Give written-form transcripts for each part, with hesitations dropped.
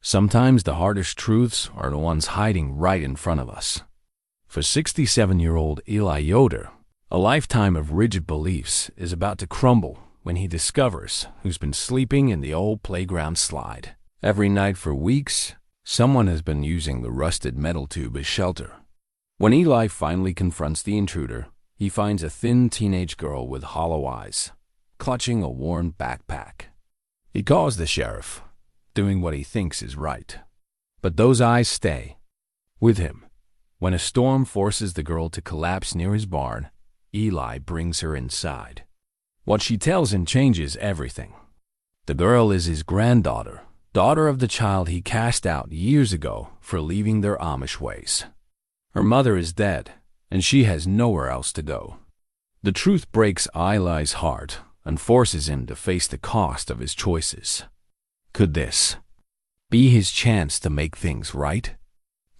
Sometimes the hardest truths are the ones hiding right in front of us. For 67-year-old Eli Yoder, a lifetime of rigid beliefs is about to crumble when he discovers who's been sleeping in the old playground slide. Every night for weeks, someone has been using the rusted metal tube as shelter. When Eli finally confronts the intruder, he finds a thin teenage girl with hollow eyes, clutching a worn backpack. He calls the sheriff, doing what he thinks is right. But those eyes stay with him. When a storm forces the girl to collapse near his barn, Eli brings her inside. What she tells him changes everything. The girl is his granddaughter, daughter of the child he cast out years ago for leaving their Amish ways. Her mother is dead, and she has nowhere else to go. The truth breaks Eli's heart and forces him to face the cost of his choices. Could this be his chance to make things right?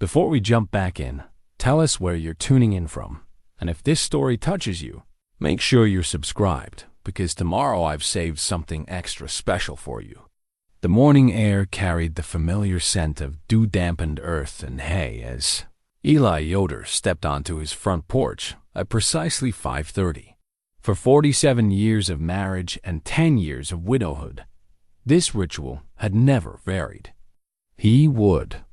Before we jump back in, tell us where you're tuning in from. And if this story touches you, make sure you're subscribed, because tomorrow I've saved something extra special for you. The morning air carried the familiar scent of dew-dampened earth and hay as Eli Yoder stepped onto his front porch at precisely 5:30. For 47 years of marriage and 10 years of widowhood, this ritual had never varied. He would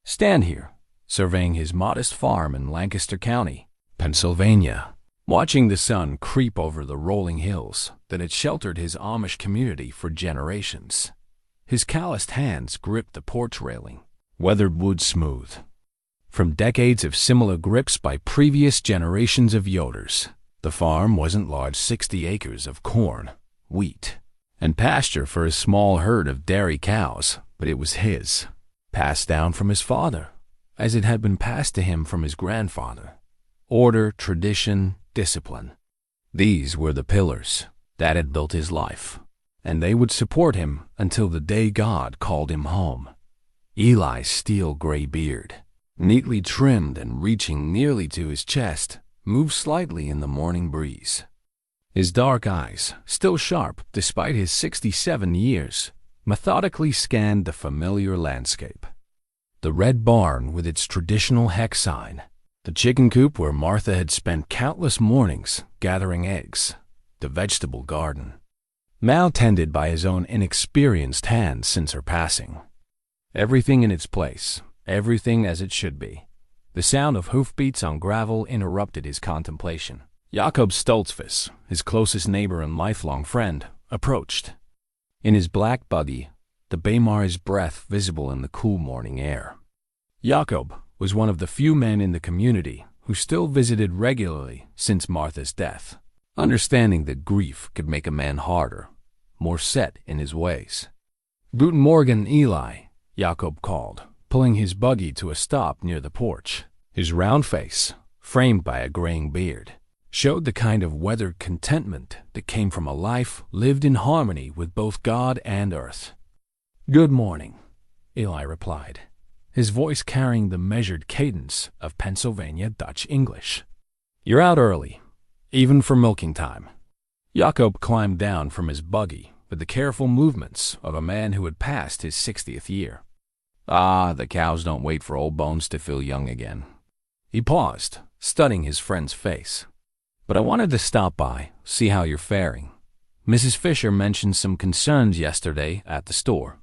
stand here, surveying his modest farm in Lancaster County, Pennsylvania, watching the sun creep over the rolling hills that had sheltered his Amish community for generations. His calloused hands gripped the porch railing, weathered wood smooth from decades of similar grips by previous generations of Yoders. The farm wasn't large, 60 acres of corn, wheat, and pasture for a small herd of dairy cows, but it was his, passed down from his father, as it had been passed to him from his grandfather. Order, tradition, discipline. These were the pillars that had built his life, and they would support him until the day God called him home. Eli's steel-gray beard, neatly trimmed and reaching nearly to his chest, moved slightly in the morning breeze. His dark eyes, still sharp despite his 67 years, methodically scanned the familiar landscape. The red barn with its traditional hex sign, the chicken coop where Martha had spent countless mornings gathering eggs, the vegetable garden, mal-tended by his own inexperienced hands since her passing. Everything in its place, everything as it should be. The sound of hoofbeats on gravel interrupted his contemplation. Jakob Stoltzfus, his closest neighbor and lifelong friend, approached. In his black buggy, the Baymar's breath visible in the cool morning air. Jakob was one of the few men in the community who still visited regularly since Martha's death, understanding that grief could make a man harder, more set in his ways. "Guten Morgen, Eli," Jakob called, pulling his buggy to a stop near the porch. His round face, framed by a graying beard, showed the kind of weathered contentment that came from a life lived in harmony with both God and earth. "Good morning," Eli replied, his voice carrying the measured cadence of Pennsylvania Dutch English. "You're out early, even for milking time." Jakob climbed down from his buggy with the careful movements of a man who had passed his 60th year. The cows don't wait for old bones to feel young again." He paused, studying his friend's face. "But I wanted to stop by, see how you're faring. Mrs. Fisher mentioned some concerns yesterday at the store."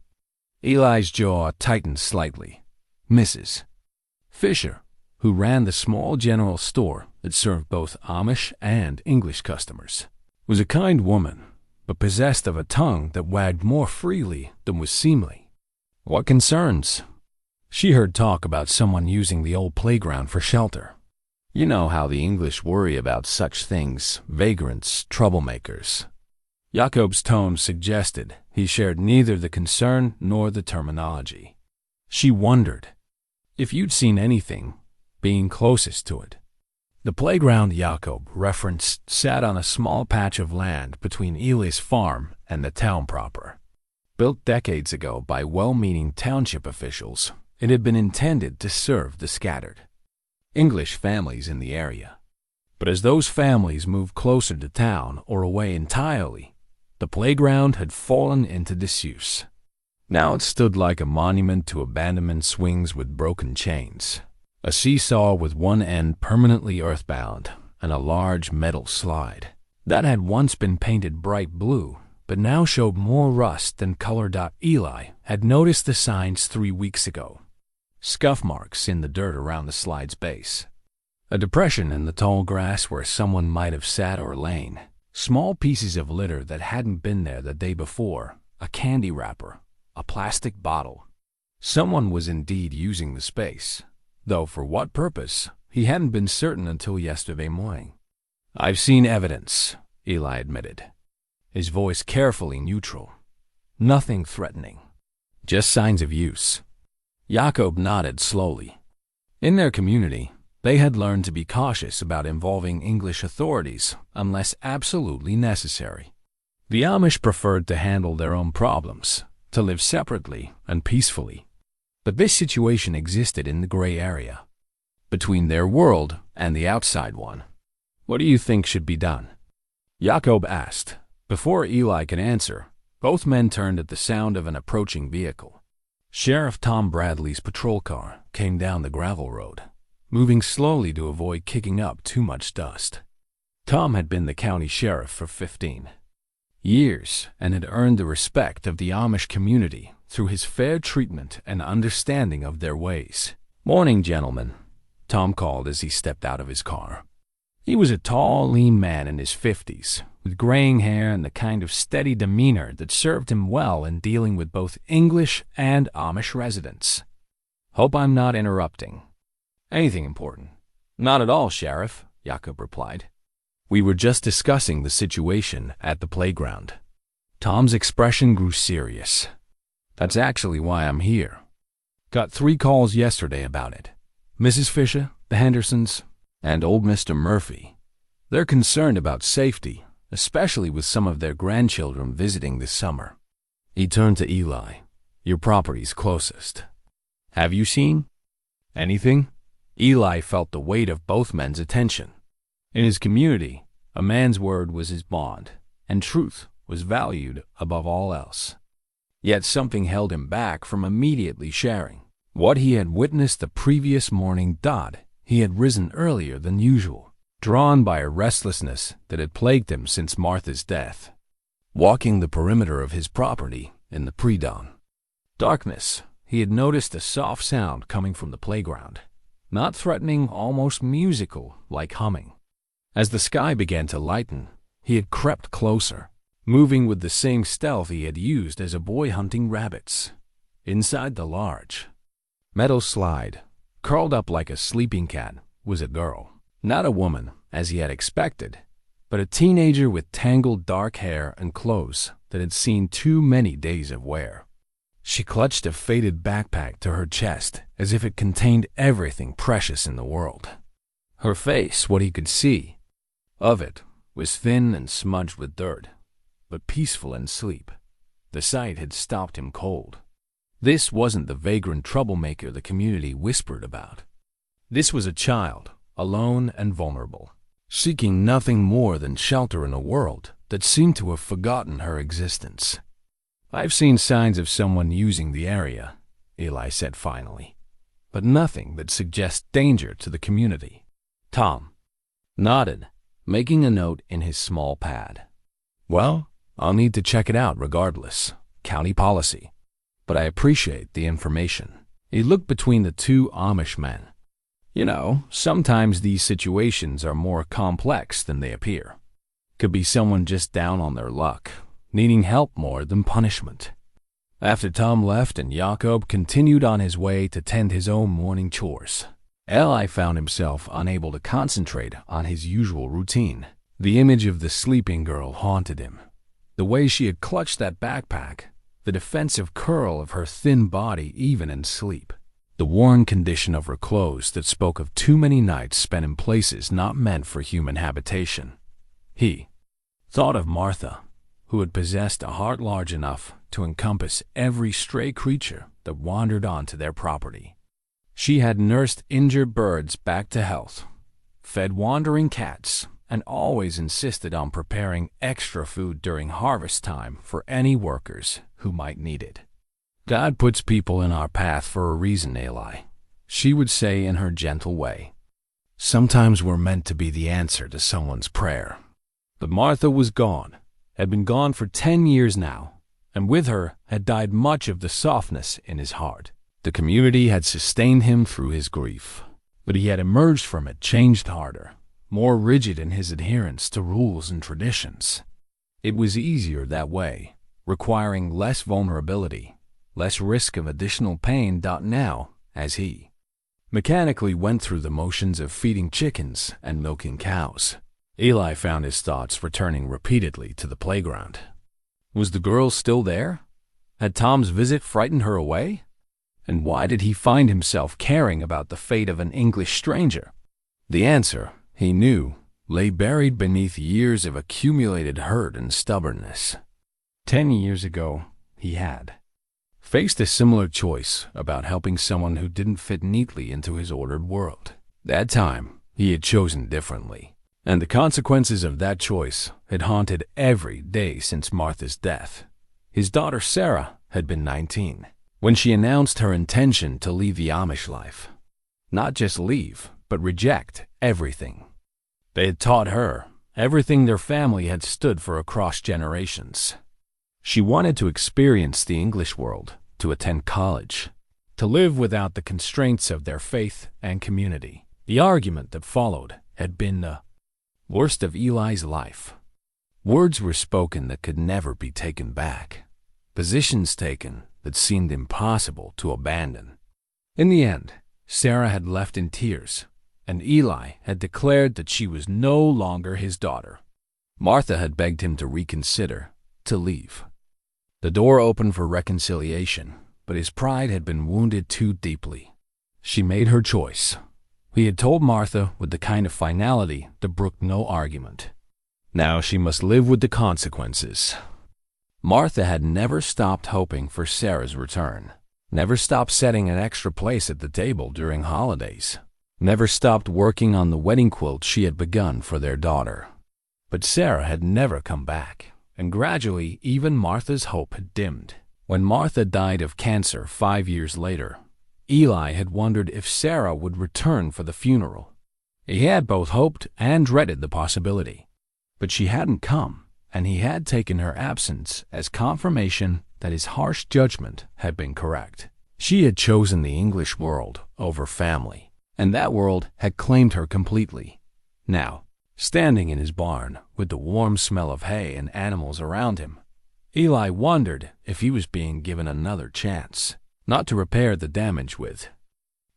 Eli's jaw tightened slightly. Mrs. Fisher, who ran the small general store that served both Amish and English customers, was a kind woman, but possessed of a tongue that wagged more freely than was seemly. "What concerns?" She heard talk about someone using the old playground for shelter. You know how the English worry about such things, vagrants, troublemakers. Jakob's tone suggested he shared neither the concern nor the terminology. She wondered if you'd seen anything, being closest to it. The playground Jakob referenced sat on a small patch of land between Eli's farm and the town proper. Built decades ago by well-meaning township officials, it had been intended to serve the scattered English families in the area. But as those families moved closer to town or away entirely, the playground had fallen into disuse. Now it stood like a monument to abandonment swings with broken chains, a seesaw with one end permanently earthbound, and a large metal slide that had once been painted bright blue, but now showed more rust than color. Eli had noticed the signs 3 weeks ago. Scuff marks in the dirt around the slide's base, a depression in the tall grass where someone might have sat or lain, small pieces of litter that hadn't been there the day before, a candy wrapper, a plastic bottle. Someone was indeed using the space, though for what purpose, he hadn't been certain until yesterday morning. "I've seen evidence," Eli admitted, his voice carefully neutral. "Nothing threatening, just signs of use." Jakob nodded slowly. In their community, they had learned to be cautious about involving English authorities unless absolutely necessary. The Amish preferred to handle their own problems, to live separately and peacefully. But this situation existed in the gray area, between their world and the outside one. "What do you think should be done?" Jakob asked. Before Eli could answer, both men turned at the sound of an approaching vehicle. Sheriff Tom Bradley's patrol car came down the gravel road, moving slowly to avoid kicking up too much dust. Tom had been the county sheriff for 15 years and had earned the respect of the Amish community through his fair treatment and understanding of their ways. "Morning, gentlemen," Tom called as he stepped out of his car. He was a tall, lean man in his 50s, with graying hair and the kind of steady demeanor that served him well in dealing with both English and Amish residents. "Hope I'm not interrupting. Anything important?" "Not at all, Sheriff," Jakob replied. "We were just discussing the situation at the playground." Tom's expression grew serious. "That's actually why I'm here. Got 3 calls yesterday about it. Mrs. Fisher, the Hendersons, and old Mr. Murphy. They're concerned about safety, especially with some of their grandchildren visiting this summer." He turned to Eli. "Your property's closest. Have you seen anything?" Eli felt the weight of both men's attention. In his community, a man's word was his bond, and truth was valued above all else. Yet something held him back from immediately sharing what he had witnessed the previous morning. He had risen earlier than usual, drawn by a restlessness that had plagued him since Martha's death, walking the perimeter of his property in the pre-dawn darkness. He had noticed a soft sound coming from the playground, not threatening, almost musical, like humming. As the sky began to lighten, he had crept closer, moving with the same stealth he had used as a boy hunting rabbits. Inside the large metal slide, curled up like a sleeping cat, was a girl. Not a woman, as he had expected, but a teenager with tangled dark hair and clothes that had seen too many days of wear. She clutched a faded backpack to her chest as if it contained everything precious in the world. Her face, what he could see of it, was thin and smudged with dirt, but peaceful in sleep. The sight had stopped him cold. This wasn't the vagrant troublemaker the community whispered about. This was a child, alone and vulnerable, seeking nothing more than shelter in a world that seemed to have forgotten her existence. "I've seen signs of someone using the area," Eli said finally, "but nothing that suggests danger to the community." Tom nodded, making a note in his small pad. "Well, I'll need to check it out regardless. County policy. But I appreciate the information." He looked between the 2 Amish men. "You know, sometimes these situations are more complex than they appear. Could be someone just down on their luck, needing help more than punishment." After Tom left and Jakob continued on his way to tend his own morning chores, Eli found himself unable to concentrate on his usual routine. The image of the sleeping girl haunted him. The way she had clutched that backpack, the defensive curl of her thin body even in sleep, the worn condition of her clothes that spoke of too many nights spent in places not meant for human habitation. He thought of Martha, who had possessed a heart large enough to encompass every stray creature that wandered onto their property. She had nursed injured birds back to health, fed wandering cats, and always insisted on preparing extra food during harvest time for any workers who might need it. God puts people in our path for a reason, Eli, she would say in her gentle way. Sometimes we're meant to be the answer to someone's prayer. But Martha was gone, had been gone for 10 years now, and with her had died much of the softness in his heart. The community had sustained him through his grief, but he had emerged from it changed harder, more rigid in his adherence to rules and traditions. It was easier that way, requiring less vulnerability, less risk of additional pain. Now, as he mechanically went through the motions of feeding chickens and milking cows, Eli found his thoughts returning repeatedly to the playground. Was the girl still there? Had Tom's visit frightened her away? And why did he find himself caring about the fate of an English stranger? The answer, he knew, lay buried beneath years of accumulated hurt and stubbornness. 10 years ago, he had faced a similar choice about helping someone who didn't fit neatly into his ordered world. That time, he had chosen differently, and the consequences of that choice had haunted every day since Martha's death. His daughter Sarah had been 19 when she announced her intention to leave the Amish life. Not just leave, but reject everything. They had taught her everything their family had stood for across generations. She wanted to experience the English world, to attend college, to live without the constraints of their faith and community. The argument that followed had been the worst of Eli's life. Words were spoken that could never be taken back, positions taken that seemed impossible to abandon. In the end, Sarah had left in tears, and Eli had declared that she was no longer his daughter. Martha had begged him to reconsider, to leave. The door opened for reconciliation, but his pride had been wounded too deeply. She made her choice. He had told Martha with the kind of finality that brooked no argument. Now she must live with the consequences. Martha had never stopped hoping for Sarah's return, never stopped setting an extra place at the table during holidays, never stopped working on the wedding quilt she had begun for their daughter. But Sarah had never come back, and gradually even Martha's hope had dimmed. When Martha died of cancer 5 years later, Eli had wondered if Sarah would return for the funeral. He had both hoped and dreaded the possibility. But she hadn't come, and he had taken her absence as confirmation that his harsh judgment had been correct. She had chosen the English world over family, and that world had claimed her completely. Now, standing in his barn with the warm smell of hay and animals around him, Eli wondered if he was being given another chance, not to repair the damage with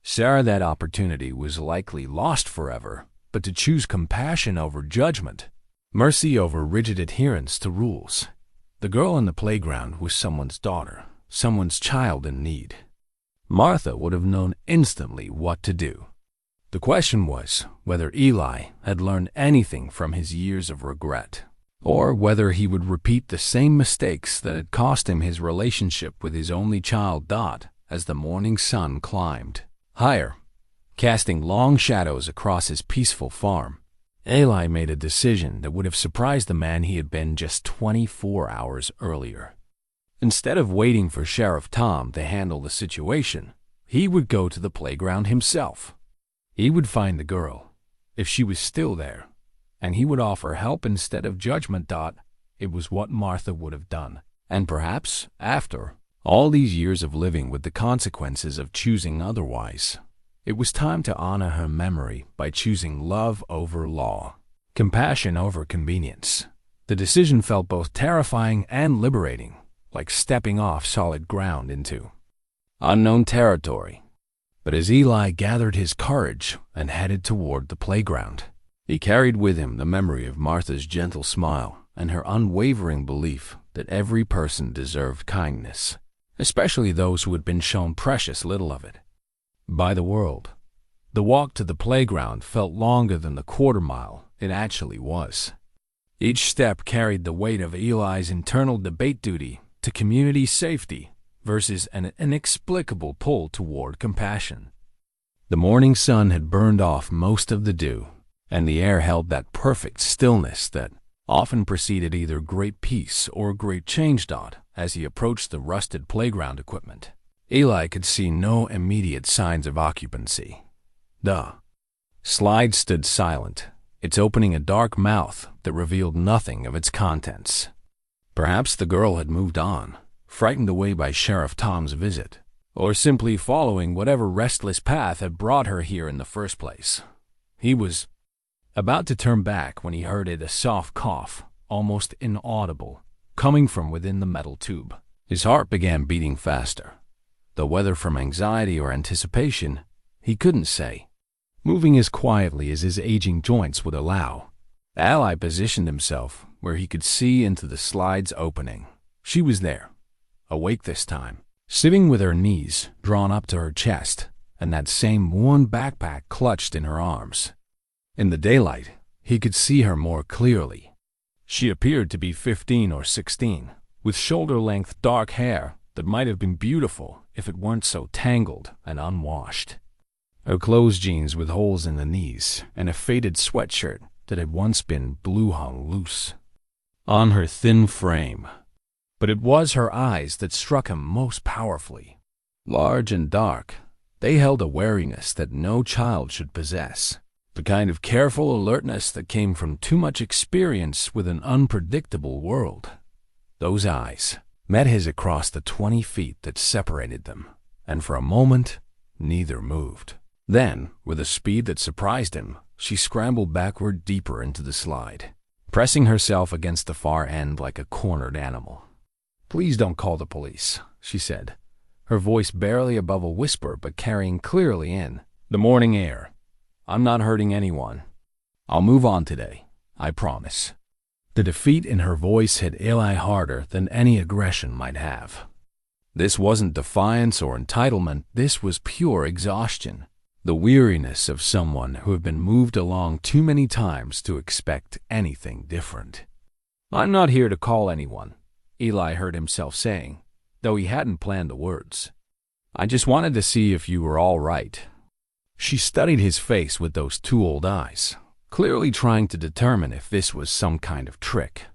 Sarah. That opportunity was likely lost forever, but to choose compassion over judgment, mercy over rigid adherence to rules. The girl in the playground was someone's daughter, someone's child in need. Martha would have known instantly what to do. The question was whether Eli had learned anything from his years of regret, or whether he would repeat the same mistakes that had cost him his relationship with his only child Dot as the morning sun climbed higher, casting long shadows across his peaceful farm. Eli made a decision that would have surprised the man he had been just 24 hours earlier. Instead of waiting for Sheriff Tom to handle the situation, he would go to the playground himself. He would find the girl, if she was still there, and he would offer help instead of judgment. It was what Martha would have done. And perhaps, after all these years of living with the consequences of choosing otherwise, it was time to honor her memory by choosing love over law, compassion over convenience. The decision felt both terrifying and liberating, like stepping off solid ground into unknown territory. But as Eli gathered his courage and headed toward the playground, he carried with him the memory of Martha's gentle smile and her unwavering belief that every person deserved kindness, especially those who had been shown precious little of it by the world. The walk to the playground felt longer than the quarter mile it actually was. Each step carried the weight of Eli's internal debate duty to community safety versus an inexplicable pull toward compassion. The morning sun had burned off most of the dew, and the air held that perfect stillness that often preceded either great peace or great change. as he approached the rusted playground equipment. Eli could see no immediate signs of occupancy. The slide stood silent, its opening a dark mouth that revealed nothing of its contents. Perhaps the girl had moved on, frightened away by Sheriff Tom's visit, or simply following whatever restless path had brought her here in the first place. He was about to turn back when he heard a soft cough, almost inaudible, coming from within the metal tube. His heart began beating faster, though whether from anxiety or anticipation, he couldn't say. Moving as quietly as his aging joints would allow, Eli positioned himself where he could see into the slide's opening. She was there, awake this time, sitting with her knees drawn up to her chest and that same worn backpack clutched in her arms. In the daylight, he could see her more clearly. She appeared to be 15 or 16, with shoulder-length dark hair that might have been beautiful if it weren't so tangled and unwashed. Her clothes jeans with holes in the knees and a faded sweatshirt that had once been blue hung loose on her thin frame. But it was her eyes that struck him most powerfully. Large and dark, they held a wariness that no child should possess, the kind of careful alertness that came from too much experience with an unpredictable world. Those eyes met his across the 20 feet that separated them, and for a moment, neither moved. Then, with a speed that surprised him, she scrambled backward deeper into the slide, pressing herself against the far end like a cornered animal. "Please don't call the police," she said, her voice barely above a whisper but carrying clearly in the morning air. "I'm not hurting anyone. I'll move on today, I promise." The defeat in her voice hit Eli harder than any aggression might have. This wasn't defiance or entitlement, this was pure exhaustion, the weariness of someone who had been moved along too many times to expect anything different. "I'm not here to call anyone," Eli heard himself saying, though he hadn't planned the words. "I just wanted to see if you were all right." She studied his face with those two old eyes, clearly trying to determine if this was some kind of trick.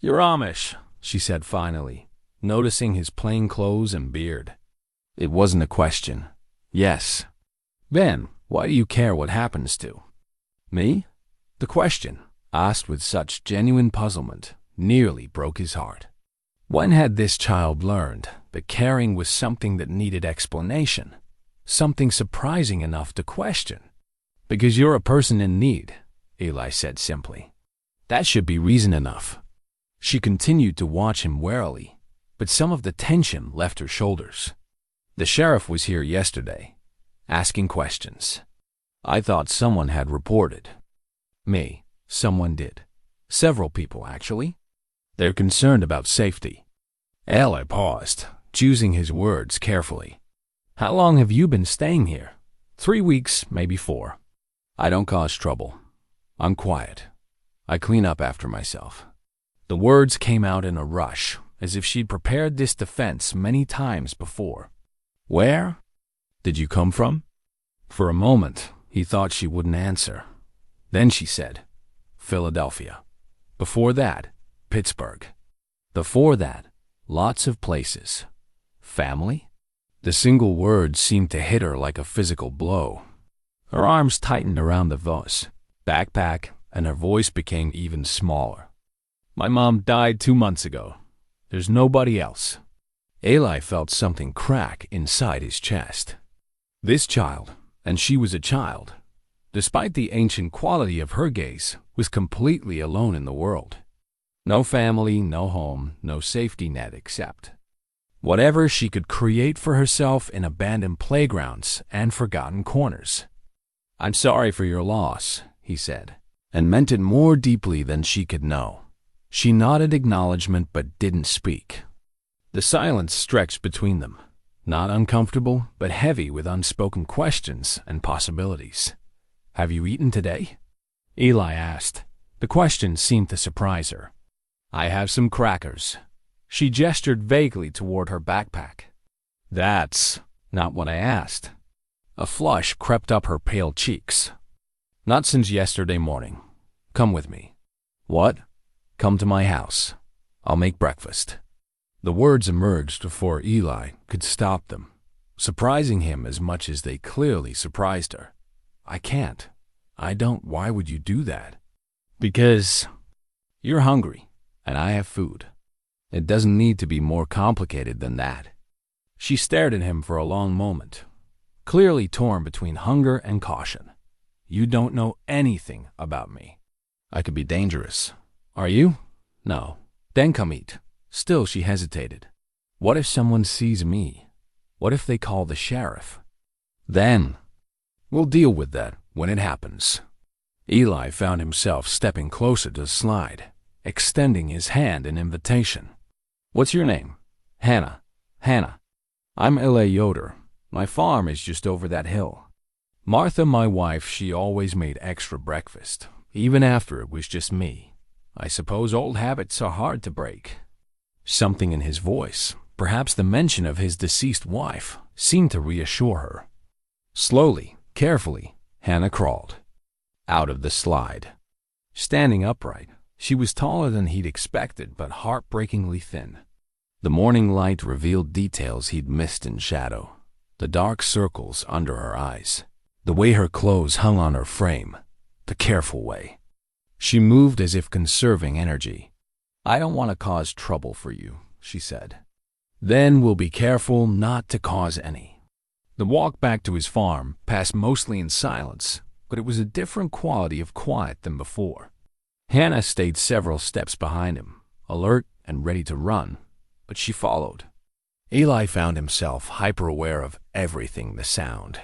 "You're Amish," she said finally, noticing his plain clothes and beard. It wasn't a question. Yes. "Then, why do you care what happens to me?" The question, asked with such genuine puzzlement, nearly broke his heart. When had this child learned that caring was something that needed explanation, something surprising enough to question? "Because you're a person in need," Eli said simply. "That should be reason enough." She continued to watch him warily, but some of the tension left her shoulders. "The sheriff was here yesterday, asking questions. I thought someone had reported." "Me. Someone did. Several people, actually. They're concerned about safety." Eli paused, choosing his words carefully. "How long have you been staying here?" 3 weeks, maybe 4. "I don't cause trouble. I'm quiet. I clean up after myself." The words came out in a rush, as if she'd prepared this defense many times before. "Where did you come from?" For a moment, he thought she wouldn't answer. Then she said, "Philadelphia. Before that, Pittsburgh. Before that, lots of places. Family?" The single word seemed to hit her like a physical blow. Her arms tightened around the vase, backpack, and her voice became even smaller. "My mom died 2 months ago. There's nobody else." Eli felt something crack inside his chest. This child, and she was a child, despite the ancient quality of her gaze, was completely alone in the world. No family, no home, no safety net except whatever she could create for herself in abandoned playgrounds and forgotten corners. "I'm sorry for your loss," he said, and meant it more deeply than she could know. She nodded acknowledgement but didn't speak. The silence stretched between them, not uncomfortable, but heavy with unspoken questions and possibilities. "Have you eaten today?" Eli asked. The question seemed to surprise her. "I have some crackers." She gestured vaguely toward her backpack. "That's not what I asked." A flush crept up her pale cheeks. "Not since yesterday morning. Come with me." "What?" "Come to my house. I'll make breakfast." The words emerged before Eli could stop them, surprising him as much as they clearly surprised her. I can't. I don't. Why would you do that? Because you're hungry, and I have food. It doesn't need to be more complicated than that. She stared at him for a long moment, clearly torn between hunger and caution. You don't know anything about me. I could be dangerous. Are you? No. Then come eat. Still, she hesitated. What if someone sees me? What if they call the sheriff? Then we'll deal with that when it happens. Eli found himself stepping closer to the slide, extending his hand in invitation. What's your name? Hannah. Hannah. I'm Eli Yoder. My farm is just over that hill. Martha, my wife, she always made extra breakfast, even after it was just me. I suppose old habits are hard to break. Something in his voice, perhaps the mention of his deceased wife, seemed to reassure her. Slowly, carefully, Hannah crawled out of the slide. Standing upright, she was taller than he'd expected, but heartbreakingly thin. The morning light revealed details he'd missed in shadow. The dark circles under her eyes, the way her clothes hung on her frame, the careful way. She moved as if conserving energy. I don't want to cause trouble for you, she said. Then we'll be careful not to cause any. The walk back to his farm passed mostly in silence, but it was a different quality of quiet than before. Hannah stayed several steps behind him, alert and ready to run, but she followed. Eli found himself hyper-aware of everything: the sound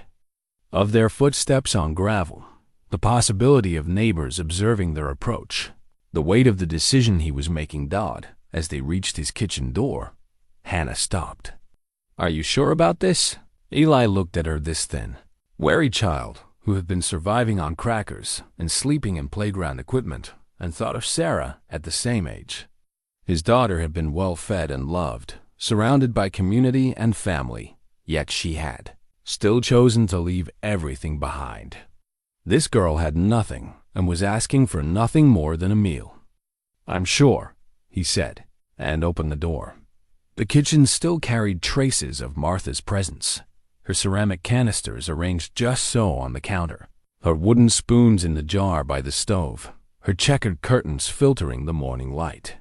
of their footsteps on gravel, the possibility of neighbors observing their approach, the weight of the decision he was making dawned as they reached his kitchen door. Hannah stopped. Are you sure about this? Eli looked at her, this thin, wary child who had been surviving on crackers and sleeping in playground equipment, and thought of Sarah at the same age. His daughter had been well fed and loved, surrounded by community and family, yet she had still chosen to leave everything behind. This girl had nothing and was asking for nothing more than a meal. I'm sure, he said, and opened the door. The kitchen still carried traces of Martha's presence, her ceramic canisters arranged just so on the counter, her wooden spoons in the jar by the stove, her checkered curtains filtering the morning light.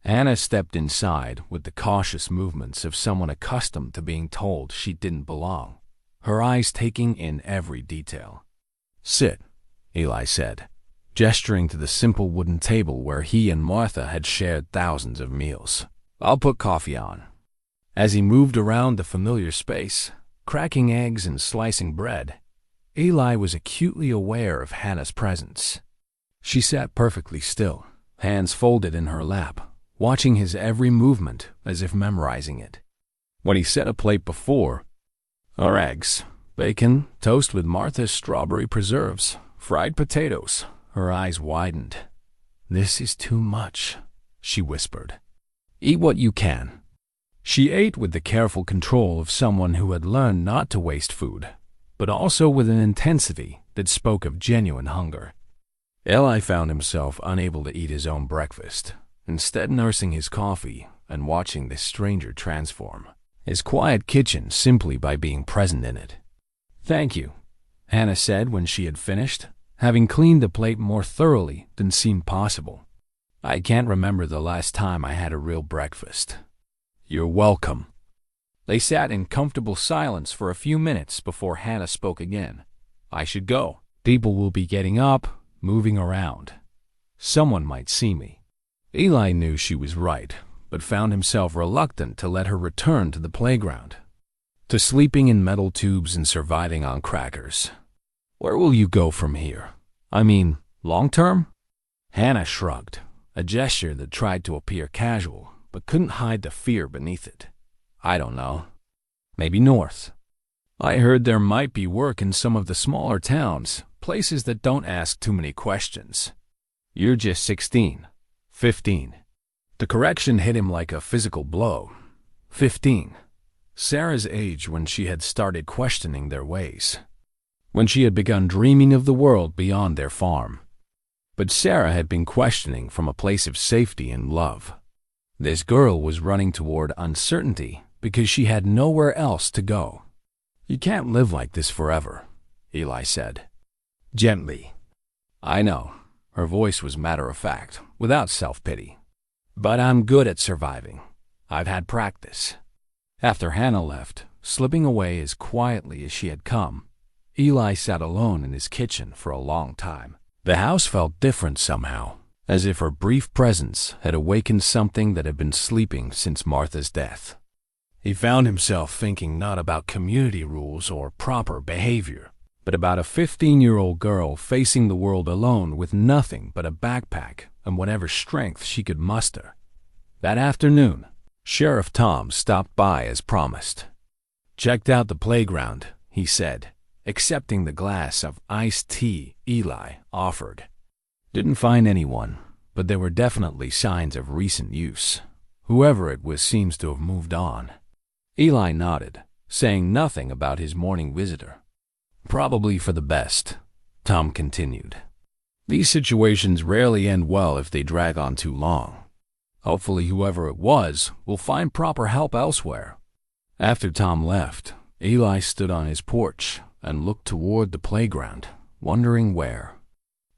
Hannah stepped inside with the cautious movements of someone accustomed to being told she didn't belong, her eyes taking in every detail. Sit, Eli said, gesturing to the simple wooden table where he and Martha had shared thousands of meals. I'll put coffee on. As he moved around the familiar space, cracking eggs and slicing bread, Eli was acutely aware of Hannah's presence. She sat perfectly still, hands folded in her lap, watching his every movement as if memorizing it. When he set a plate before her, eggs, bacon, toast with Martha's strawberry preserves, fried potatoes, her eyes widened. This is too much, she whispered. Eat what you can. She ate with the careful control of someone who had learned not to waste food, but also with an intensity that spoke of genuine hunger. Eli found himself unable to eat his own breakfast, instead nursing his coffee and watching this stranger transform his quiet kitchen simply by being present in it. Thank you, Hannah said when she had finished, having cleaned the plate more thoroughly than seemed possible. I can't remember the last time I had a real breakfast. You're welcome. They sat in comfortable silence for a few minutes before Hannah spoke again. I should go. People will be getting up, moving around. Someone might see me. Eli knew she was right, but found himself reluctant to let her return to the playground, to sleeping in metal tubes and surviving on crackers. Where will you go from here? I mean, long term? Hannah shrugged, a gesture that tried to appear casual, but couldn't hide the fear beneath it. I don't know. Maybe north. I heard there might be work in some of the smaller towns, places that don't ask too many questions. You're just 16. 15. The correction hit him like a physical blow. 15. Sarah's age when she had started questioning their ways, when she had begun dreaming of the world beyond their farm. But Sarah had been questioning from a place of safety and love. This girl was running toward uncertainty because she had nowhere else to go. "You can't live like this forever," Eli said, gently. "I know." Her voice was matter-of-fact, without self-pity. "But I'm good at surviving. I've had practice." After Hannah left, slipping away as quietly as she had come, Eli sat alone in his kitchen for a long time. The house felt different somehow, as if her brief presence had awakened something that had been sleeping since Martha's death. He found himself thinking not about community rules or proper behavior, but about a 15-year-old girl facing the world alone with nothing but a backpack and whatever strength she could muster. That afternoon, Sheriff Tom stopped by as promised. "Checked out the playground," he said, accepting the glass of iced tea Eli offered. "Didn't find anyone, but there were definitely signs of recent use. Whoever it was seems to have moved on." Eli nodded, saying nothing about his morning visitor. "Probably for the best," Tom continued. "These situations rarely end well if they drag on too long. Hopefully whoever it was will find proper help elsewhere." After Tom left, Eli stood on his porch and looked toward the playground, wondering where.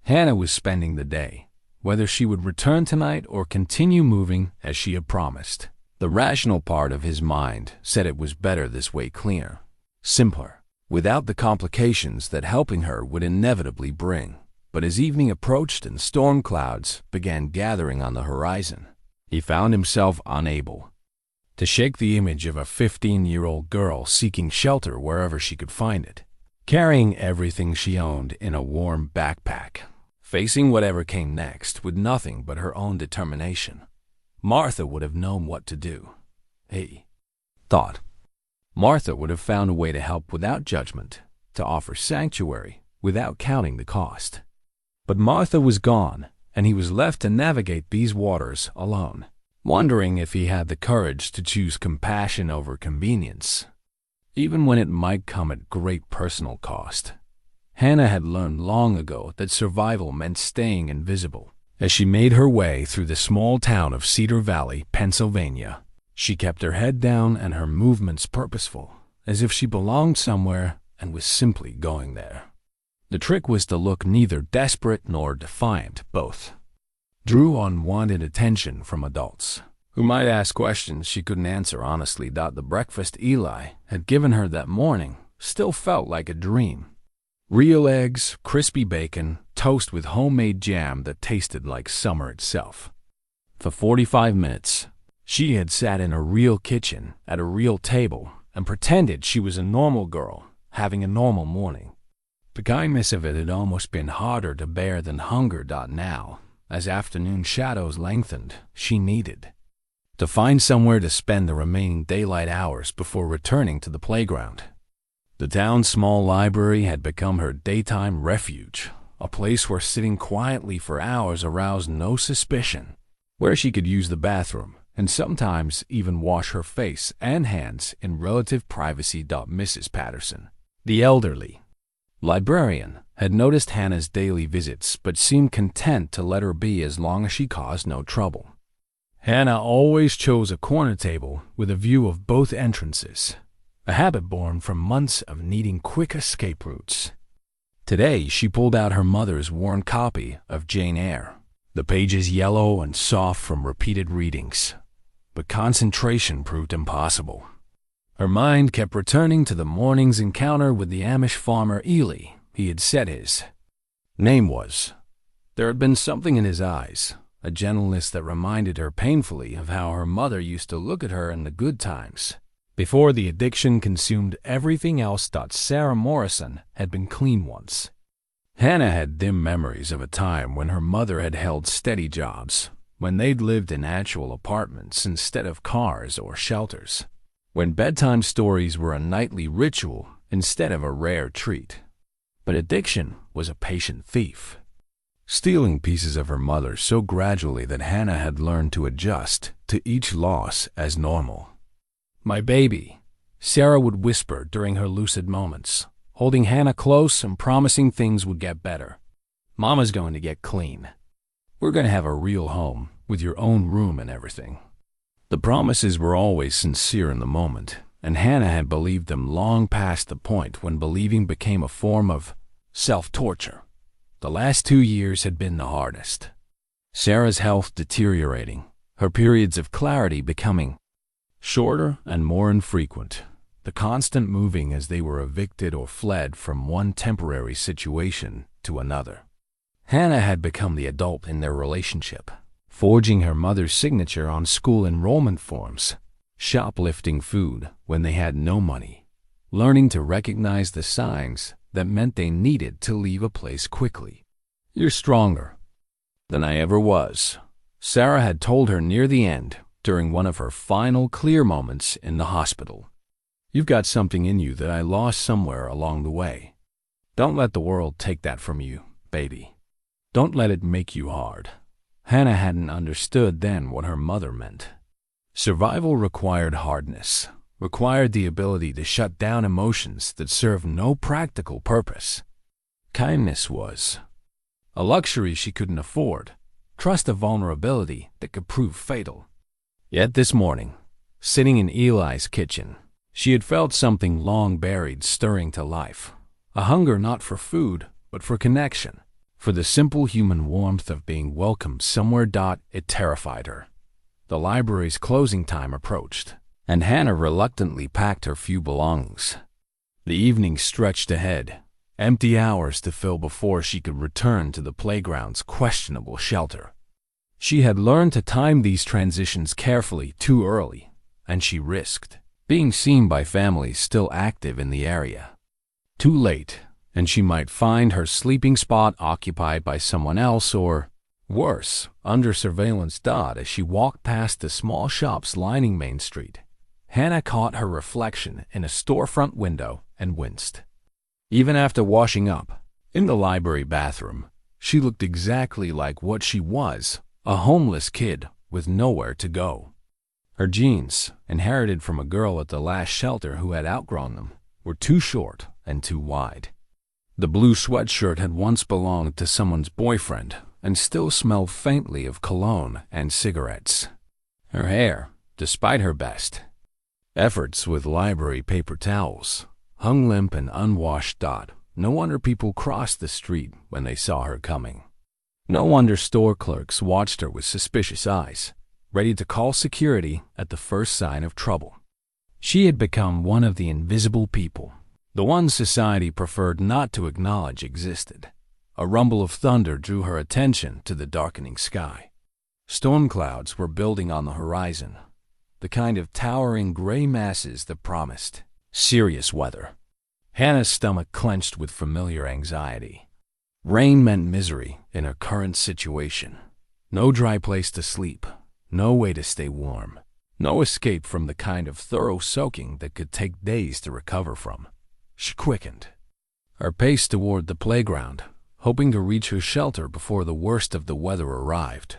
Hannah was spending the day, whether she would return tonight or continue moving as she had promised. The rational part of his mind said it was better this way, cleaner, simpler, without the complications that helping her would inevitably bring. But as evening approached and storm clouds began gathering on the horizon, he found himself unable to shake the image of a 15-year-old girl seeking shelter wherever she could find it, carrying everything she owned in a warm backpack, facing whatever came next with nothing but her own determination. Martha would have known what to do, he thought. Martha would have found a way to help without judgment, to offer sanctuary without counting the cost. But Martha was gone, and he was left to navigate these waters alone, wondering if he had the courage to choose compassion over convenience, even when it might come at great personal cost. Hannah had learned long ago that survival meant staying invisible. As she made her way through the small town of Cedar Valley, Pennsylvania, she kept her head down and her movements purposeful, as if she belonged somewhere and was simply going there. The trick was to look neither desperate nor defiant, both drew unwanted attention from adults, who might ask questions she couldn't answer honestly. The breakfast Eli had given her that morning still felt like a dream. Real eggs, crispy bacon, toast with homemade jam that tasted like summer itself. For 45 minutes, she had sat in a real kitchen at a real table and pretended she was a normal girl having a normal morning. The kindness of it had almost been harder to bear than hunger. Now, as afternoon shadows lengthened, she needed to find somewhere to spend the remaining daylight hours before returning to the playground. The town's small library had become her daytime refuge, a place where sitting quietly for hours aroused no suspicion, where she could use the bathroom and sometimes even wash her face and hands in relative privacy. Mrs. Patterson, the elderly librarian, had noticed Hannah's daily visits but seemed content to let her be as long as she caused no trouble. Hannah always chose a corner table with a view of both entrances, a habit born from months of needing quick escape routes. Today, she pulled out her mother's worn copy of Jane Eyre, the pages yellow and soft from repeated readings. But concentration proved impossible. Her mind kept returning to the morning's encounter with the Amish farmer Eli. He had said his name was. There had been something in his eyes, a gentleness that reminded her painfully of how her mother used to look at her in the good times, before the addiction consumed everything else. Sarah Morrison had been clean once. Hannah had dim memories of a time when her mother had held steady jobs, when they'd lived in actual apartments instead of cars or shelters, when bedtime stories were a nightly ritual instead of a rare treat. But addiction was a patient thief, stealing pieces of her mother so gradually that Hannah had learned to adjust to each loss as normal. "My baby," Sarah would whisper during her lucid moments, holding Hannah close and promising things would get better. "Mama's going to get clean. We're going to have a real home with your own room and everything." The promises were always sincere in the moment, and Hannah had believed them long past the point when believing became a form of self-torture. The last 2 years had been the hardest. Sarah's health deteriorating, her periods of clarity becoming shorter and more infrequent, the constant moving as they were evicted or fled from one temporary situation to another. Hannah had become the adult in their relationship, forging her mother's signature on school enrollment forms, shoplifting food when they had no money, learning to recognize the signs that meant they needed to leave a place quickly. "You're stronger than I ever was," Sarah had told her near the end during one of her final clear moments in the hospital. "You've got something in you that I lost somewhere along the way. Don't let the world take that from you, baby. Don't let it make you hard." Hannah hadn't understood then what her mother meant. Survival required hardness, required the ability to shut down emotions that served no practical purpose. Kindness was a luxury she couldn't afford, trust a vulnerability that could prove fatal. Yet this morning, sitting in Eli's kitchen, she had felt something long buried stirring to life, a hunger not for food, but for connection, for the simple human warmth of being welcomed somewhere. It terrified her. The library's closing time approached, and Hannah reluctantly packed her few belongings. The evening stretched ahead, empty hours to fill before she could return to the playground's questionable shelter. She had learned to time these transitions carefully too early, and she risked being seen by families still active in the area. Too late, and she might find her sleeping spot occupied by someone else or, worse, under surveillance. As she walked past the small shops lining Main Street, Hannah caught her reflection in a storefront window and winced. Even after washing up in the library bathroom, she looked exactly like what she was, a homeless kid with nowhere to go. Her jeans, inherited from a girl at the last shelter who had outgrown them, were too short and too wide. The blue sweatshirt had once belonged to someone's boyfriend and still smelled faintly of cologne and cigarettes. Her hair, despite her best efforts with library paper towels, hung limp and unwashed. No wonder people crossed the street when they saw her coming. No wonder store clerks watched her with suspicious eyes, ready to call security at the first sign of trouble. She had become one of the invisible people, the ones society preferred not to acknowledge existed. A rumble of thunder drew her attention to the darkening sky. Storm clouds were building on the horizon, the kind of towering gray masses that promised serious weather. Hannah's stomach clenched with familiar anxiety. Rain meant misery in her current situation. No dry place to sleep, no way to stay warm, no escape from the kind of thorough soaking that could take days to recover from. She quickened her pace toward the playground, hoping to reach her shelter before the worst of the weather arrived.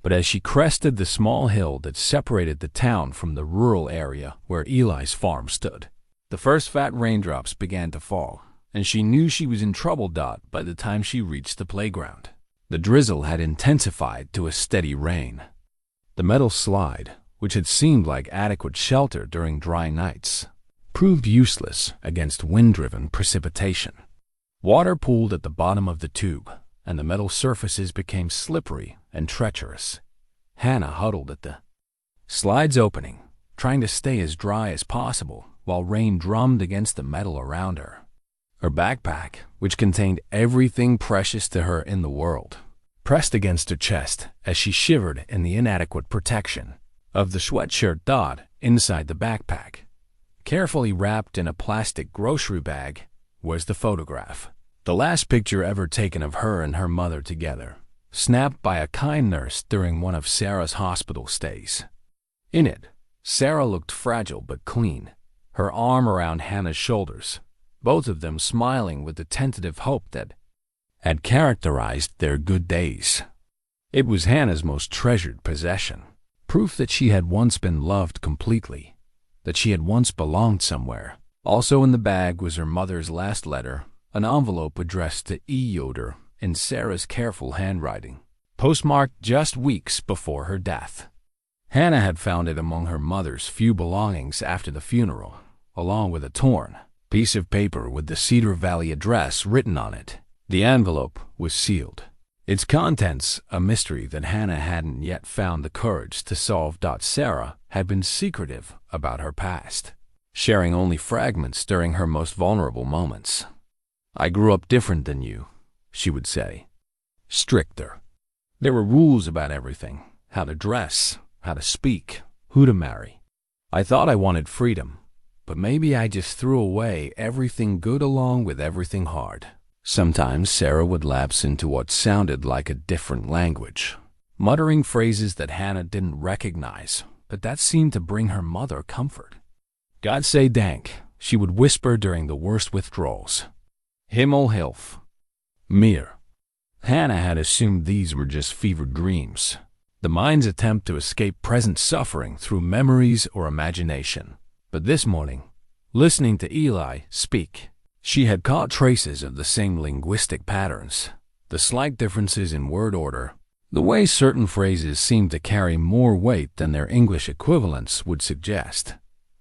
But as she crested the small hill that separated the town from the rural area where Eli's farm stood, the first fat raindrops began to fall, and she knew she was in trouble. By the time she reached the playground, the drizzle had intensified to a steady rain. The metal slide, which had seemed like adequate shelter during dry nights, proved useless against wind-driven precipitation. Water pooled at the bottom of the tube, and the metal surfaces became slippery and treacherous. Hannah huddled at the slide's opening, trying to stay as dry as possible while rain drummed against the metal around her. Her backpack, which contained everything precious to her in the world, pressed against her chest as she shivered in the inadequate protection of the sweatshirt. Inside the backpack, carefully wrapped in a plastic grocery bag, was the photograph. The last picture ever taken of her and her mother together, snapped by a kind nurse during one of Sarah's hospital stays. In it, Sarah looked fragile but clean, her arm around Hannah's shoulders, both of them smiling with the tentative hope that had characterized their good days. It was Hannah's most treasured possession, proof that she had once been loved completely, that she had once belonged somewhere. Also in the bag was her mother's last letter, an envelope addressed to Eli Yoder in Sarah's careful handwriting, postmarked just weeks before her death. Hannah had found it among her mother's few belongings after the funeral, along with a torn piece of paper with the Cedar Valley address written on it. The envelope was sealed, its contents a mystery that Hannah hadn't yet found the courage to solve. Sarah had been secretive about her past, sharing only fragments during her most vulnerable moments. "I grew up different than you," she would say. "Stricter. There were rules about everything, how to dress, how to speak, who to marry. I thought I wanted freedom, but maybe I just threw away everything good along with everything hard." Sometimes Sarah would lapse into what sounded like a different language, muttering phrases that Hannah didn't recognize, but that seemed to bring her mother comfort. "God sei Dank," she would whisper during the worst withdrawals. "Himmel hilf mir." Hannah had assumed these were just fevered dreams, the mind's attempt to escape present suffering through memories or imagination. But this morning, listening to Eli speak, she had caught traces of the same linguistic patterns, the slight differences in word order, the way certain phrases seemed to carry more weight than their English equivalents would suggest.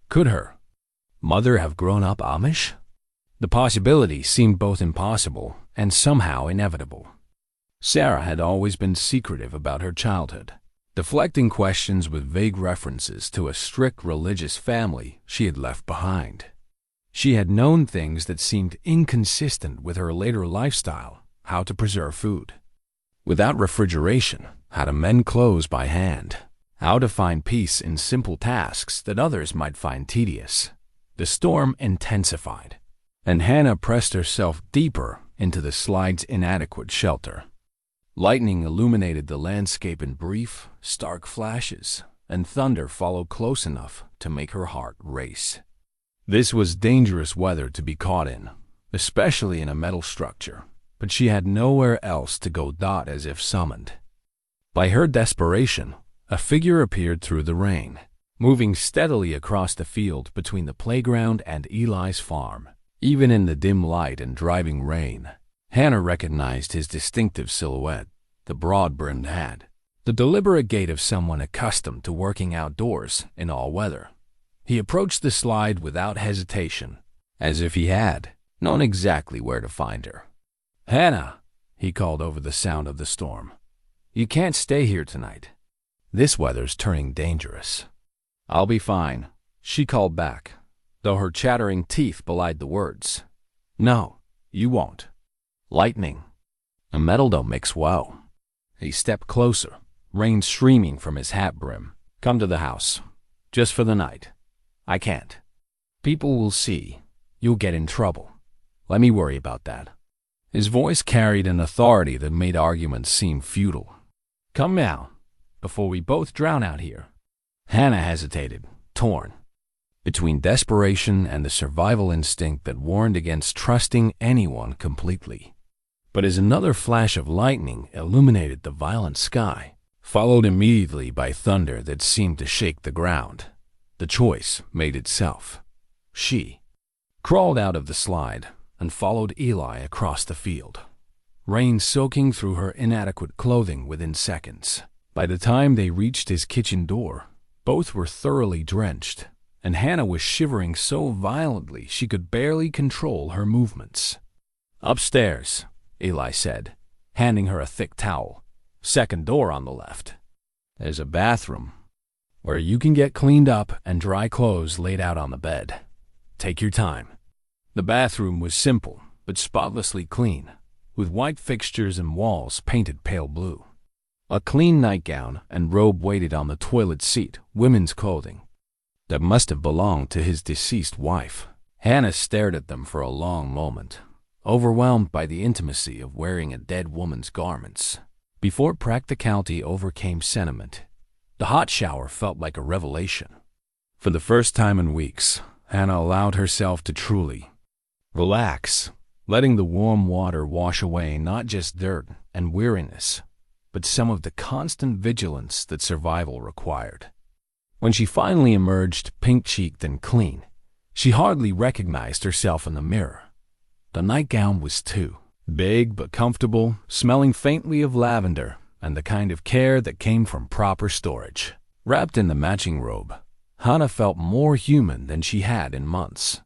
Could her mother have grown up Amish? The possibility seemed both impossible and somehow inevitable. Sarah had always been secretive about her childhood, deflecting questions with vague references to a strict religious family she had left behind. She had known things that seemed inconsistent with her later lifestyle: how to preserve food without refrigeration, how to mend clothes by hand, how to find peace in simple tasks that others might find tedious. The storm intensified, and Hannah pressed herself deeper into the slide's inadequate shelter. Lightning illuminated the landscape in brief, stark flashes, and thunder followed close enough to make her heart race. This was dangerous weather to be caught in, especially in a metal structure, but she had nowhere else to go. As if summoned by her desperation, a figure appeared through the rain, moving steadily across the field between the playground and Eli's farm. Even in the dim light and driving rain, Hannah recognized his distinctive silhouette, the broad-brimmed hat, the deliberate gait of someone accustomed to working outdoors in all weather. He approached the slide without hesitation, as if he had known exactly where to find her. "Hannah," he called over the sound of the storm, "you can't stay here tonight. This weather's turning dangerous." "I'll be fine," she called back, though her chattering teeth belied the words. "No, you won't. Lightning and metal don't mix well." He stepped closer, rain streaming from his hat brim. "Come to the house, just for the night." "I can't. People will see. You'll get in trouble. Let me worry about that." His voice carried an authority that made arguments seem futile. "Come now, before we both drown out here." Hannah hesitated, torn between desperation and the survival instinct that warned against trusting anyone completely. But as another flash of lightning illuminated the violent sky, followed immediately by thunder that seemed to shake the ground, the choice made itself. She crawled out of the slide and followed Eli across the field, rain soaking through her inadequate clothing within seconds. By the time they reached his kitchen door, both were thoroughly drenched, and Hannah was shivering so violently she could barely control her movements. "Upstairs," Eli said, handing her a thick towel. "Second door on the left. There's a bathroom where you can get cleaned up and dry clothes laid out on the bed. Take your time." The bathroom was simple but spotlessly clean, with white fixtures and walls painted pale blue. A clean nightgown and robe waited on the toilet seat, women's clothing that must have belonged to his deceased wife. Hannah stared at them for a long moment, overwhelmed by the intimacy of wearing a dead woman's garments. Before practicality overcame sentiment, the hot shower felt like a revelation. For the first time in weeks, Hannah allowed herself to truly relax, letting the warm water wash away not just dirt and weariness, but some of the constant vigilance that survival required. When she finally emerged pink-cheeked and clean, she hardly recognized herself in the mirror. The nightgown was too big but comfortable, smelling faintly of lavender and the kind of care that came from proper storage. Wrapped in the matching robe, Hannah felt more human than she had in months.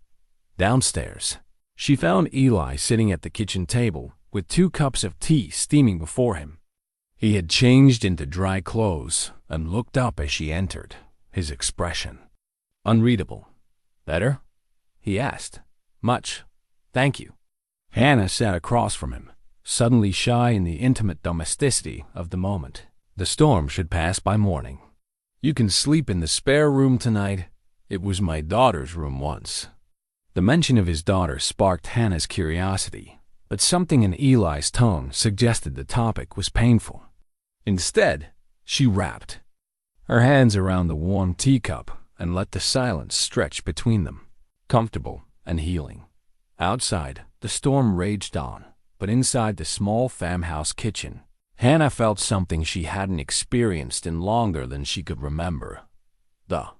Downstairs, she found Eli sitting at the kitchen table with 2 cups of tea steaming before him. He had changed into dry clothes and looked up as she entered, his expression unreadable. "Better?" he asked. "Much, thank you." Hannah sat across from him, suddenly shy in the intimate domesticity of the moment. "The storm should pass by morning. You can sleep in the spare room tonight. It was my daughter's room once." The mention of his daughter sparked Hannah's curiosity, but something in Eli's tone suggested the topic was painful. Instead, she wrapped her hands around the warm teacup and let the silence stretch between them, comfortable and healing. Outside, the storm raged on, but inside the small farmhouse kitchen, Hannah felt something she hadn't experienced in longer than she could remember. The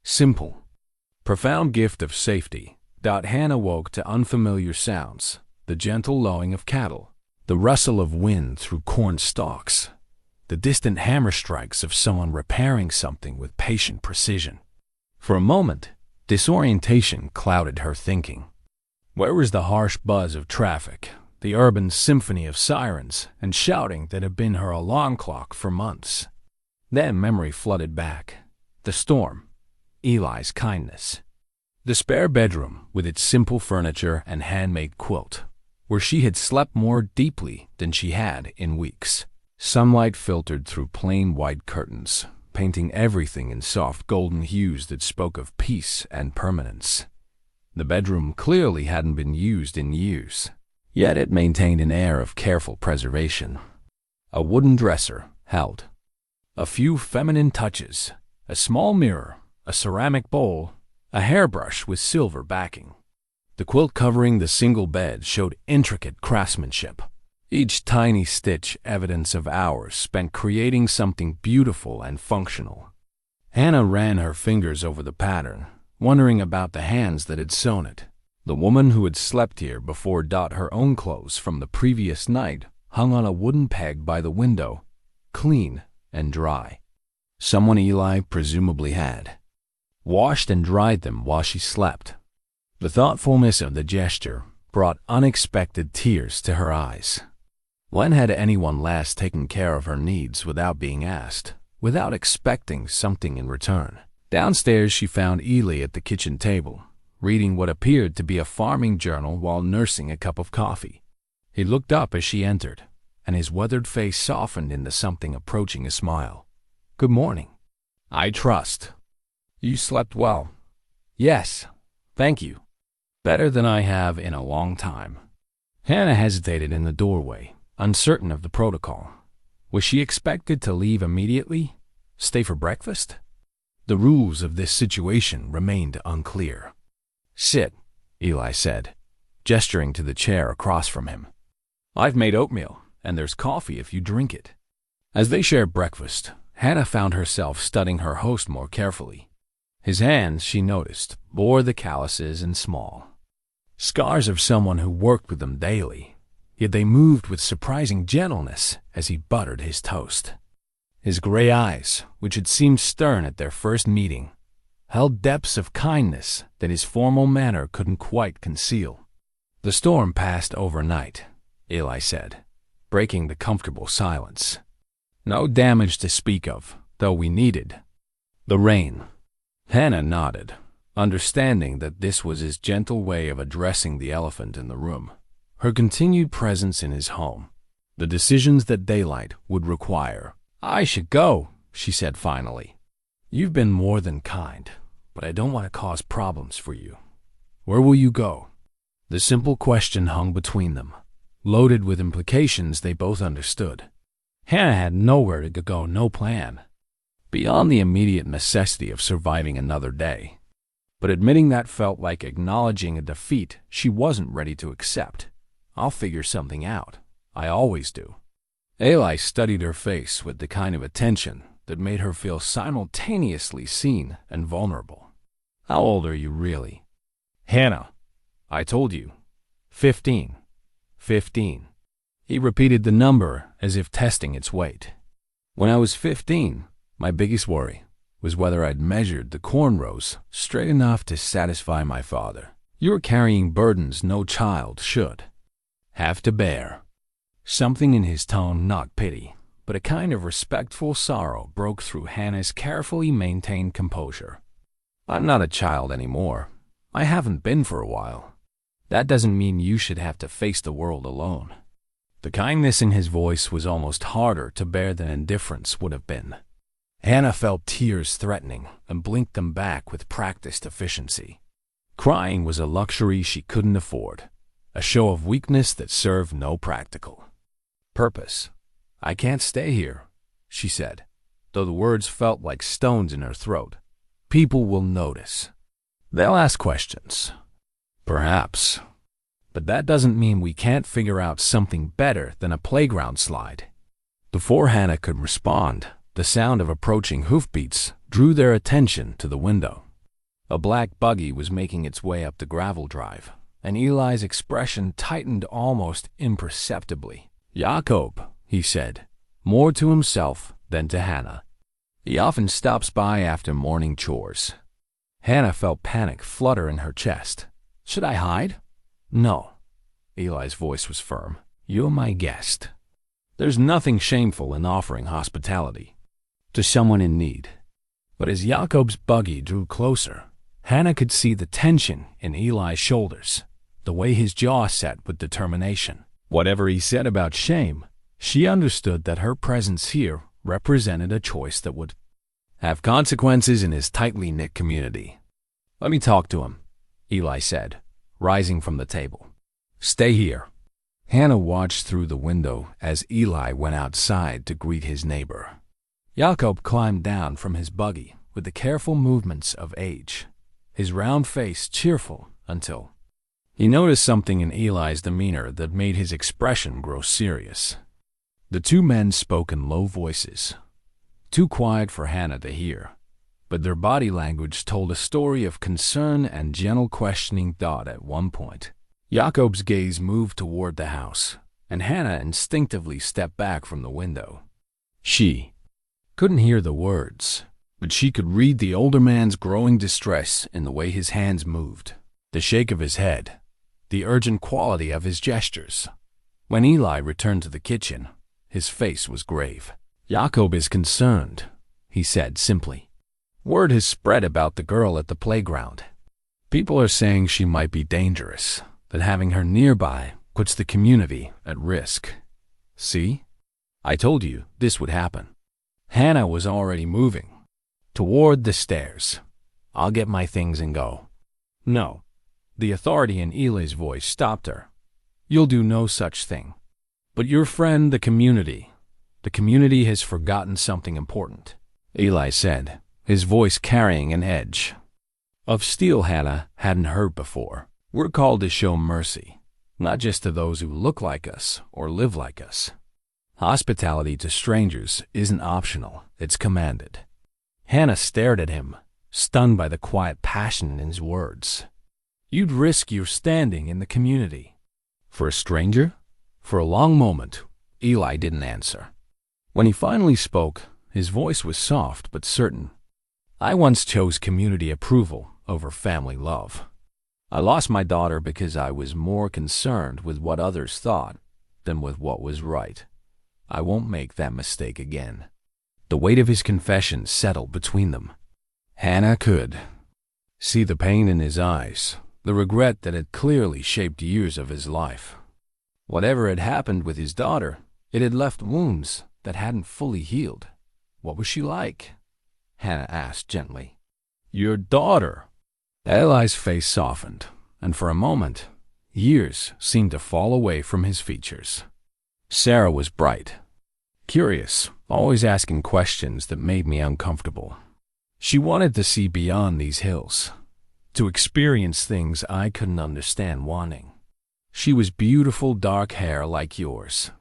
simple, profound gift of safety. Hannah woke to unfamiliar sounds, the gentle lowing of cattle, the rustle of wind through corn stalks, the distant hammer strikes of someone repairing something with patient precision. For a moment, disorientation clouded her thinking. Where was the harsh buzz of traffic, the urban symphony of sirens and shouting that had been her alarm clock for months? Then memory flooded back. The storm, Eli's kindness. The spare bedroom with its simple furniture and handmade quilt, where she had slept more deeply than she had in weeks. Sunlight filtered through plain white curtains, painting everything in soft golden hues that spoke of peace and permanence. The bedroom clearly hadn't been used in years, yet it maintained an air of careful preservation. A wooden dresser held a few feminine touches, a small mirror, a ceramic bowl, a hairbrush with silver backing. The quilt covering the single bed showed intricate craftsmanship, each tiny stitch evidence of hours spent creating something beautiful and functional. Hannah ran her fingers over the pattern, wondering about the hands that had sewn it. The woman who had slept here before. Her own clothes from the previous night hung on a wooden peg by the window, clean and dry. Someone Eli presumably had washed and dried them while she slept. The thoughtfulness of the gesture brought unexpected tears to her eyes. When had anyone last taken care of her needs without being asked, without expecting something in return? Downstairs, she found Eli at the kitchen table, reading what appeared to be a farming journal while nursing a cup of coffee. He looked up as she entered, and his weathered face softened into something approaching a smile. "Good morning. I trust you slept well." "Yes, thank you. Better than I have in a long time." Hannah hesitated in the doorway, uncertain of the protocol. Was she expected to leave immediately? Stay for breakfast? The rules of this situation remained unclear. "Sit," Eli said, gesturing to the chair across from him. "I've made oatmeal, and there's coffee if you drink it." As they shared breakfast, Hannah found herself studying her host more carefully. His hands, she noticed, bore the calluses and small scars of someone who worked with them daily, yet they moved with surprising gentleness as he buttered his toast. His gray eyes, which had seemed stern at their first meeting, held depths of kindness that his formal manner couldn't quite conceal. "The storm passed overnight," Eli said, breaking the comfortable silence. "No damage to speak of, though we needed the rain." Hannah nodded, understanding that this was his gentle way of addressing the elephant in the room, her continued presence in his home, the decisions that daylight would require. "I should go," she said finally. "You've been more than kind, but I don't want to cause problems for you. Where will you go?" The simple question hung between them, loaded with implications they both understood. Hannah had nowhere to go, no plan, beyond the immediate necessity of surviving another day. But admitting that felt like acknowledging a defeat she wasn't ready to accept. "I'll figure something out. I always do." Eli studied her face with the kind of attention that made her feel simultaneously seen and vulnerable. "How old are you really?" "Hannah, I told you. 15. 15. He repeated the number as if testing its weight. "When I was 15, my biggest worry was whether I'd measured the cornrows straight enough to satisfy my father. You're carrying burdens no child should have to bear. Something in his tone, not pity, but a kind of respectful sorrow, broke through Hannah's carefully maintained composure. I'm not a child anymore. I haven't been for a while. That doesn't mean you should have to face the world alone. The kindness in his voice was almost harder to bear than indifference would have been. Hannah felt tears threatening and blinked them back with practiced efficiency. Crying was a luxury she couldn't afford, a show of weakness that served no practical purpose. I can't stay here, she said, though the words felt like stones in her throat. People will notice. They'll ask questions. Perhaps. But that doesn't mean we can't figure out something better than a playground slide. Before Hannah could respond, the sound of approaching hoofbeats drew their attention to the window. A black buggy was making its way up the gravel drive, and Eli's expression tightened almost imperceptibly. Jakob, he said, more to himself than to Hannah. He often stops by after morning chores. Hannah felt panic flutter in her chest. Should I hide? No. Eli's voice was firm. You're my guest. There's nothing shameful in offering hospitality to someone in need. But as Jakob's buggy drew closer, Hannah could see the tension in Eli's shoulders, the way his jaw set with determination. Whatever he said about shame, she understood that her presence here represented a choice that would have consequences in his tightly knit community. Let me talk to him, Eli said, rising from the table. Stay here. Hannah watched through the window as Eli went outside to greet his neighbor. Jakob climbed down from his buggy with the careful movements of age, his round face cheerful until he noticed something in Eli's demeanor that made his expression grow serious. The two men spoke in low voices, too quiet for Hannah to hear, but their body language told a story of concern and gentle questioning thought at one point. Jakob's gaze moved toward the house, and Hannah instinctively stepped back from the window. She couldn't hear the words, but she could read the older man's growing distress in the way his hands moved, the shake of his head, the urgent quality of his gestures. When Eli returned to the kitchen, his face was grave. Jakob is concerned, he said simply. Word has spread about the girl at the playground. People are saying she might be dangerous, that having her nearby puts the community at risk. See? I told you this would happen. Hannah was already moving toward the stairs. I'll get my things and go. No. The authority in Eli's voice stopped her. You'll do no such thing. But your friend, the community has forgotten something important, Eli said, his voice carrying an edge of steel Hannah hadn't heard before. We're called to show mercy, not just to those who look like us or live like us. Hospitality to strangers isn't optional, it's commanded. Hannah stared at him, stunned by the quiet passion in his words. You'd risk your standing in the community. For a stranger? For a long moment, Eli didn't answer. When he finally spoke, his voice was soft but certain. I once chose community approval over family love. I lost my daughter because I was more concerned with what others thought than with what was right. I won't make that mistake again. The weight of his confession settled between them. Hannah could see the pain in his eyes, the regret that had clearly shaped years of his life. Whatever had happened with his daughter, it had left wounds that hadn't fully healed. What was she like? Hannah asked gently. Your daughter. Eli's face softened, and for a moment, years seemed to fall away from his features. Sarah was bright, curious, always asking questions that made me uncomfortable. She wanted to see beyond these hills, to experience things I couldn't understand wanting. She was beautiful dark hair like yours,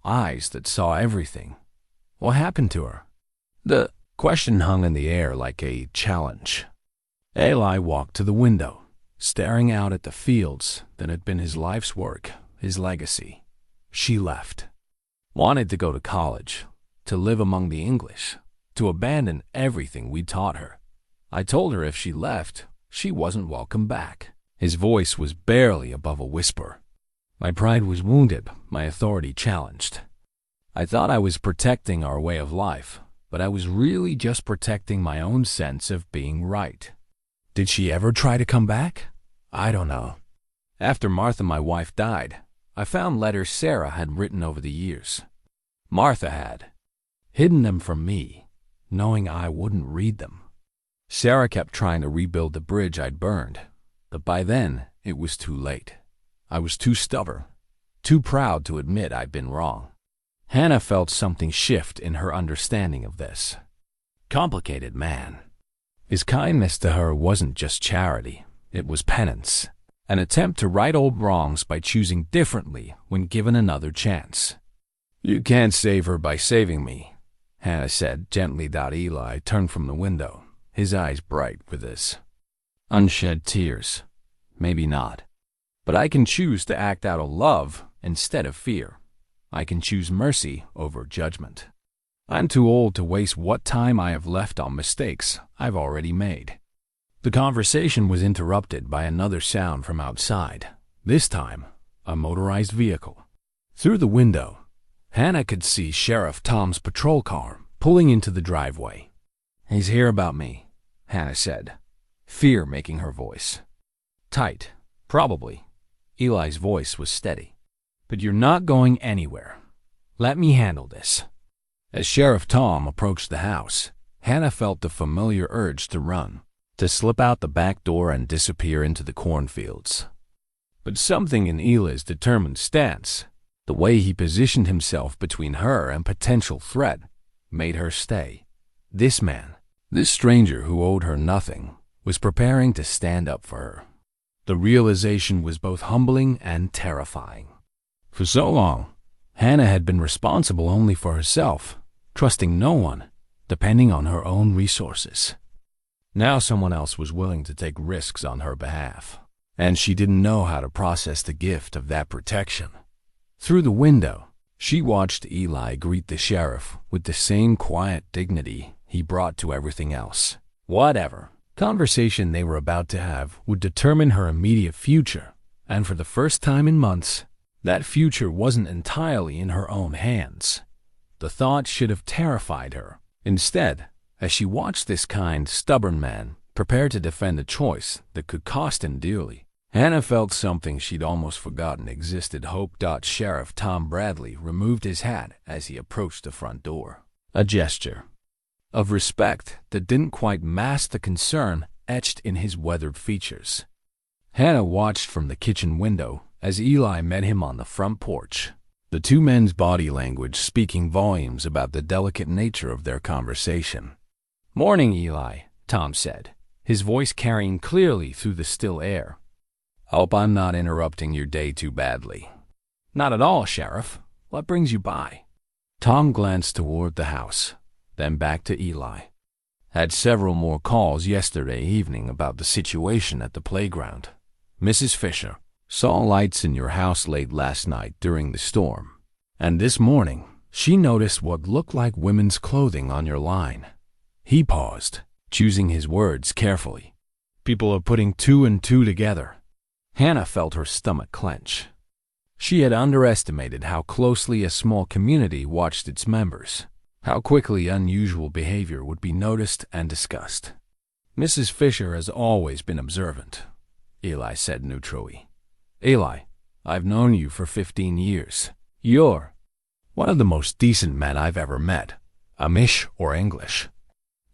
eyes that saw everything. What happened to her? The question hung in the air like a challenge. Eli walked to the window, staring out at the fields that had been his life's work, his legacy. She left. Wanted to go to college, to live among the English, to abandon everything we taught her. I told her if she left, she wasn't welcome back. His voice was barely above a whisper. My pride was wounded, my authority challenged. I thought I was protecting our way of life, but I was really just protecting my own sense of being right. Did she ever try to come back? I don't know. After Martha, my wife, died, I found letters Sarah had written over the years. Martha had hidden them from me, knowing I wouldn't read them. Sarah kept trying to rebuild the bridge I'd burned, but by then it was too late. I was too stubborn, too proud to admit I'd been wrong. Hannah felt something shift in her understanding of this complicated man. His kindness to her wasn't just charity, it was penance, an attempt to right old wrongs by choosing differently when given another chance. You can't save her by saving me, Hannah said gently. Eli turned from the window, his eyes bright with his unshed tears. Maybe not. But I can choose to act out of love instead of fear. I can choose mercy over judgment. I'm too old to waste what time I have left on mistakes I've already made. The conversation was interrupted by another sound from outside, this time a motorized vehicle. Through the window, Hannah could see Sheriff Tom's patrol car pulling into the driveway. He's here about me, Hannah said, fear making her voice tight. Probably. Eli's voice was steady. But you're not going anywhere. Let me handle this. As Sheriff Tom approached the house, Hannah felt the familiar urge to run, to slip out the back door and disappear into the cornfields. But something in Eli's determined stance, the way he positioned himself between her and potential threat, made her stay. This man, this stranger who owed her nothing, was preparing to stand up for her. The realization was both humbling and terrifying. For so long, Hannah had been responsible only for herself, trusting no one, depending on her own resources. Now someone else was willing to take risks on her behalf, and she didn't know how to process the gift of that protection. Through the window, she watched Eli greet the sheriff with the same quiet dignity he brought to everything else. Whatever conversation they were about to have would determine her immediate future, and for the first time in months, that future wasn't entirely in her own hands. The thought should have terrified her. Instead, as she watched this kind, stubborn man prepare to defend a choice that could cost him dearly, Hannah felt something she'd almost forgotten existed. Hope. Sheriff Tom Bradley removed his hat as he approached the front door, a gesture of respect that didn't quite mask the concern etched in his weathered features. Hannah watched from the kitchen window as Eli met him on the front porch, the two men's body language speaking volumes about the delicate nature of their conversation. "Morning, Eli," Tom said, his voice carrying clearly through the still air. "Hope I'm not interrupting your day too badly." "Not at all, Sheriff. What brings you by?" Tom glanced toward the house, then back to Eli. "Had several more calls yesterday evening about the situation at the playground. Mrs. Fisher saw lights in your house late last night during the storm, and this morning she noticed what looked like women's clothing on your line." He paused, choosing his words carefully. "People are putting two and two together." Hannah felt her stomach clench. She had underestimated how closely a small community watched its members, how quickly unusual behavior would be noticed and discussed. "Mrs. Fisher has always been observant," Eli said neutrally. "Eli, I've known you for 15 years. You're one of the most decent men I've ever met, Amish or English.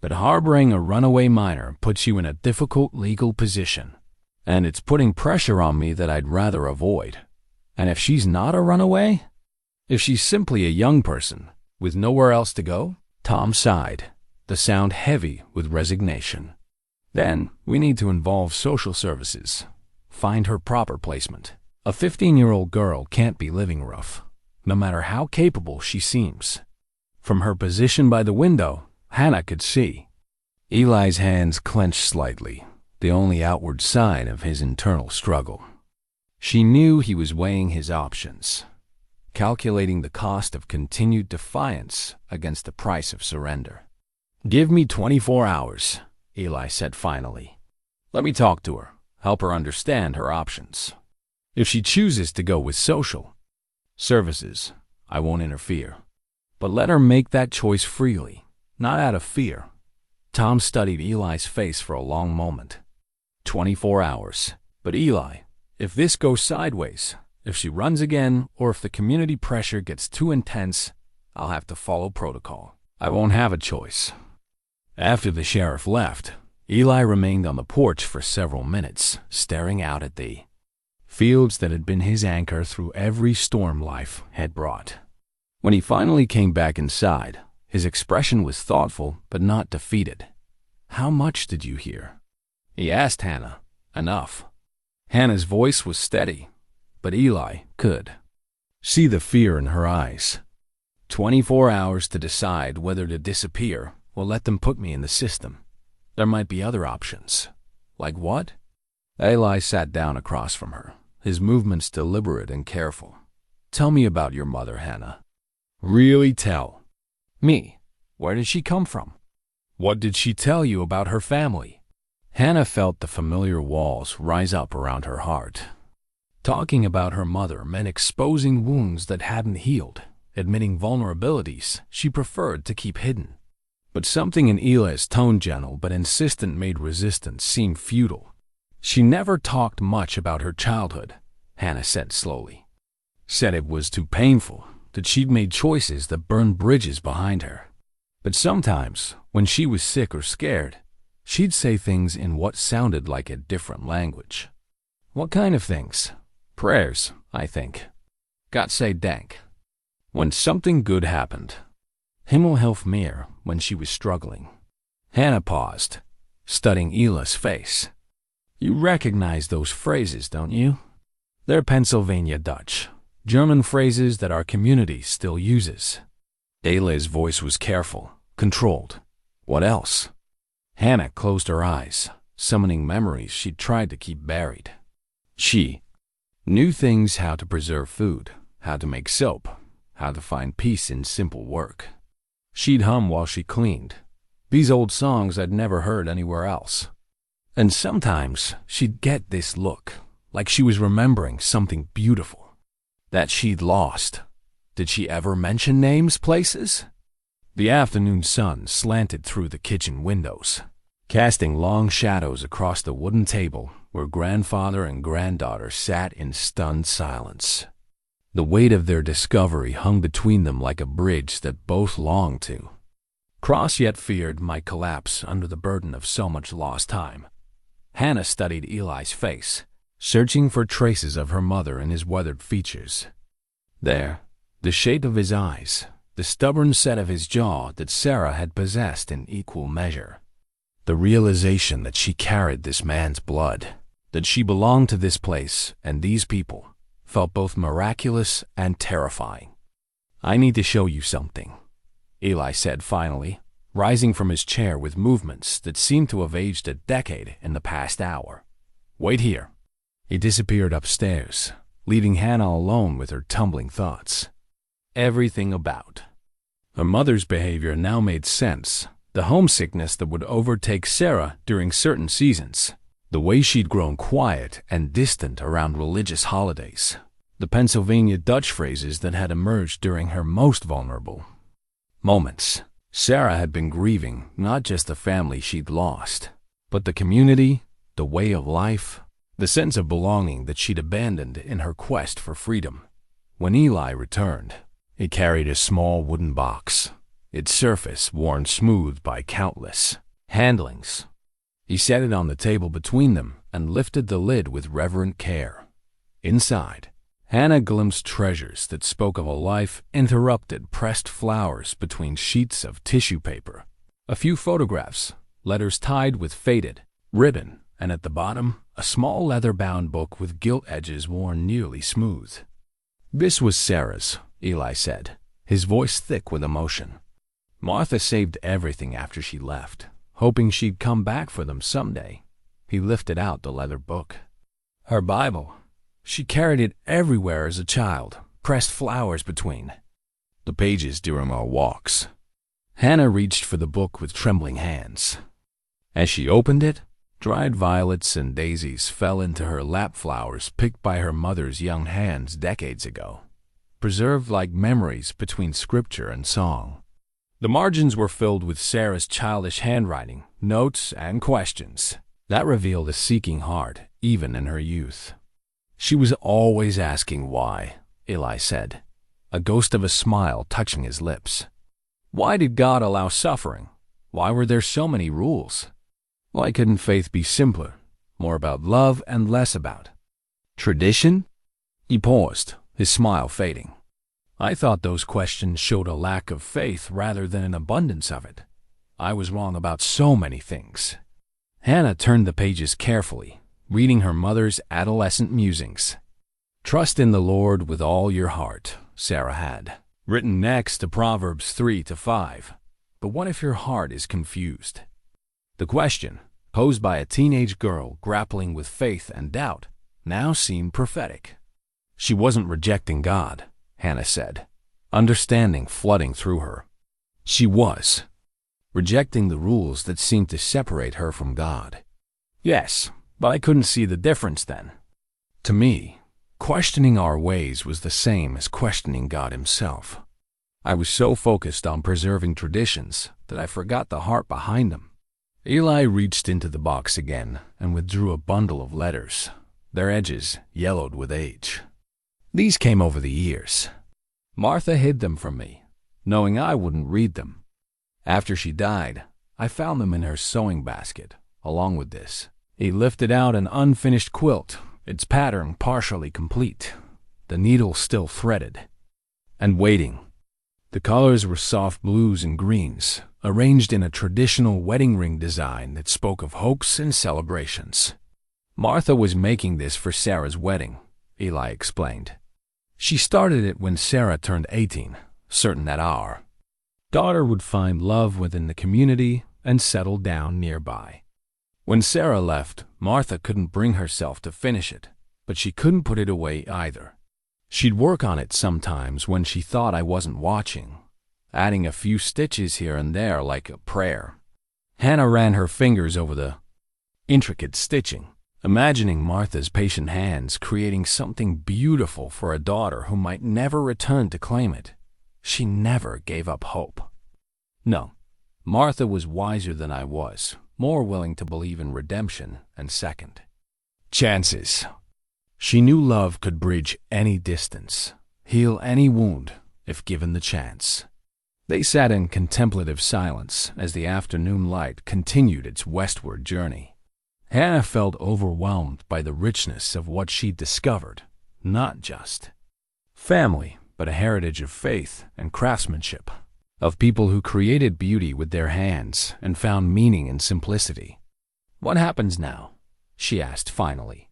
But harboring a runaway minor puts you in a difficult legal position, and it's putting pressure on me that I'd rather avoid. And if she's not a runaway? If she's simply a young person with nowhere else to go?" Tom sighed, the sound heavy with resignation. "Then we need to involve social services. Find her proper placement. A 15-year-old girl can't be living rough, no matter how capable she seems." From her position by the window, Hannah could see. Eli's hands clenched slightly, the only outward sign of his internal struggle. She knew he was weighing his options, calculating the cost of continued defiance against the price of surrender. "Give me 24 hours," Eli said finally. "Let me talk to her, help her understand her options. If she chooses to go with social services, I won't interfere. But let her make that choice freely, not out of fear." Tom studied Eli's face for a long moment. 24 hours. But Eli, if this goes sideways, if she runs again, or if the community pressure gets too intense, I'll have to follow protocol. I won't have a choice. After the sheriff left, Eli remained on the porch for several minutes, staring out at the fields that had been his anchor through every storm life had brought. When he finally came back inside, his expression was thoughtful but not defeated. "How much did you hear?" he asked Hannah. "Enough." Hannah's voice was steady, but Eli could see the fear in her eyes. 24 hours to decide whether to disappear or let them put me in the system. There might be other options. Like what? Eli sat down across from her, his movements deliberate and careful. "Tell me about your mother, Hannah." "Really tell." "Me? Where did she come from? What did she tell you about her family?" Hannah felt the familiar walls rise up around her heart. Talking about her mother meant exposing wounds that hadn't healed, admitting vulnerabilities she preferred to keep hidden. But something in Eli's tone, gentle but insistent, made resistance seem futile. "She never talked much about her childhood," Hannah said slowly. "Said it was too painful, that she'd made choices that burned bridges behind her. But sometimes, when she was sick or scared, she'd say things in what sounded like a different language." "What kind of things?" "Prayers, I think. Gott sei Dank. When something good happened. Himmel hilf mir when she was struggling." Hannah paused, studying Eli's face. "You recognize those phrases, don't you? They're Pennsylvania Dutch, German phrases that our community still uses." Eli's voice was careful, controlled. "What else?" Hannah closed her eyes, summoning memories she'd tried to keep buried. She knew things: how to preserve food, how to make soap, how to find peace in simple work. She'd hum while she cleaned, these old songs I'd never heard anywhere else. And sometimes she'd get this look, like she was remembering something beautiful that she'd lost. Did she ever mention names, places? The afternoon sun slanted through the kitchen windows, casting long shadows across the wooden table where grandfather and granddaughter sat in stunned silence. The weight of their discovery hung between them like a bridge that both longed to cross yet feared might collapse under the burden of so much lost time. Hannah studied Eli's face, searching for traces of her mother in his weathered features. There, the shape of his eyes, the stubborn set of his jaw that Sarah had possessed in equal measure. The realization that she carried this man's blood, that she belonged to this place and these people, felt both miraculous and terrifying. "I need to show you something," Eli said finally, rising from his chair with movements that seemed to have aged a decade in the past hour. "Wait here." He disappeared upstairs, leaving Hannah alone with her tumbling thoughts. Everything about her mother's behavior now made sense. The homesickness that would overtake Sarah during certain seasons, the way she'd grown quiet and distant around religious holidays, the Pennsylvania Dutch phrases that had emerged during her most vulnerable moments. Sarah had been grieving not just the family she'd lost, but the community, the way of life, the sense of belonging that she'd abandoned in her quest for freedom. When Eli returned, he carried a small wooden box, its surface worn smooth by countless handlings. He set it on the table between them and lifted the lid with reverent care. Inside, Hannah glimpsed treasures that spoke of a life interrupted: pressed flowers between sheets of tissue paper, a few photographs, letters tied with faded ribbon, and at the bottom, a small leather-bound book with gilt edges worn nearly smooth. "This was Sarah's," Eli said, his voice thick with emotion. "Martha saved everything after she left, hoping she'd come back for them someday." He lifted out the leather book. "Her Bible. She carried it everywhere as a child, pressed flowers between the pages during our walks." Hannah reached for the book with trembling hands. As she opened it, dried violets and daisies fell into her lap, flowers picked by her mother's young hands decades ago, preserved like memories between scripture and song. The margins were filled with Sarah's childish handwriting, notes, and questions that revealed a seeking heart, even in her youth. She was always asking why, Eli said, a ghost of a smile touching his lips. Why did God allow suffering? Why were there so many rules? Why couldn't faith be simpler, more about love and less about tradition? He paused, his smile fading. I thought those questions showed a lack of faith rather than an abundance of it. I was wrong about so many things. Hannah turned the pages carefully, reading her mother's adolescent musings. Trust in the Lord with all your heart, Sarah had, written next to Proverbs 3-5. But what if your heart is confused? The question, posed by a teenage girl grappling with faith and doubt, now seemed prophetic. She wasn't rejecting God, Hannah said, understanding flooding through her. She was rejecting the rules that seemed to separate her from God. Yes, but I couldn't see the difference then. To me, questioning our ways was the same as questioning God himself. I was so focused on preserving traditions that I forgot the heart behind them. Eli reached into the box again and withdrew a bundle of letters, their edges yellowed with age. These came over the years. Martha hid them from me, knowing I wouldn't read them. After she died, I found them in her sewing basket, along with this. He lifted out an unfinished quilt, its pattern partially complete, the needle still threaded, and waiting. The colors were soft blues and greens, arranged in a traditional wedding ring design that spoke of hopes and celebrations. Martha was making this for Sarah's wedding, Eli explained. She started it when Sarah turned 18, certain that our daughter would find love within the community and settle down nearby. When Sarah left, Martha couldn't bring herself to finish it, but she couldn't put it away either. She'd work on it sometimes when she thought I wasn't watching, adding a few stitches here and there like a prayer. Hannah ran her fingers over the intricate stitching, imagining Martha's patient hands creating something beautiful for a daughter who might never return to claim it. She never gave up hope. No, Martha was wiser than I was, more willing to believe in redemption and second chances. She knew love could bridge any distance, heal any wound, if given the chance. They sat in contemplative silence as the afternoon light continued its westward journey. Hannah felt overwhelmed by the richness of what she'd discovered, not just family, but a heritage of faith and craftsmanship, of people who created beauty with their hands and found meaning in simplicity. What happens now? She asked finally.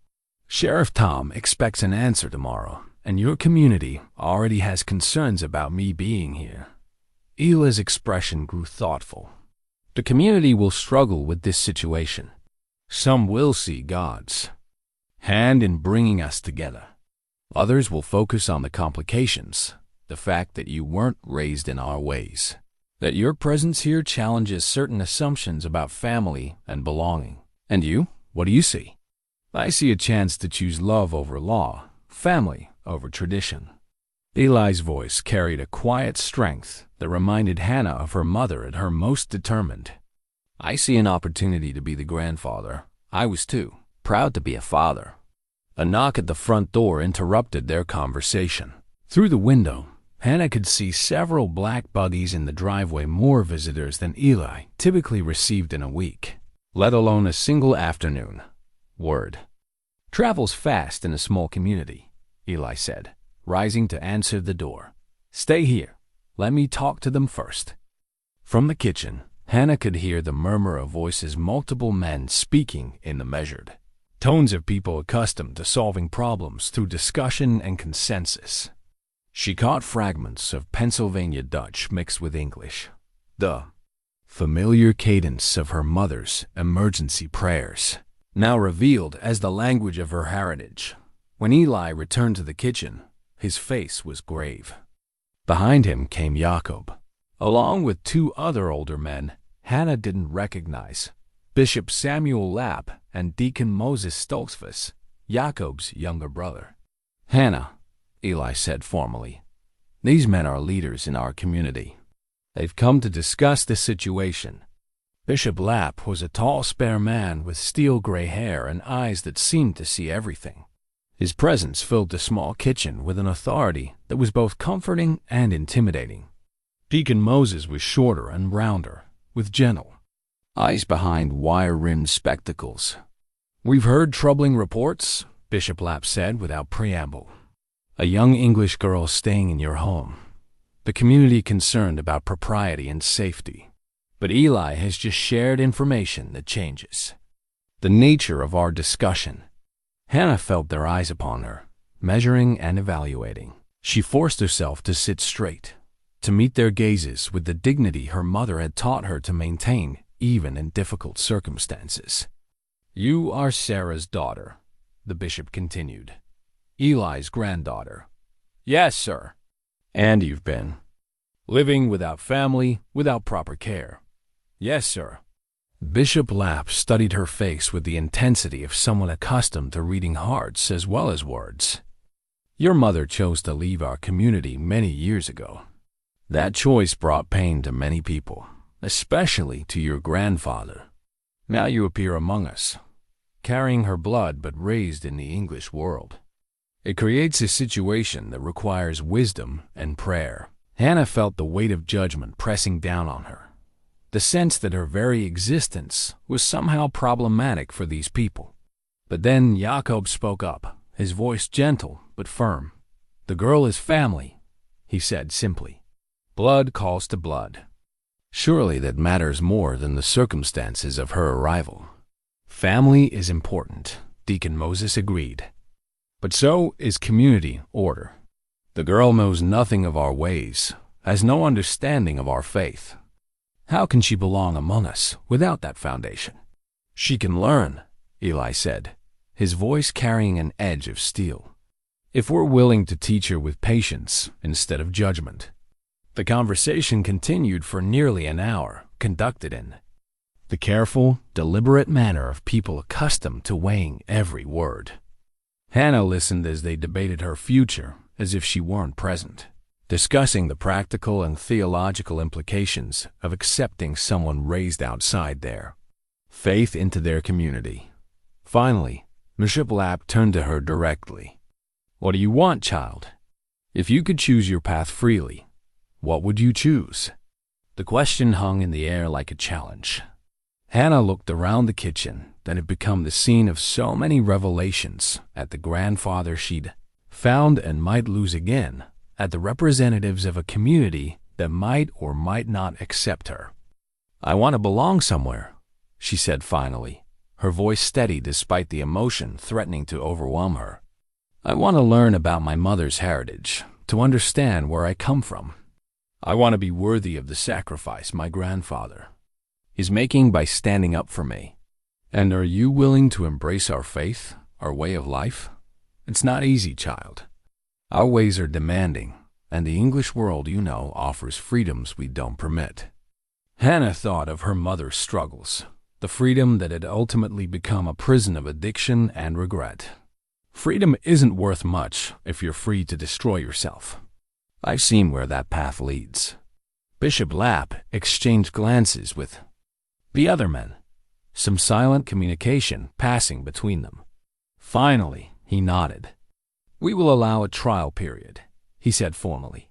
Sheriff Tom expects an answer tomorrow, and your community already has concerns about me being here. Eli's expression grew thoughtful. The community will struggle with this situation. Some will see God's hand in bringing us together. Others will focus on the complications, the fact that you weren't raised in our ways, that your presence here challenges certain assumptions about family and belonging. And you? What do you see? I see a chance to choose love over law, family over tradition. Eli's voice carried a quiet strength that reminded Hannah of her mother at her most determined. I see an opportunity to be the grandfather. I was too, proud to be a father. A knock at the front door interrupted their conversation. Through the window, Hannah could see several black buggies in the driveway, more visitors than Eli typically received in a week, let alone a single afternoon. Word travels fast in a small community, Eli said, rising to answer the door. Stay here. Let me talk to them first. From the kitchen, Hannah could hear the murmur of voices, multiple men speaking in the measured tones of people accustomed to solving problems through discussion and consensus. She caught fragments of Pennsylvania Dutch mixed with English, the familiar cadence of her mother's emergency prayers, now revealed as the language of her heritage. When Eli returned to the kitchen, his face was grave. Behind him came Jacob, Along with two other older men Hannah didn't recognize, Bishop Samuel Lapp and Deacon Moses Stoltzfus, Jacob's younger brother. "Hannah," Eli said formally, "these men are leaders in our community. They've come to discuss the situation." Bishop Lapp was a tall, spare man with steel-gray hair and eyes that seemed to see everything. His presence filled the small kitchen with an authority that was both comforting and intimidating. Deacon Moses was shorter and rounder, with gentle eyes behind wire-rimmed spectacles. "We've heard troubling reports," Bishop Lapp said without preamble. "A young English girl staying in your home. The community concerned about propriety and safety. But Eli has just shared information that changes the nature of our discussion." Hannah felt their eyes upon her, measuring and evaluating. She forced herself to sit straight, to meet their gazes with the dignity her mother had taught her to maintain even in difficult circumstances. "You are Sarah's daughter," the bishop continued. "Eli's granddaughter." "Yes, sir." "And you've been living without family, without proper care." "Yes, sir." Bishop Lapp studied her face with the intensity of someone accustomed to reading hearts as well as words. "Your mother chose to leave our community many years ago. That choice brought pain to many people, especially to your grandfather. Now you appear among us, carrying her blood but raised in the English world. It creates a situation that requires wisdom and prayer." Hannah felt the weight of judgment pressing down on her, the sense that her very existence was somehow problematic for these people. But then Jacob spoke up, his voice gentle but firm. "The girl is family," he said simply. "Blood calls to blood. Surely that matters more than the circumstances of her arrival." "Family is important," Deacon Moses agreed. "But so is community order. The girl knows nothing of our ways, has no understanding of our faith. How can she belong among us without that foundation?" "She can learn," Eli said, his voice carrying an edge of steel, "if we're willing to teach her with patience instead of judgment." The conversation continued for nearly an hour, conducted in the careful, deliberate manner of people accustomed to weighing every word. Hannah listened as they debated her future as if she weren't present, discussing the practical and theological implications of accepting someone raised outside their faith into their community. Finally, Bishop Lapp turned to her directly. "What do you want, child? If you could choose your path freely, what would you choose?" The question hung in the air like a challenge. Hannah looked around the kitchen that had become the scene of so many revelations, at the grandfather she'd found and might lose again, at the representatives of a community that might or might not accept her. "I want to belong somewhere," she said finally, her voice steady despite the emotion threatening to overwhelm her. "I want to learn about my mother's heritage, to understand where I come from. I want to be worthy of the sacrifice my grandfather is making by standing up for me. And are you willing to embrace our faith, our way of life? It's not easy, child. Our ways are demanding, and the English world, you know, offers freedoms we don't permit." Hannah thought of her mother's struggles, the freedom that had ultimately become a prison of addiction and regret. Freedom isn't worth much if you're free to destroy yourself. I've seen where that path leads. Bishop Lapp exchanged glances with the other men, some silent communication passing between them. Finally, he nodded. "We will allow a trial period," he said formally.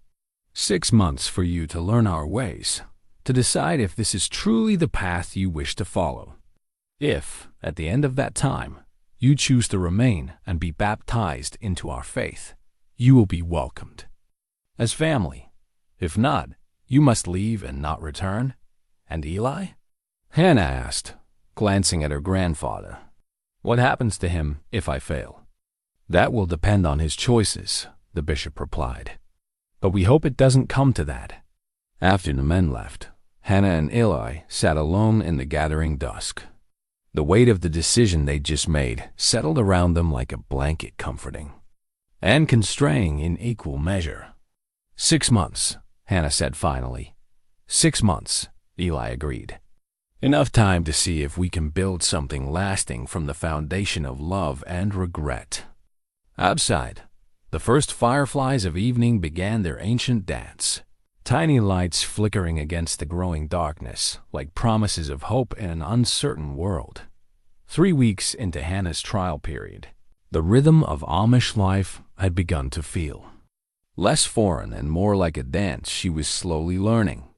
6 months for you to learn our ways, to decide if this is truly the path you wish to follow. If, at the end of that time, you choose to remain and be baptized into our faith, you will be welcomed as family. If not, you must leave and not return." "And Eli?" Hannah asked, glancing at her grandfather. "What happens to him if I fail?" "That will depend on his choices," the bishop replied. "But we hope it doesn't come to that." After the men left, Hannah and Eli sat alone in the gathering dusk. The weight of the decision they'd just made settled around them like a blanket, comforting and constraining in equal measure. 6 months, Hannah said finally. 6 months, Eli agreed. Enough time to see if we can build something lasting from the foundation of love and regret. Outside, the first fireflies of evening began their ancient dance, tiny lights flickering against the growing darkness like promises of hope in an uncertain world. 3 weeks into Hannah's trial period, the rhythm of Amish life had begun to feel. Less foreign and more like a dance she was slowly learning.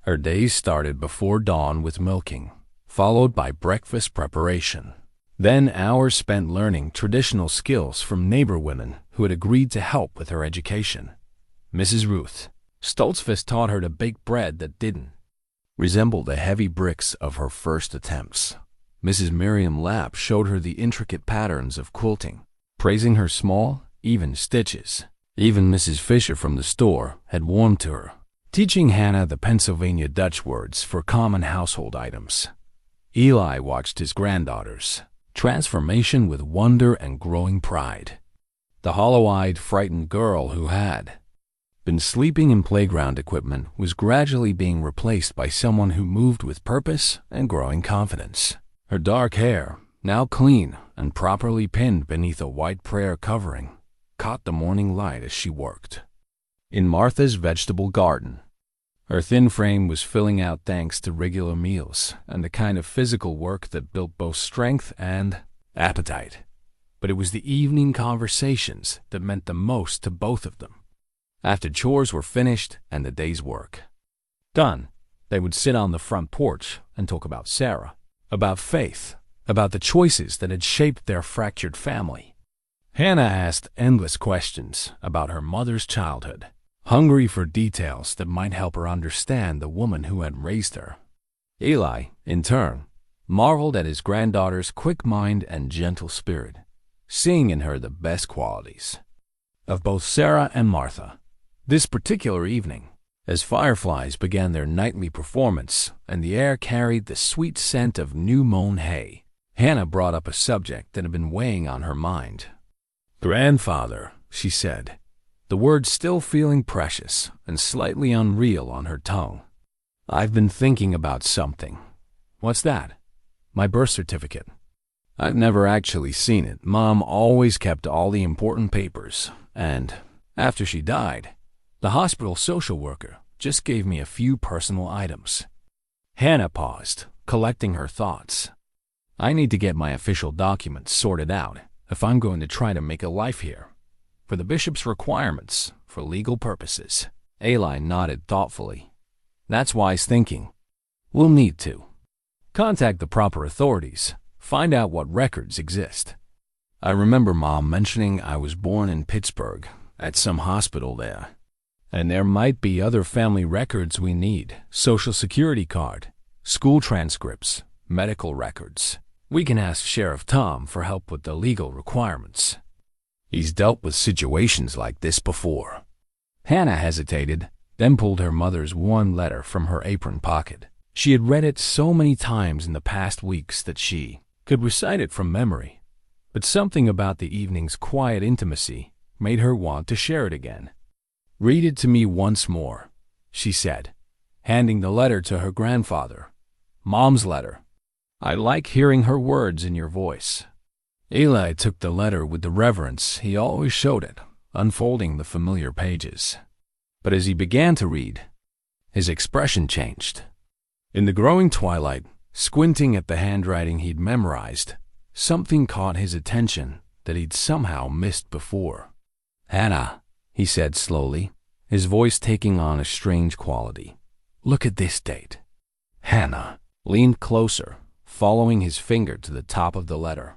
Her days started before dawn with milking, followed by breakfast preparation. Then hours spent learning traditional skills from neighbor women who had agreed to help with her education. Mrs. Ruth Stoltzfus taught her to bake bread that didn't resemble the heavy bricks of her first attempts. Mrs. Miriam Lapp showed her the intricate patterns of quilting, praising her small, even stitches. Even Mrs. Fisher from the store had warmed to her, teaching Hannah the Pennsylvania Dutch words for common household items. Eli watched his granddaughter's transformation with wonder and growing pride. The hollow-eyed, frightened girl who had been sleeping in playground equipment was gradually being replaced by someone who moved with purpose and growing confidence. Her dark hair, now clean and properly pinned beneath a white prayer covering, caught the morning light as she worked. In Martha's vegetable garden, her thin frame was filling out thanks to regular meals and the kind of physical work that built both strength and appetite. But it was the evening conversations that meant the most to both of them. After chores were finished and the day's work done, they would sit on the front porch and talk about Sarah, about faith, about the choices that had shaped their fractured family. Hannah asked endless questions about her mother's childhood, hungry for details that might help her understand the woman who had raised her. Eli, in turn, marveled at his granddaughter's quick mind and gentle spirit, seeing in her the best qualities of both Sarah and Martha. This particular evening, as fireflies began their nightly performance and the air carried the sweet scent of new-mown hay, Hannah brought up a subject that had been weighing on her mind. "Grandfather," she said, the word still feeling precious and slightly unreal on her tongue. "I've been thinking about something." "What's that?" "My birth certificate. I've never actually seen it. Mom always kept all the important papers, and after she died, the hospital social worker just gave me a few personal items." Hannah paused, collecting her thoughts. "I need to get my official documents sorted out if I'm going to try to make a life here. For the bishop's requirements, for legal purposes." Eli nodded thoughtfully. "That's wise thinking. We'll need to contact the proper authorities, find out what records exist. I remember Mom mentioning I was born in Pittsburgh, at some hospital there. And there might be other family records we need, social security card, school transcripts, medical records. We can ask Sheriff Tom for help with the legal requirements. He's dealt with situations like this before." Hannah hesitated, then pulled her mother's worn letter from her apron pocket. She had read it so many times in the past weeks that she could recite it from memory, but something about the evening's quiet intimacy made her want to share it again. "Read it to me once more," she said, handing the letter to her grandfather. "Mom's letter. I like hearing her words in your voice." Eli took the letter with the reverence he always showed it, unfolding the familiar pages. But as he began to read, his expression changed. In the growing twilight, squinting at the handwriting he'd memorized, something caught his attention that he'd somehow missed before. "Hannah," he said slowly, his voice taking on a strange quality. "Look at this date." Hannah leaned closer, following his finger to the top of the letter.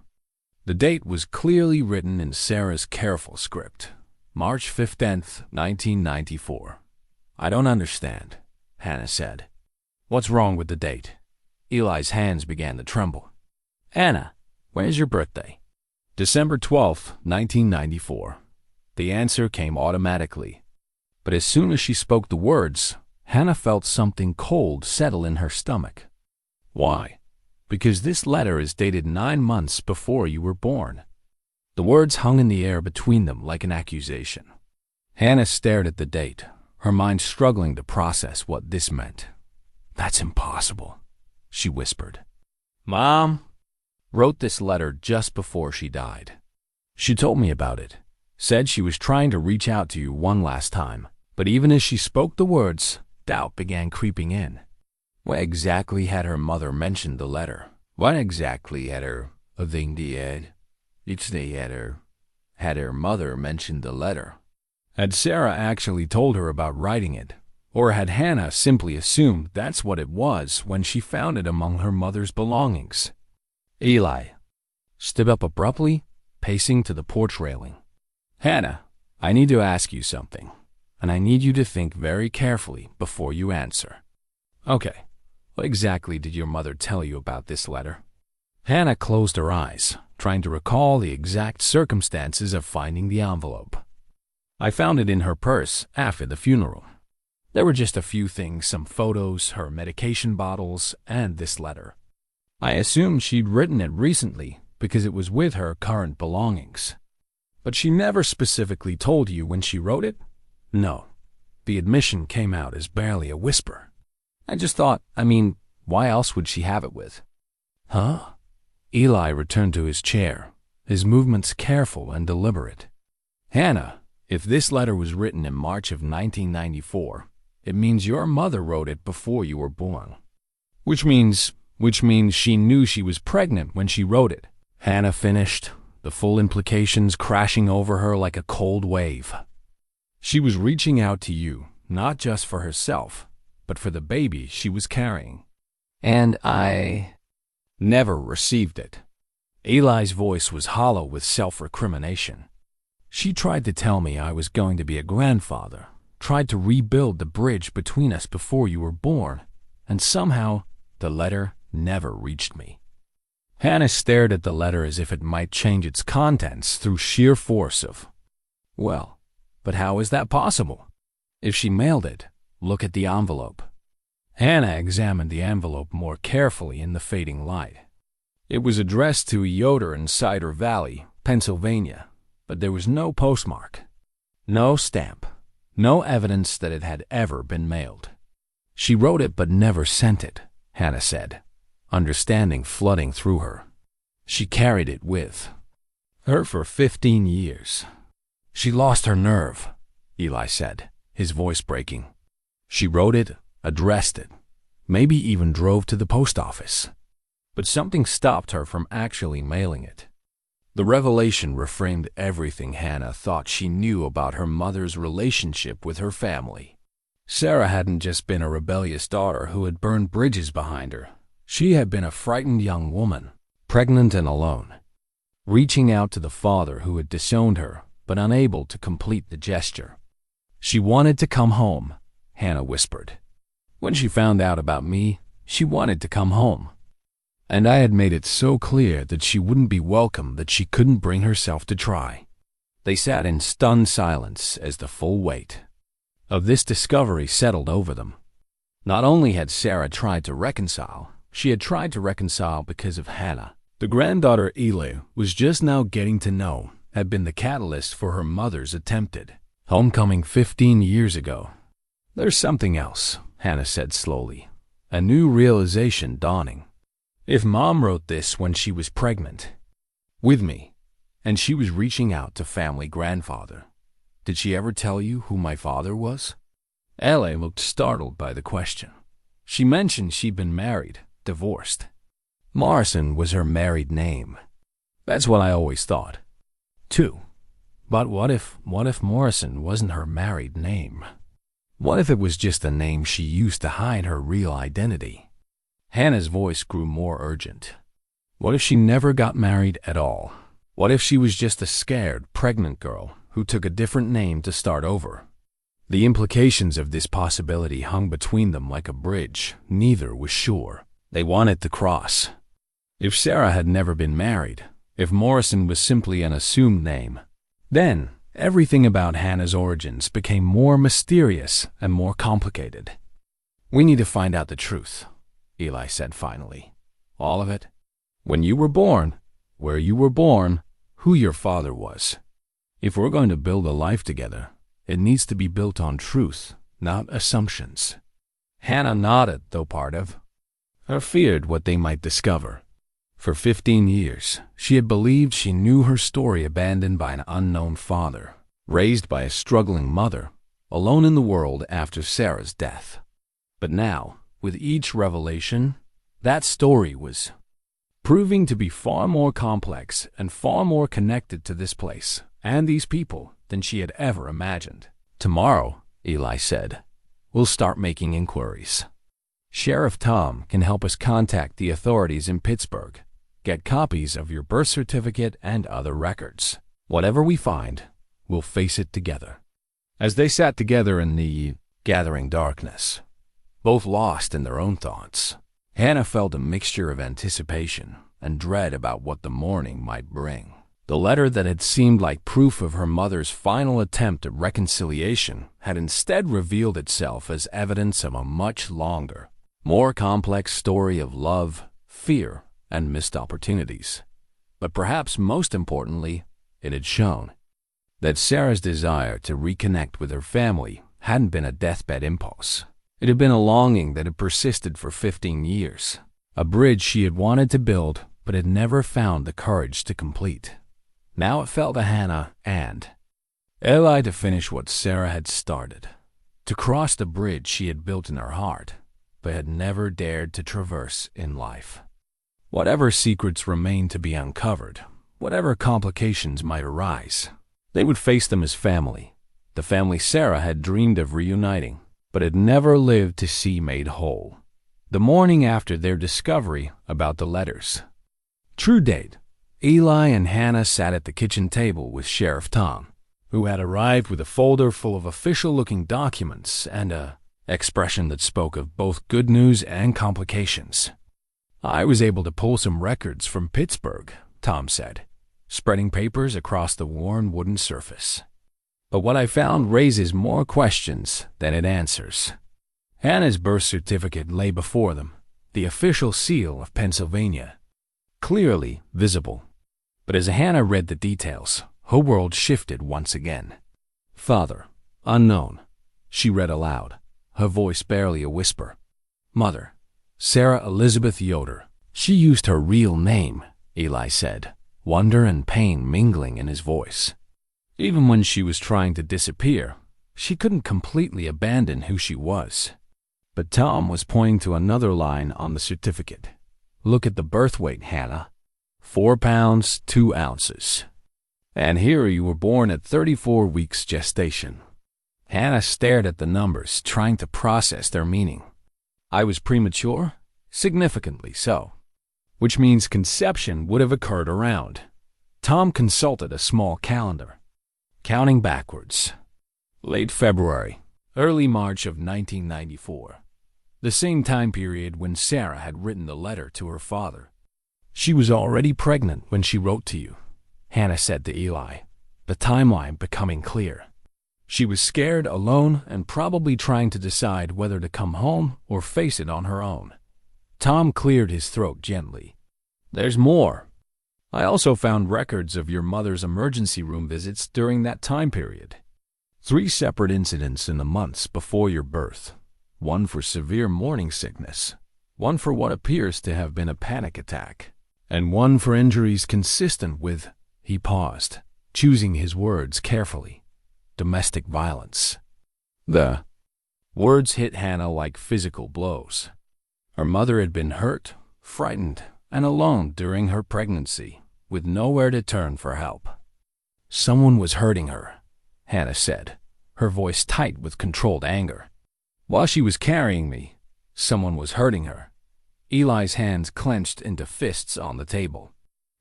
The date was clearly written in Sarah's careful script, March 15th, 1994. "I don't understand," Hannah said. "What's wrong with the date?" Eli's hands began to tremble. "Hannah, when's your birthday?" "December 12th, 1994. The answer came automatically. But as soon as she spoke the words, Hannah felt something cold settle in her stomach. "Why?" "Because this letter is dated 9 months before you were born." The words hung in the air between them like an accusation. Hannah stared at the date, her mind struggling to process what this meant. That's impossible, she whispered. Mom wrote this letter just before she died. She told me about it, said she was trying to reach out to you one last time, but even as she spoke the words, doubt began creeping in. What exactly had her mother mentioned the letter? What exactly had her had her mother mentioned the letter? Had Sarah actually told her about writing it? Or had Hannah simply assumed that's what it was when she found it among her mother's belongings? Eli stood up abruptly, pacing to the porch railing. Hannah, I need to ask you something, and I need you to think very carefully before you answer. Okay, what exactly did your mother tell you about this letter? Hannah closed her eyes, trying to recall the exact circumstances of finding the envelope. I found it in her purse after the funeral. There were just a few things, some photos, her medication bottles, and this letter. I assumed she'd written it recently because it was with her current belongings. But she never specifically told you when she wrote it? No. The admission came out as barely a whisper. I just thought, why else would she have it with? Huh? Eli returned to his chair, his movements careful and deliberate. Hannah, if this letter was written in March of 1994, it means your mother wrote it before you were born. Which means she knew she was pregnant when she wrote it. Hannah finished, the full implications crashing over her like a cold wave. She was reaching out to you, not just for herself, but for the baby she was carrying. And I never received it. Eli's voice was hollow with self-recrimination. She tried to tell me I was going to be a grandfather, tried to rebuild the bridge between us before you were born, and somehow the letter never reached me. Hannah stared at the letter as if it might change its contents through sheer force of, well, but how is that possible? If she mailed it, look at the envelope. Hannah examined the envelope more carefully in the fading light. It was addressed to Yoder in Cider Valley, Pennsylvania, but there was no postmark, no stamp, no evidence that it had ever been mailed. She wrote it but never sent it, Hannah said, understanding flooding through her. She carried it with her for 15 years. She lost her nerve, Eli said, his voice breaking. She wrote it, addressed it, maybe even drove to the post office. But something stopped her from actually mailing it. The revelation reframed everything Hannah thought she knew about her mother's relationship with her family. Sarah hadn't just been a rebellious daughter who had burned bridges behind her. She had been a frightened young woman, pregnant and alone, reaching out to the father who had disowned her, but unable to complete the gesture. She wanted to come home, Hannah whispered. When she found out about me, she wanted to come home. And I had made it so clear that she wouldn't be welcome that she couldn't bring herself to try. They sat in stunned silence as the full weight of this discovery settled over them. Not only had Sarah tried to reconcile, she had tried to reconcile because of Hannah. The granddaughter Eli was just now getting to know, had been the catalyst for her mother's attempted homecoming 15 years ago. There's something else, Hannah said slowly, a new realization dawning. If Mom wrote this when she was pregnant with me, and she was reaching out to family grandfather, did she ever tell you who my father was? Eli looked startled by the question. She mentioned she'd been married, divorced. Morrison was her married name. That's what I always thought, too. But what if Morrison wasn't her married name? What if it was just a name she used to hide her real identity? Hannah's voice grew more urgent. What if she never got married at all? What if she was just a scared, pregnant girl who took a different name to start over? The implications of this possibility hung between them like a bridge. Neither was sure they wanted to cross. If Sarah had never been married, if Morrison was simply an assumed name, then everything about Hannah's origins became more mysterious and more complicated. We need to find out the truth, Eli said finally. All of it. When you were born, where you were born, who your father was. If we're going to build a life together, it needs to be built on truth, not assumptions. Hannah nodded, though part of her feared what they might discover. For 15 years, she had believed she knew her story, abandoned by an unknown father, raised by a struggling mother, alone in the world after Sarah's death. But now, with each revelation, that story was proving to be far more complex and far more connected to this place and these people than she had ever imagined. "Tomorrow," Eli said, "we'll start making inquiries. Sheriff Tom can help us contact the authorities in Pittsburgh, get copies of your birth certificate and other records. Whatever we find, we'll face it together." As they sat together in the gathering darkness, both lost in their own thoughts, Hannah felt a mixture of anticipation and dread about what the morning might bring. The letter that had seemed like proof of her mother's final attempt at reconciliation had instead revealed itself as evidence of a much longer, more complex story of love, fear, and missed opportunities. But perhaps most importantly, it had shown that Sarah's desire to reconnect with her family hadn't been a deathbed impulse. It had been a longing that had persisted for 15 years, a bridge she had wanted to build but had never found the courage to complete. Now it fell to Hannah and Eli to finish what Sarah had started, to cross the bridge she had built in her heart but had never dared to traverse in life. Whatever secrets remained to be uncovered, whatever complications might arise, they would face them as family, the family Sarah had dreamed of reuniting, but had never lived to see made whole. The morning after their discovery about the letters. True date. Eli and Hannah sat at the kitchen table with Sheriff Tom, who had arrived with a folder full of official-looking documents and a expression that spoke of both good news and complications. "I was able to pull some records from Pittsburgh," Tom said, spreading papers across the worn wooden surface. "But what I found raises more questions than it answers." Hannah's birth certificate lay before them, the official seal of Pennsylvania, clearly visible. But as Hannah read the details, her world shifted once again. "Father, unknown," she read aloud, her voice barely a whisper. "Mother, Sarah Elizabeth Yoder." She used her real name, Eli said, wonder and pain mingling in his voice. Even when she was trying to disappear, she couldn't completely abandon who she was. But Tom was pointing to another line on the certificate. "Look at the birth weight, Hannah. 4 pounds, 2 ounces. And here you were born at 34 weeks gestation." Hannah stared at the numbers, trying to process their meaning. "I was premature? Significantly so. Which means conception would have occurred around." Tom consulted a small calendar, counting backwards. Late February, early March of 1994. The same time period when Sarah had written the letter to her father. "She was already pregnant when she wrote to you," Hannah said to Eli, the timeline becoming clear. "She was scared, alone, and probably trying to decide whether to come home or face it on her own." Tom cleared his throat gently. "There's more. I also found records of your mother's emergency room visits during that time period. 3 separate incidents in the months before your birth. One for severe morning sickness, one for what appears to have been a panic attack, and one for injuries consistent with," he paused, choosing his words carefully, "domestic violence." The words hit Hannah like physical blows. Her mother had been hurt, frightened, and alone during her pregnancy, with nowhere to turn for help. "Someone was hurting her," Hannah said, her voice tight with controlled anger. "While she was carrying me, someone was hurting her." Eli's hands clenched into fists on the table.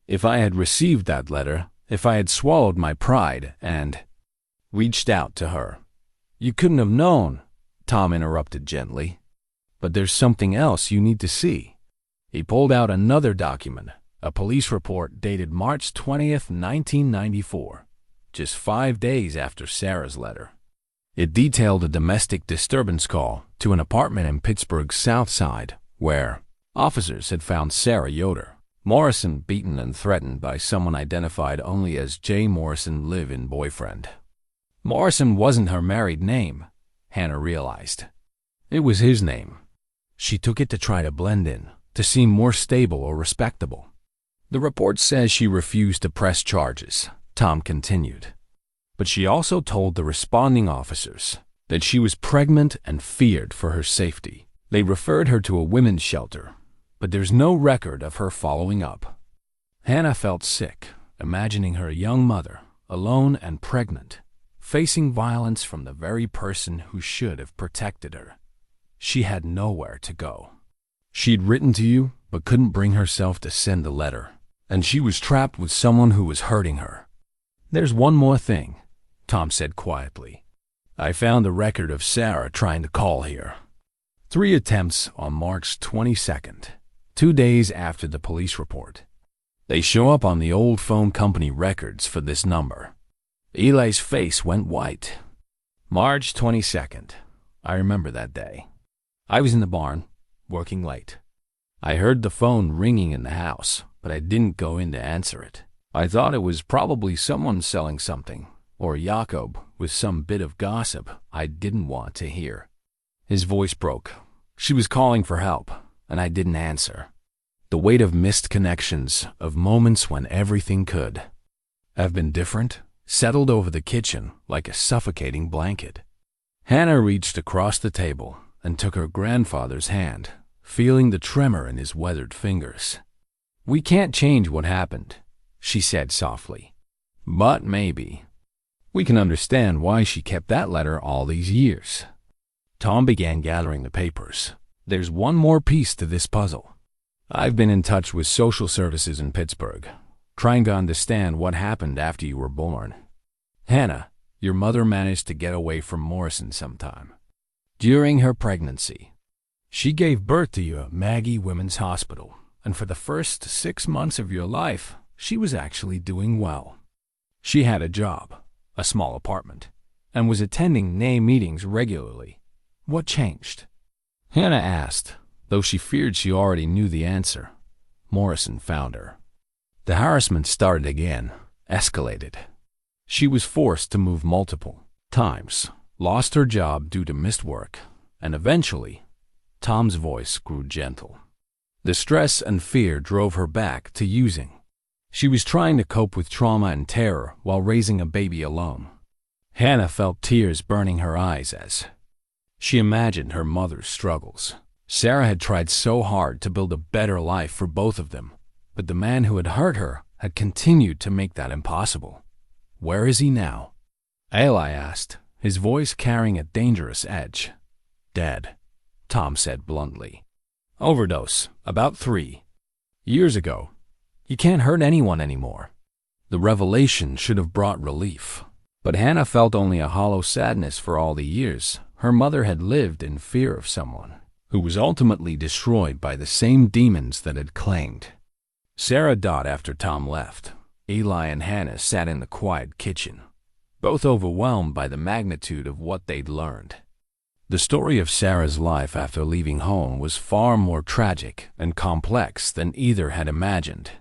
"If I had received that letter, if I had swallowed my pride and reached out to her." "You couldn't have known," Tom interrupted gently. "But there's something else you need to see." He pulled out another document, a police report dated March 20th, 1994, just 5 days after Sarah's letter. It detailed a domestic disturbance call to an apartment in Pittsburgh's South Side, where officers had found Sarah Yoder, Morrison beaten and threatened by someone identified only as J. Morrison live-in boyfriend. Morrison wasn't her married name, Hannah realized. It was his name. She took it to try to blend in, to seem more stable or respectable. The report says she refused to press charges, Tom continued. But she also told the responding officers that she was pregnant and feared for her safety. They referred her to a women's shelter, but there's no record of her following up. Hannah felt sick, imagining her young mother, alone and pregnant, facing violence from the very person who should have protected her. She had nowhere to go. She'd written to you, but couldn't bring herself to send the letter, and she was trapped with someone who was hurting her. There's one more thing, Tom said quietly. I found a record of Sarah trying to call here. 3 attempts on March 22nd, 2 days after the police report. They show up on the old phone company records for this number. Eli's face went white. March 22nd. I remember that day. I was in the barn, working late. I heard the phone ringing in the house, but I didn't go in to answer it. I thought it was probably someone selling something, or Jakob with some bit of gossip I didn't want to hear. His voice broke. She was calling for help, and I didn't answer. The weight of missed connections, of moments when everything could have been different, settled over the kitchen like a suffocating blanket. Hannah reached across the table and took her grandfather's hand, feeling the tremor in his weathered fingers. We can't change what happened, she said softly. But maybe we can understand why she kept that letter all these years. Tom began gathering the papers. There's one more piece to this puzzle. I've been in touch with social services in Pittsburgh, trying to understand what happened after you were born. Hannah, your mother managed to get away from Morrison sometime. During her pregnancy, she gave birth to you at Maggie Women's Hospital, and for the first 6 months of your life, she was actually doing well. She had a job, a small apartment, and was attending NA meetings regularly. What changed? Hannah asked, though she feared she already knew the answer. Morrison found her. The harassment started again, escalated. She was forced to move multiple times, lost her job due to missed work, and eventually, Tom's voice grew gentle. The stress and fear drove her back to using. She was trying to cope with trauma and terror while raising a baby alone. Hannah felt tears burning her eyes as she imagined her mother's struggles. Sarah had tried so hard to build a better life for both of them, but the man who had hurt her had continued to make that impossible. Where is he now? Eli asked, his voice carrying a dangerous edge. Dead, Tom said bluntly. Overdose, about 3 years ago. You can't hurt anyone anymore. The revelation should have brought relief, but Hannah felt only a hollow sadness for all the years her mother had lived in fear of someone who was ultimately destroyed by the same demons that had claimed. Sarah died after Tom left. Eli and Hannah sat in the quiet kitchen, both overwhelmed by the magnitude of what they'd learned. The story of Sarah's life after leaving home was far more tragic and complex than either had imagined,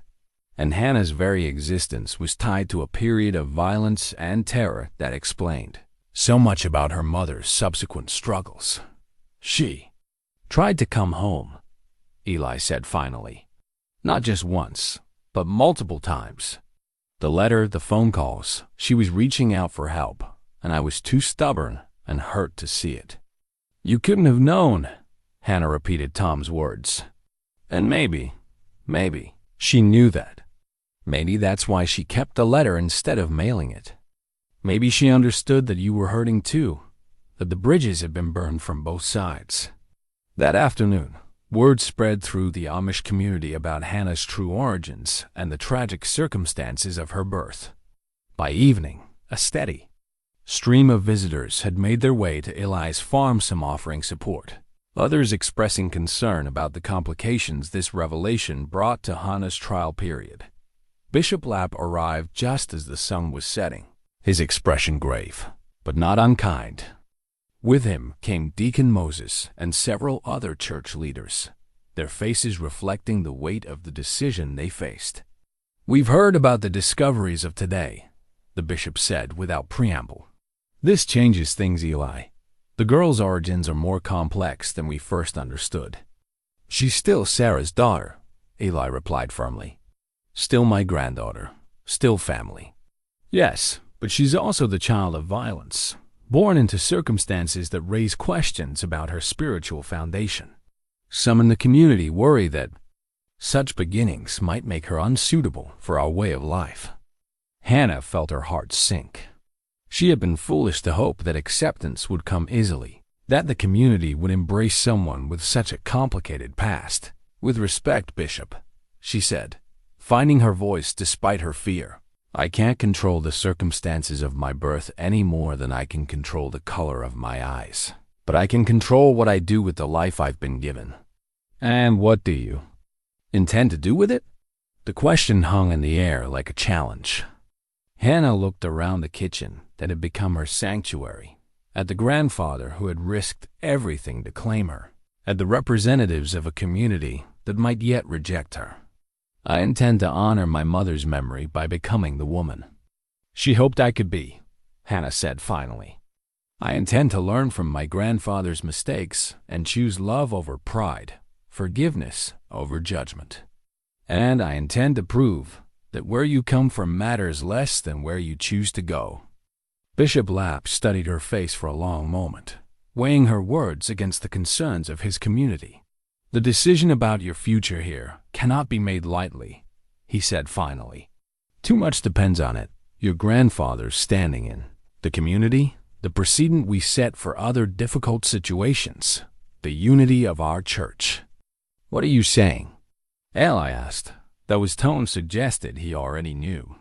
and Hannah's very existence was tied to a period of violence and terror that explained so much about her mother's subsequent struggles. She tried to come home, Eli said finally. Not just once, but multiple times. The letter, the phone calls, she was reaching out for help, and I was too stubborn and hurt to see it. You couldn't have known, Hannah repeated Tom's words. And maybe, she knew that. Maybe that's why she kept the letter instead of mailing it. Maybe she understood that you were hurting too, that the bridges had been burned from both sides. That afternoon, word spread through the Amish community about Hannah's true origins and the tragic circumstances of her birth. By evening, a steady stream of visitors had made their way to Eli's farm, some offering support, others expressing concern about the complications this revelation brought to Hannah's trial period. Bishop Lapp arrived just as the sun was setting, his expression grave, but not unkind. With him came Deacon Moses and several other church leaders, their faces reflecting the weight of the decision they faced. We've heard about the discoveries of today, the bishop said without preamble. This changes things, Eli. The girl's origins are more complex than we first understood. She's still Sarah's daughter, Eli replied firmly. Still my granddaughter. Still family. Yes, but she's also the child of violence, born into circumstances that raise questions about her spiritual foundation. Some in the community worry that such beginnings might make her unsuitable for our way of life. Hannah felt her heart sink. She had been foolish to hope that acceptance would come easily, that the community would embrace someone with such a complicated past. With respect, Bishop, she said, finding her voice despite her fear. I can't control the circumstances of my birth any more than I can control the color of my eyes. But I can control what I do with the life I've been given. And what do you intend to do with it? The question hung in the air like a challenge. Hannah looked around the kitchen that had become her sanctuary, at the grandfather who had risked everything to claim her, at the representatives of a community that might yet reject her. I intend to honor my mother's memory by becoming the woman she hoped I could be, Hannah said finally. I intend to learn from my grandfather's mistakes and choose love over pride, forgiveness over judgment. And I intend to prove that where you come from matters less than where you choose to go. Bishop Lapp studied her face for a long moment, weighing her words against the concerns of his community. The decision about your future here cannot be made lightly, he said finally. Too much depends on it, your grandfather's standing in the community, the precedent we set for other difficult situations, the unity of our church. What are you saying? Eli asked, though his tone suggested he already knew.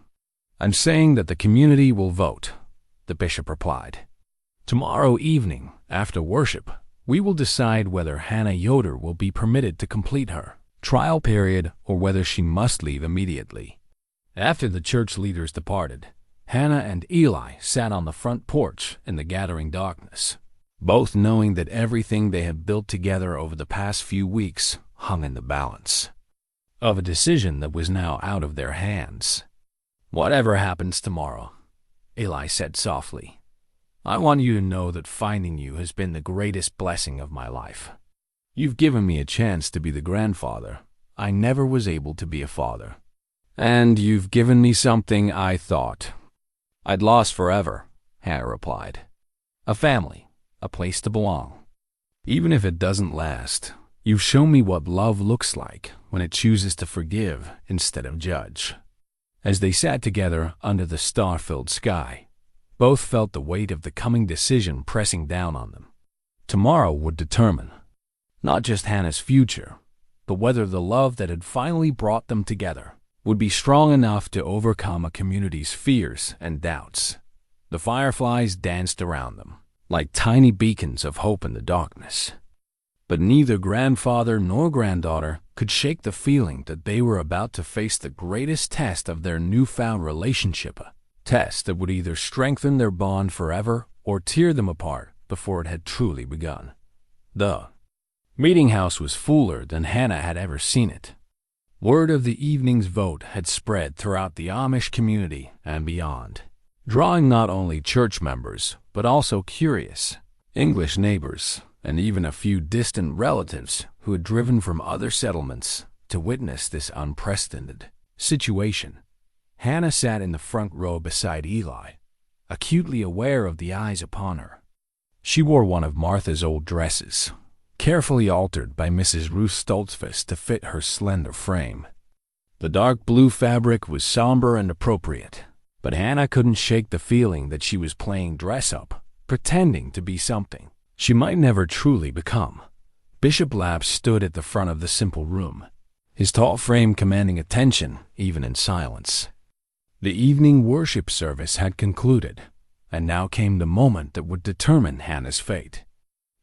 I'm saying that the community will vote, the bishop replied. Tomorrow evening, after worship, we will decide whether Hannah Yoder will be permitted to complete her trial period or whether she must leave immediately. After the church leaders departed, Hannah and Eli sat on the front porch in the gathering darkness, both knowing that everything they had built together over the past few weeks hung in the balance of a decision that was now out of their hands. Whatever happens tomorrow, Eli said softly, I want you to know that finding you has been the greatest blessing of my life. You've given me a chance to be the grandfather I never was able to be a father. And you've given me something I thought I'd lost forever, Hannah replied. A family, a place to belong. Even if it doesn't last, you've shown me what love looks like when it chooses to forgive instead of judge. As they sat together under the star-filled sky, both felt the weight of the coming decision pressing down on them. Tomorrow would determine not just Hannah's future, but whether the love that had finally brought them together would be strong enough to overcome a community's fears and doubts. The fireflies danced around them, like tiny beacons of hope in the darkness. But neither grandfather nor granddaughter could shake the feeling that they were about to face the greatest test of their newfound relationship, a test that would either strengthen their bond forever or tear them apart before it had truly begun. The meeting house was fuller than Hannah had ever seen it. Word of the evening's vote had spread throughout the Amish community and beyond, drawing not only church members, but also curious English neighbors and even a few distant relatives who had driven from other settlements to witness this unprecedented situation. Hannah sat in the front row beside Eli, acutely aware of the eyes upon her. She wore one of Martha's old dresses, carefully altered by Mrs. Ruth Stoltzfus to fit her slender frame. The dark blue fabric was somber and appropriate, but Hannah couldn't shake the feeling that she was playing dress-up, pretending to be something she might never truly become. Bishop Lapp stood at the front of the simple room, his tall frame commanding attention even in silence. The evening worship service had concluded, and now came the moment that would determine Hannah's fate.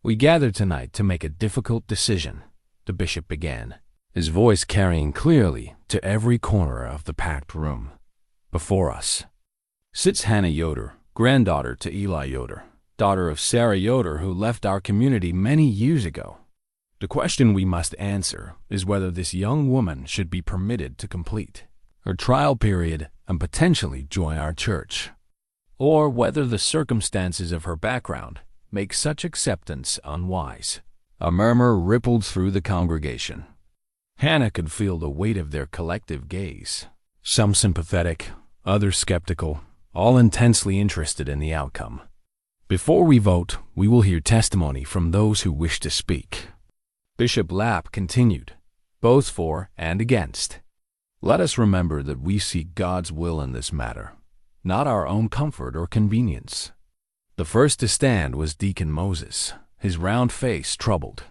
We gathered tonight to make a difficult decision, the bishop began, his voice carrying clearly to every corner of the packed room. Before us sits Hannah Yoder, granddaughter to Eli Yoder, daughter of Sarah Yoder who left our community many years ago. The question we must answer is whether this young woman should be permitted to complete her trial period and potentially join our church, or whether the circumstances of her background make such acceptance unwise. A murmur rippled through the congregation. Hannah could feel the weight of their collective gaze. Some sympathetic, others skeptical, all intensely interested in the outcome. Before we vote, we will hear testimony from those who wish to speak. Bishop Lapp continued, both for and against. Let us remember that we seek God's will in this matter, not our own comfort or convenience. The first to stand was Deacon Moses, his round face troubled.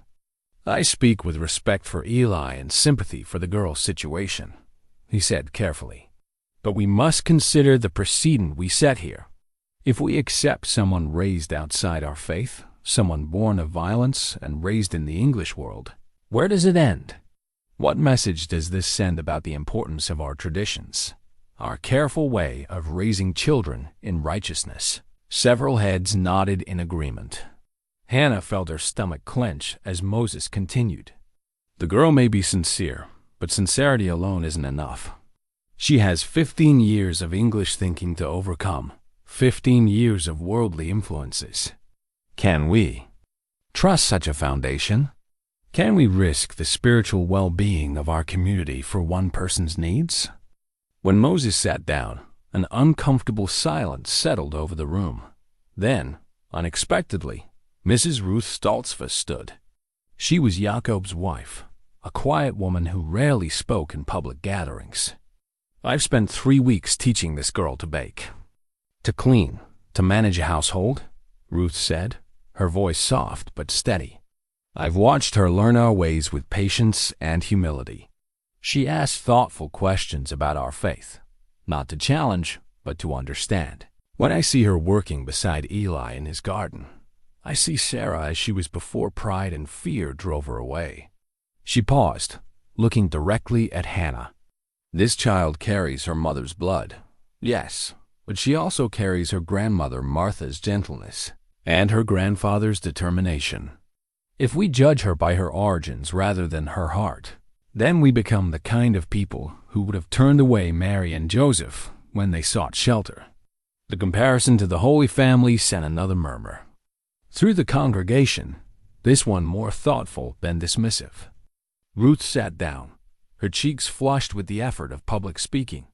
I speak with respect for Eli and sympathy for the girl's situation, he said carefully. But we must consider the precedent we set here. If we accept someone raised outside our faith, someone born of violence and raised in the English world, where does it end? What message does this send about the importance of our traditions, our careful way of raising children in righteousness? Several heads nodded in agreement. Hannah felt her stomach clench as Moses continued. The girl may be sincere, but sincerity alone isn't enough. She has 15 years of English thinking to overcome, 15 years of worldly influences. Can we trust such a foundation? Can we risk the spiritual well-being of our community for one person's needs? When Moses sat down, an uncomfortable silence settled over the room. Then, unexpectedly, Mrs. Ruth Stoltzfus stood. She was Jacob's wife, a quiet woman who rarely spoke in public gatherings. I've spent 3 weeks teaching this girl to bake, to clean, to manage a household, Ruth said, her voice soft but steady. I've watched her learn our ways with patience and humility. She asked thoughtful questions about our faith, not to challenge, but to understand. When I see her working beside Eli in his garden, I see Sarah as she was before pride and fear drove her away. She paused, looking directly at Hannah. This child carries her mother's blood, yes, but she also carries her grandmother Martha's gentleness and her grandfather's determination. If we judge her by her origins rather than her heart, then we become the kind of people who would have turned away Mary and Joseph when they sought shelter. The comparison to the Holy Family sent another murmur. Through the congregation, this one more thoughtful than dismissive. Ruth sat down, her cheeks flushed with the effort of public speaking,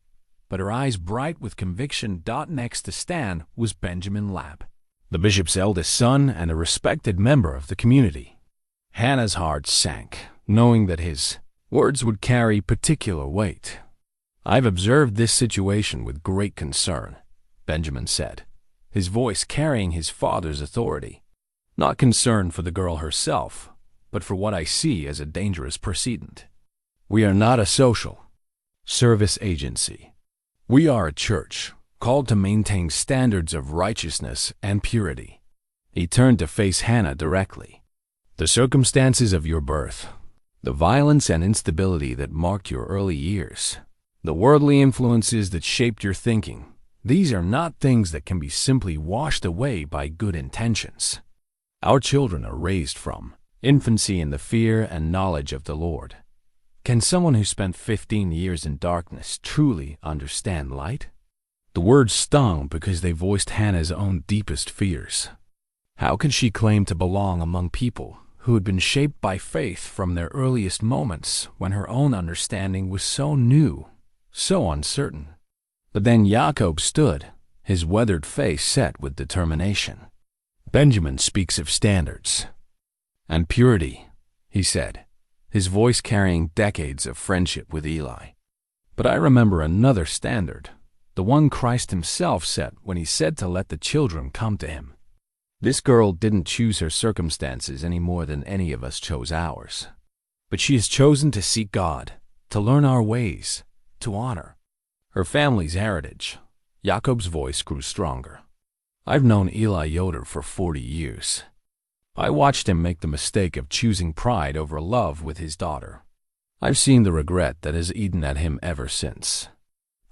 but her eyes bright with conviction. Next to Stan was Benjamin Lapp, the bishop's eldest son and a respected member of the community. Hannah's heart sank, knowing that his words would carry particular weight. I've observed this situation with great concern, Benjamin said, his voice carrying his father's authority. Not concern for the girl herself, but for what I see as a dangerous precedent. We are not a social service agency. We are a church called to maintain standards of righteousness and purity. He turned to face Hannah directly. The circumstances of your birth, the violence and instability that marked your early years, the worldly influences that shaped your thinking, these are not things that can be simply washed away by good intentions. Our children are raised from infancy in the fear and knowledge of the Lord. Can someone who spent 15 years in darkness truly understand light? The words stung because they voiced Hannah's own deepest fears. How could she claim to belong among people who had been shaped by faith from their earliest moments when her own understanding was so new, so uncertain? But then Jacob stood, his weathered face set with determination. Benjamin speaks of standards and purity, he said, his voice carrying decades of friendship with Eli. But I remember another standard, the one Christ himself set when he said to let the children come to him. This girl didn't choose her circumstances any more than any of us chose ours. But she has chosen to seek God, to learn our ways, to honor her family's heritage. Jacob's voice grew stronger. I've known Eli Yoder for 40 years. I watched him make the mistake of choosing pride over love with his daughter. I've seen the regret that has eaten at him ever since.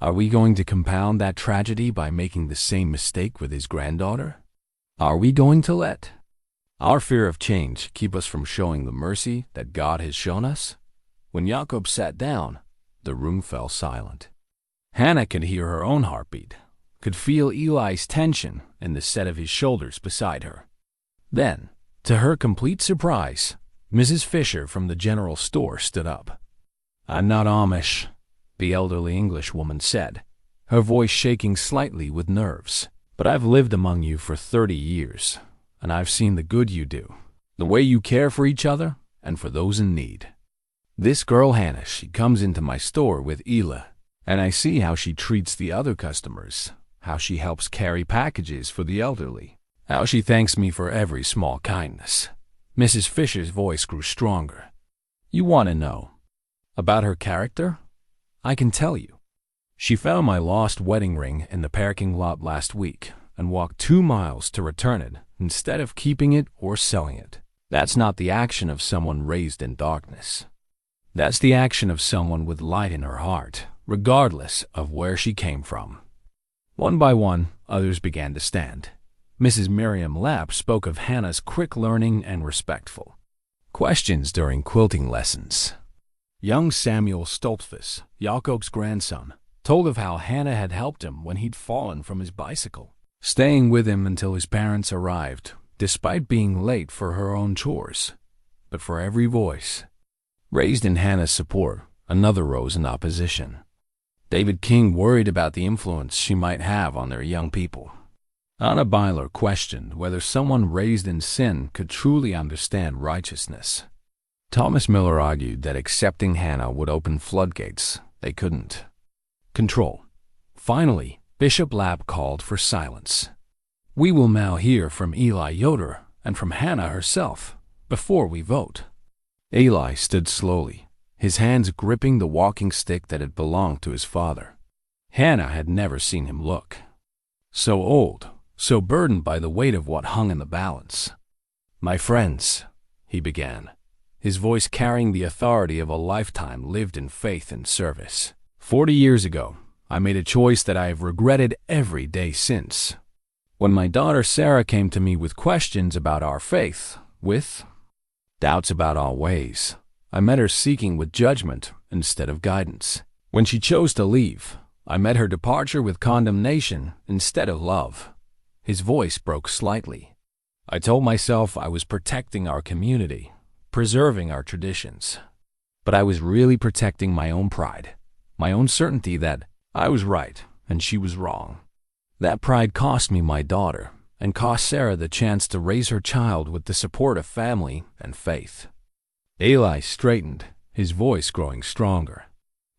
Are we going to compound that tragedy by making the same mistake with his granddaughter? Are we going to let our fear of change keep us from showing the mercy that God has shown us? When Jacob sat down, the room fell silent. Hannah could hear her own heartbeat, could feel Eli's tension in the set of his shoulders beside her. Then, to her complete surprise, Mrs. Fisher from the general store stood up. "I'm not Amish," the elderly Englishwoman said, her voice shaking slightly with nerves. "But I've lived among you for 30 years, and I've seen the good you do, the way you care for each other and for those in need. This girl Hannah, she comes into my store with Eli, and I see how she treats the other customers, how she helps carry packages for the elderly, how she thanks me for every small kindness." Mrs. Fisher's voice grew stronger. "You want to know about her character? I can tell you. She found my lost wedding ring in the parking lot last week and walked 2 miles to return it instead of keeping it or selling it. That's not the action of someone raised in darkness. That's the action of someone with light in her heart, regardless of where she came from." One by one, others began to stand. Mrs. Miriam Lapp spoke of Hannah's quick learning and respectful questions during quilting lessons. Young Samuel Stoltzfus, Yakob's grandson, told of how Hannah had helped him when he'd fallen from his bicycle, staying with him until his parents arrived, despite being late for her own chores. But for every voice raised in Hannah's support, another rose in opposition. David King worried about the influence she might have on their young people. Anna Byler questioned whether someone raised in sin could truly understand righteousness. Thomas Miller argued that accepting Hannah would open floodgates they couldn't control. Finally, Bishop Lapp called for silence. "We will now hear from Eli Yoder and from Hannah herself before we vote." Eli stood slowly, his hands gripping the walking stick that had belonged to his father. Hannah had never seen him look so old, so burdened by the weight of what hung in the balance. "My friends," he began, his voice carrying the authority of a lifetime lived in faith and service. 40 years ago, I made a choice that I have regretted every day since. When my daughter Sarah came to me with questions about our faith, with doubts about our ways, I met her seeking with judgment instead of guidance. When she chose to leave, I met her departure with condemnation instead of love." His voice broke slightly. "I told myself I was protecting our community, preserving our traditions. But I was really protecting my own pride, my own certainty that I was right and she was wrong. That pride cost me my daughter and cost Sarah the chance to raise her child with the support of family and faith." Eli straightened, his voice growing stronger.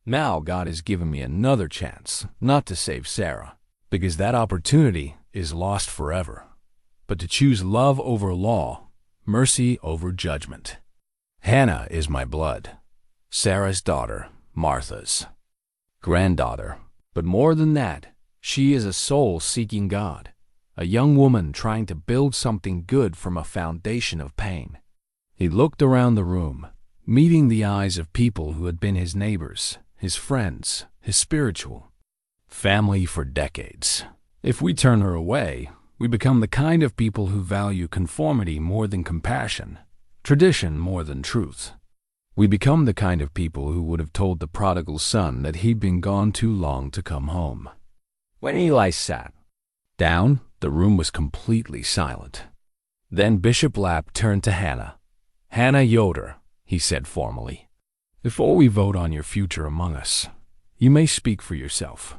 "Now God has given me another chance not to save Sarah, because that opportunity is lost forever, but to choose love over law, mercy over judgment. Hannah is my blood, Sarah's daughter, Martha's granddaughter. But more than that, she is a soul seeking God, a young woman trying to build something good from a foundation of pain." He looked around the room, meeting the eyes of people who had been his neighbors, his friends, his spiritual family for decades. If we turn her away, we become the kind of people who value conformity more than compassion, tradition more than truth. We become the kind of people who would have told the prodigal son that he'd been gone too long to come home. When Eli sat down, the room was completely silent. Then Bishop Lapp turned to Hannah. "Hannah Yoder," he said formally, "before we vote on your future among us, you may speak for yourself."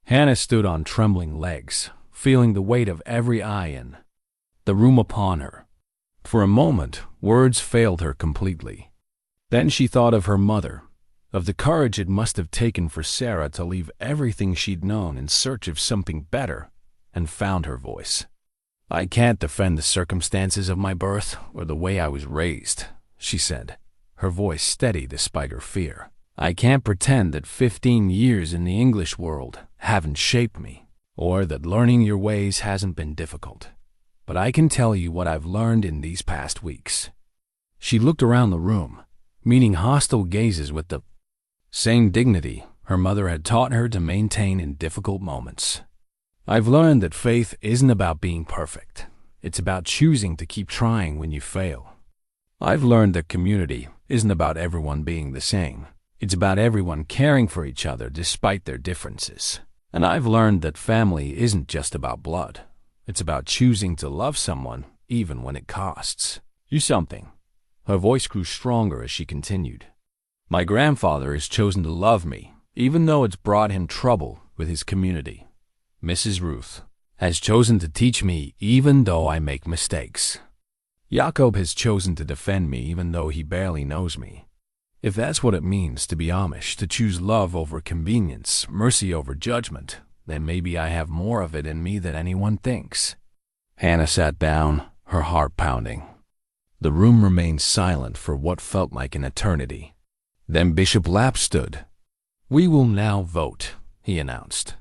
Hannah stood on trembling legs, feeling the weight of every eye in the room upon her. For a moment, words failed her completely. Then she thought of her mother, of the courage it must have taken for Sarah to leave everything she'd known in search of something better, and found her voice. "I can't defend the circumstances of my birth or the way I was raised," she said, her voice steady despite her fear. "I can't pretend that 15 years in the English world haven't shaped me, or that learning your ways hasn't been difficult. But I can tell you what I've learned in these past weeks." She looked around the room, meeting hostile gazes with the same dignity her mother had taught her to maintain in difficult moments. "I've learned that faith isn't about being perfect. It's about choosing to keep trying when you fail. I've learned that community isn't about everyone being the same. It's about everyone caring for each other despite their differences. And I've learned that family isn't just about blood. It's about choosing to love someone even when it costs you something. Her voice grew stronger as she continued. My grandfather has chosen to love me, even though it's brought him trouble with his community. Mrs. Ruth has chosen to teach me even though I make mistakes. Jacob has chosen to defend me even though he barely knows me. If that's what it means to be Amish, to choose love over convenience, mercy over judgment, then maybe I have more of it in me than anyone thinks. Hannah sat down, her heart pounding. The room remained silent for what felt like an eternity. Then Bishop Lapp stood. We will now vote, he announced.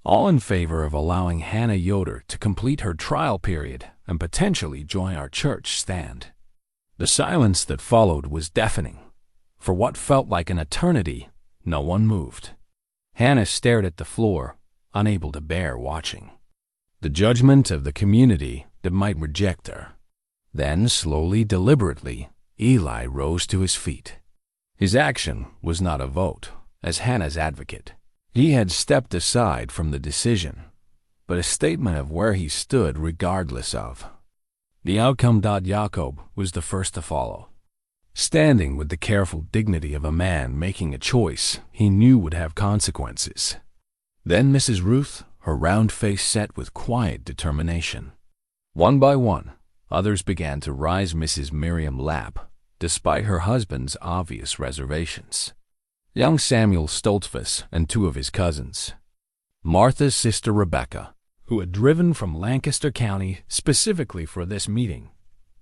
All in favor of allowing Hannah Yoder to complete her trial period and potentially join our church stand. The silence that followed was deafening. For what felt like an eternity, no one moved. Hannah stared at the floor, unable to bear watching. The judgment of the community that might reject her. Then, slowly, deliberately, Eli rose to his feet. His action was not a vote, as Hannah's advocate. He had stepped aside from the decision, but a statement of where he stood regardless of. The outcome. Jacob was the first to follow. Standing with the careful dignity of a man making a choice he knew would have consequences. Then Mrs. Ruth, her round face set with quiet determination. One by one, others began to rise. Mrs. Miriam Lapp, despite her husband's obvious reservations. Young Samuel Stoltzfus and two of his cousins. Martha's sister Rebecca, who had driven from Lancaster County specifically for this meeting.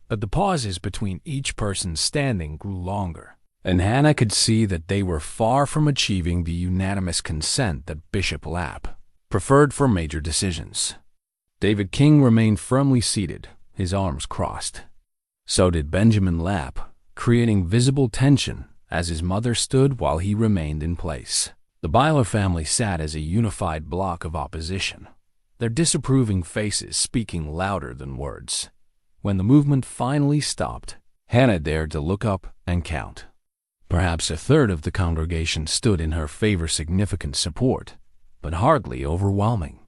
But the pauses between each person standing grew longer, and Hannah could see that they were far from achieving the unanimous consent that Bishop Lapp preferred for major decisions. David King remained firmly seated, his arms crossed. So did Benjamin Lapp, creating visible tension as his mother stood while he remained in place. The Byler family sat as a unified block of opposition, their disapproving faces speaking louder than words. When the movement finally stopped, Hannah dared to look up and count. Perhaps a third of the congregation stood in her favor, significant support, but hardly overwhelming.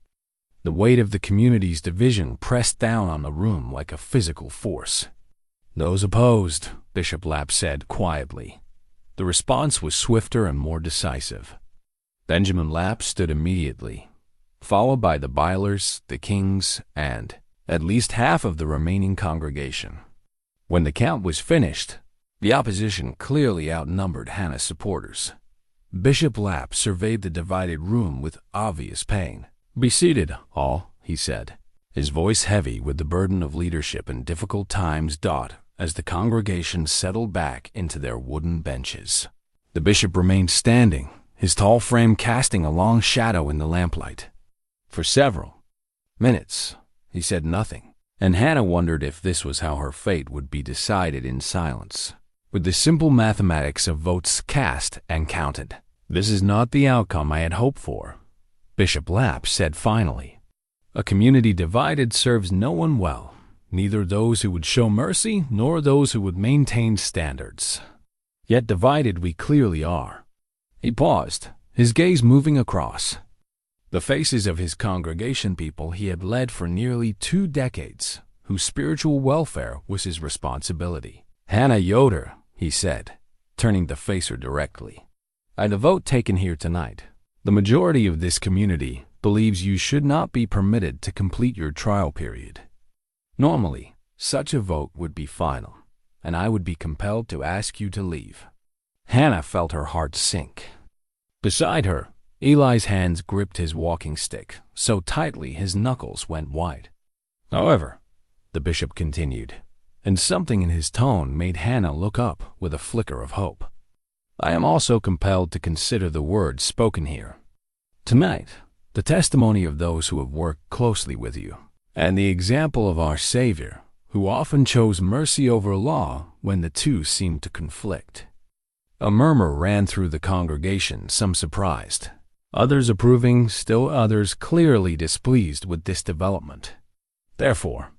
The weight of the community's division pressed down on the room like a physical force. Those opposed, Bishop Lapp said quietly. The response was swifter and more decisive. Benjamin Lapp stood immediately, followed by the Bylers, the Kings, and at least half of the remaining congregation. When the count was finished, the opposition clearly outnumbered Hannah's supporters. Bishop Lapp surveyed the divided room with obvious pain. Be seated, all, he said, his voice heavy with the burden of leadership in difficult times. As the congregation settled back into their wooden benches. The bishop remained standing, his tall frame casting a long shadow in the lamplight. For several minutes, he said nothing, and Hannah wondered if this was how her fate would be decided in silence, with the simple mathematics of votes cast and counted. This is not the outcome I had hoped for, Bishop Lapp said finally. A community divided serves no one well. Neither those who would show mercy nor those who would maintain standards. Yet divided we clearly are. He paused, his gaze moving across the faces of his congregation, people he had led for nearly 2 decades, whose spiritual welfare was his responsibility. Hannah Yoder, he said, turning to face her directly. At the vote taken here tonight, the majority of this community believes you should not be permitted to complete your trial period. Normally, such a vote would be final, and I would be compelled to ask you to leave. Hannah felt her heart sink. Beside her, Eli's hands gripped his walking stick so tightly his knuckles went white. However, the bishop continued, and something in his tone made Hannah look up with a flicker of hope. I am also compelled to consider the words spoken here. Tonight, the testimony of those who have worked closely with you, and the example of our Savior, who often chose mercy over law when the two seemed to conflict. A murmur ran through the congregation, some surprised, others approving, still others clearly displeased with this development. Therefore,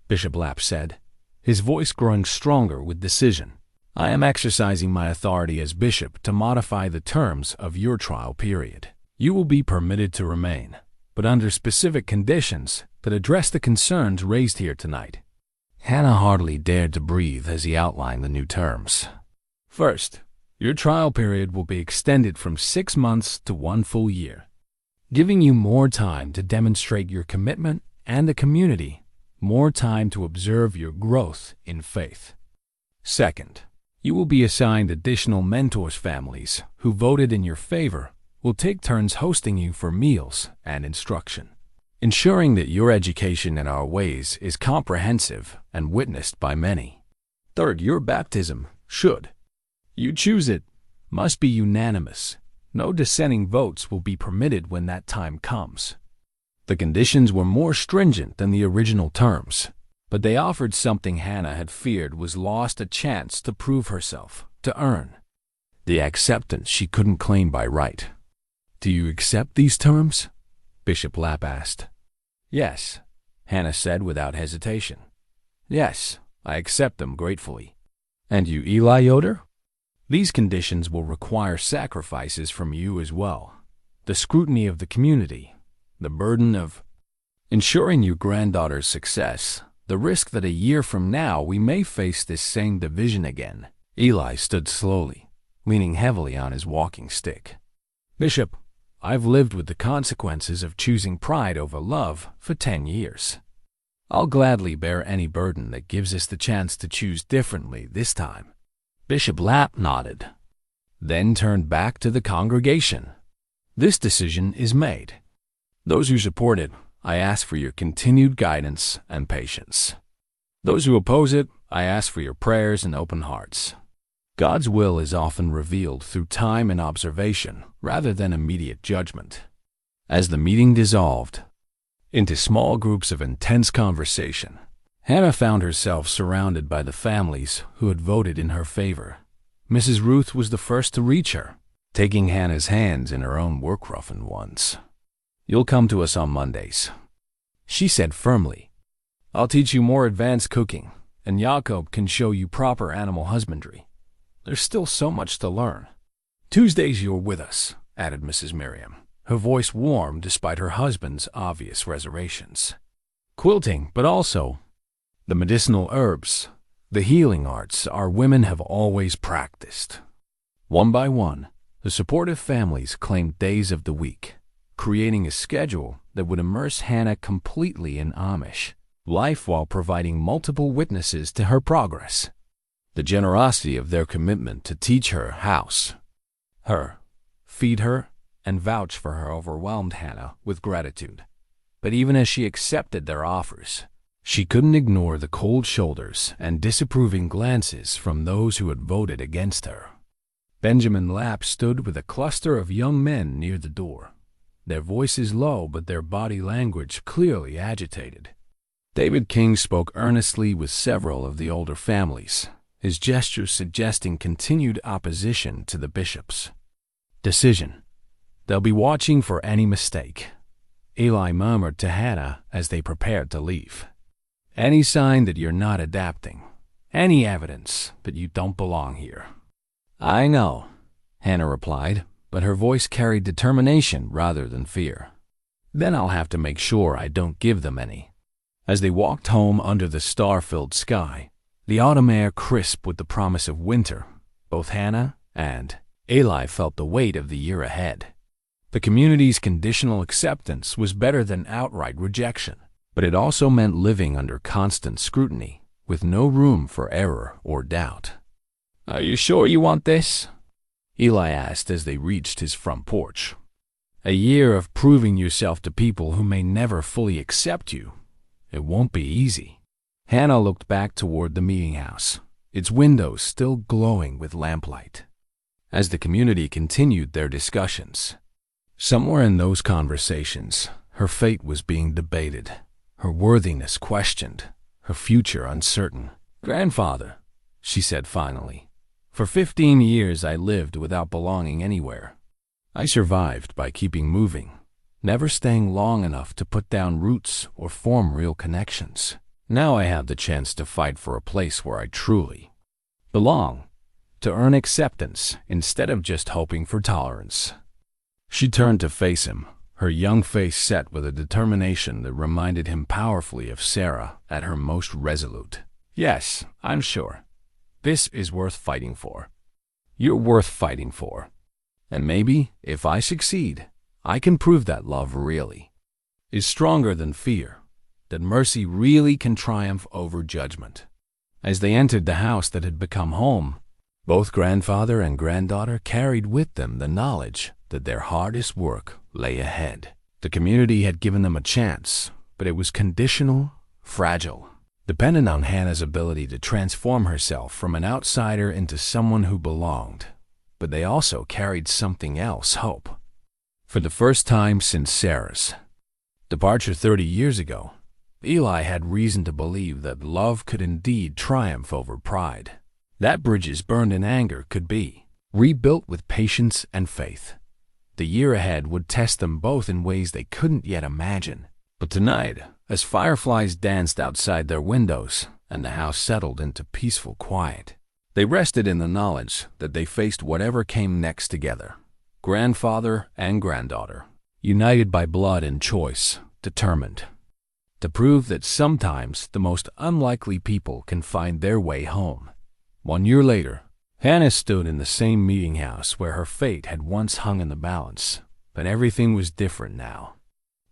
Bishop Lapp said, his voice growing stronger with decision, I am exercising my authority as bishop to modify the terms of your trial period. You will be permitted to remain, but under specific conditions that address the concerns raised here tonight. Hannah hardly dared to breathe as he outlined the new terms. First, your trial period will be extended from 6 months to 1 full year, giving you more time to demonstrate your commitment and the community more time to observe your growth in faith. Second, you will be assigned additional mentors. Families who voted in your favor will take turns hosting you for meals and instruction, ensuring that your education in our ways is comprehensive and witnessed by many. Third, your baptism should you choose it, must be unanimous. No dissenting votes will be permitted when that time comes. The conditions were more stringent than the original terms, but they offered something Hannah had feared was lost: a chance to prove herself, to earn the acceptance she couldn't claim by right. Do you accept these terms? Bishop Lapp asked. Yes, Hannah said without hesitation. Yes, I accept them gratefully. And you, Eli Yoder? These conditions will require sacrifices from you as well. The scrutiny of the community, the burden of ensuring your granddaughter's success, the risk that a year from now we may face this same division again. Eli stood slowly, leaning heavily on his walking stick. Bishop, I've lived with the consequences of choosing pride over love for 10 years. I'll gladly bear any burden that gives us the chance to choose differently this time. Bishop Lapp nodded, then turned back to the congregation. This decision is made. Those who support it, I ask for your continued guidance and patience. Those who oppose it, I ask for your prayers and open hearts. God's will is often revealed through time and observation rather than immediate judgment. As the meeting dissolved into small groups of intense conversation, Hannah found herself surrounded by the families who had voted in her favor. Mrs. Ruth was the first to reach her, taking Hannah's hands in her own work-roughened ones. You'll come to us on Mondays, she said firmly. I'll teach you more advanced cooking, and Jacob can show you proper animal husbandry. There's still so much to learn. Tuesdays you're with us, added Mrs. Miriam, her voice warm despite her husband's obvious reservations. Quilting, but also the medicinal herbs, the healing arts our women have always practiced. One by one, the supportive families claimed days of the week, creating a schedule that would immerse Hannah completely in Amish life while providing multiple witnesses to her progress. The generosity of their commitment to teach her house, her, feed her, and vouch for her overwhelmed Hannah with gratitude. But even as she accepted their offers, she couldn't ignore the cold shoulders and disapproving glances from those who had voted against her. Benjamin Lapp stood with a cluster of young men near the door, their voices low but their body language clearly agitated. David King spoke earnestly with several of the older families, his gestures suggesting continued opposition to the bishop's decision. They'll be watching for any mistake, Eli murmured to Hannah as they prepared to leave. Any sign that you're not adapting, any evidence that you don't belong here. I know, Hannah replied, but her voice carried determination rather than fear. Then I'll have to make sure I don't give them any. As they walked home under the star-filled sky, the autumn air crisp with the promise of winter, both Hannah and Eli felt the weight of the year ahead. The community's conditional acceptance was better than outright rejection, but it also meant living under constant scrutiny, with no room for error or doubt. Are you sure you want this? Eli asked as they reached his front porch. A year of proving yourself to people who may never fully accept you. It won't be easy. Hannah looked back toward the meeting house, its windows still glowing with lamplight. As the community continued their discussions, somewhere in those conversations, her fate was being debated, her worthiness questioned, her future uncertain. Grandfather, she said finally, for 15 years I lived without belonging anywhere. I survived by keeping moving, never staying long enough to put down roots or form real connections. Now I have the chance to fight for a place where I truly belong, to earn acceptance instead of just hoping for tolerance. She turned to face him, her young face set with a determination that reminded him powerfully of Sarah at her most resolute. Yes, I'm sure. This is worth fighting for. You're worth fighting for. And maybe, if I succeed, I can prove that love really is stronger than fear, that mercy really can triumph over judgment. As they entered the house that had become home, both grandfather and granddaughter carried with them the knowledge that their hardest work lay ahead. The community had given them a chance, but it was conditional, fragile, dependent on Hannah's ability to transform herself from an outsider into someone who belonged. But they also carried something else, hope. For the first time since Sarah's departure 30 years ago, Eli had reason to believe that love could indeed triumph over pride. That bridges burned in anger could be rebuilt with patience and faith. The year ahead would test them both in ways they couldn't yet imagine. But tonight, as fireflies danced outside their windows and the house settled into peaceful quiet, they rested in the knowledge that they faced whatever came next together. Grandfather and granddaughter, united by blood and choice, determined to prove that sometimes the most unlikely people can find their way home. 1 year later, Hannah stood in the same meeting house where her fate had once hung in the balance, but everything was different now.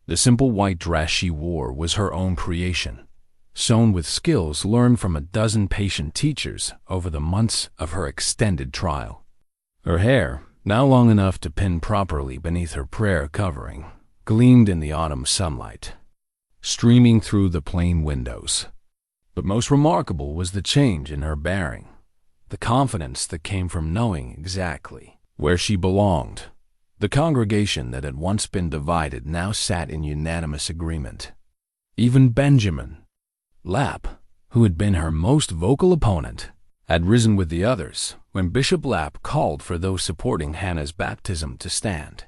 The simple white dress she wore was her own creation, sewn with skills learned from a dozen patient teachers over the months of her extended trial. Her hair, now long enough to pin properly beneath her prayer covering, gleamed in the autumn sunlight, streaming through the plain windows. But most remarkable was the change in her bearing, the confidence that came from knowing exactly where she belonged. The congregation that had once been divided now sat in unanimous agreement. Even Benjamin Lapp, who had been her most vocal opponent, had risen with the others when Bishop Lapp called for those supporting Hannah's baptism to stand.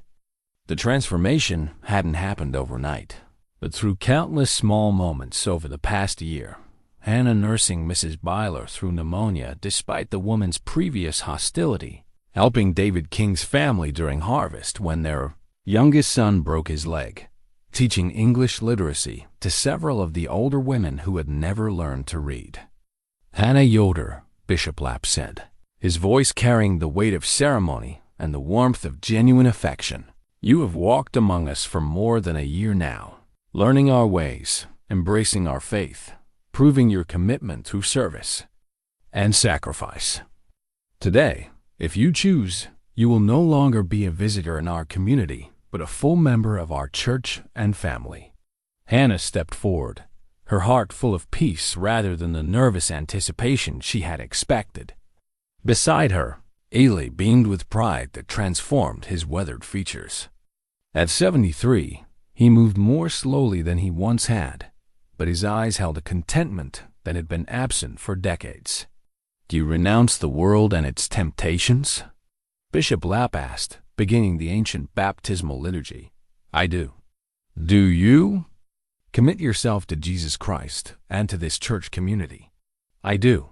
The transformation hadn't happened overnight, but through countless small moments over the past year. Hannah nursing Mrs. Byler through pneumonia despite the woman's previous hostility, helping David King's family during harvest when their youngest son broke his leg, teaching English literacy to several of the older women who had never learned to read. Eli Yoder, Bishop Lapp said, his voice carrying the weight of ceremony and the warmth of genuine affection. You have walked among us for more than a year now, learning our ways, embracing our faith, proving your commitment through service and sacrifice. Today, if you choose, you will no longer be a visitor in our community, but a full member of our church and family. Hannah stepped forward, her heart full of peace rather than the nervous anticipation she had expected. Beside her, Eli beamed with pride that transformed his weathered features. At 73, he moved more slowly than he once had, but his eyes held a contentment that had been absent for decades. Do you renounce the world and its temptations? Bishop Lapp asked, beginning the ancient baptismal liturgy. I do. Do you? Commit yourself to Jesus Christ and to this church community. I do.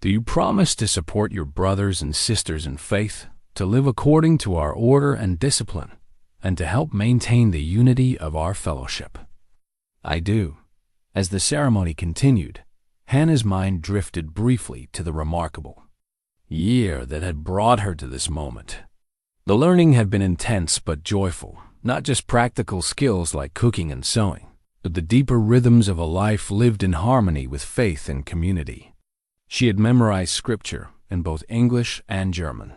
Do you promise to support your brothers and sisters in faith, to live according to our order and discipline, and to help maintain the unity of our fellowship? I do. As the ceremony continued, Hannah's mind drifted briefly to the remarkable year that had brought her to this moment. The learning had been intense but joyful, not just practical skills like cooking and sewing, but the deeper rhythms of a life lived in harmony with faith and community. She had memorized scripture in both English and German,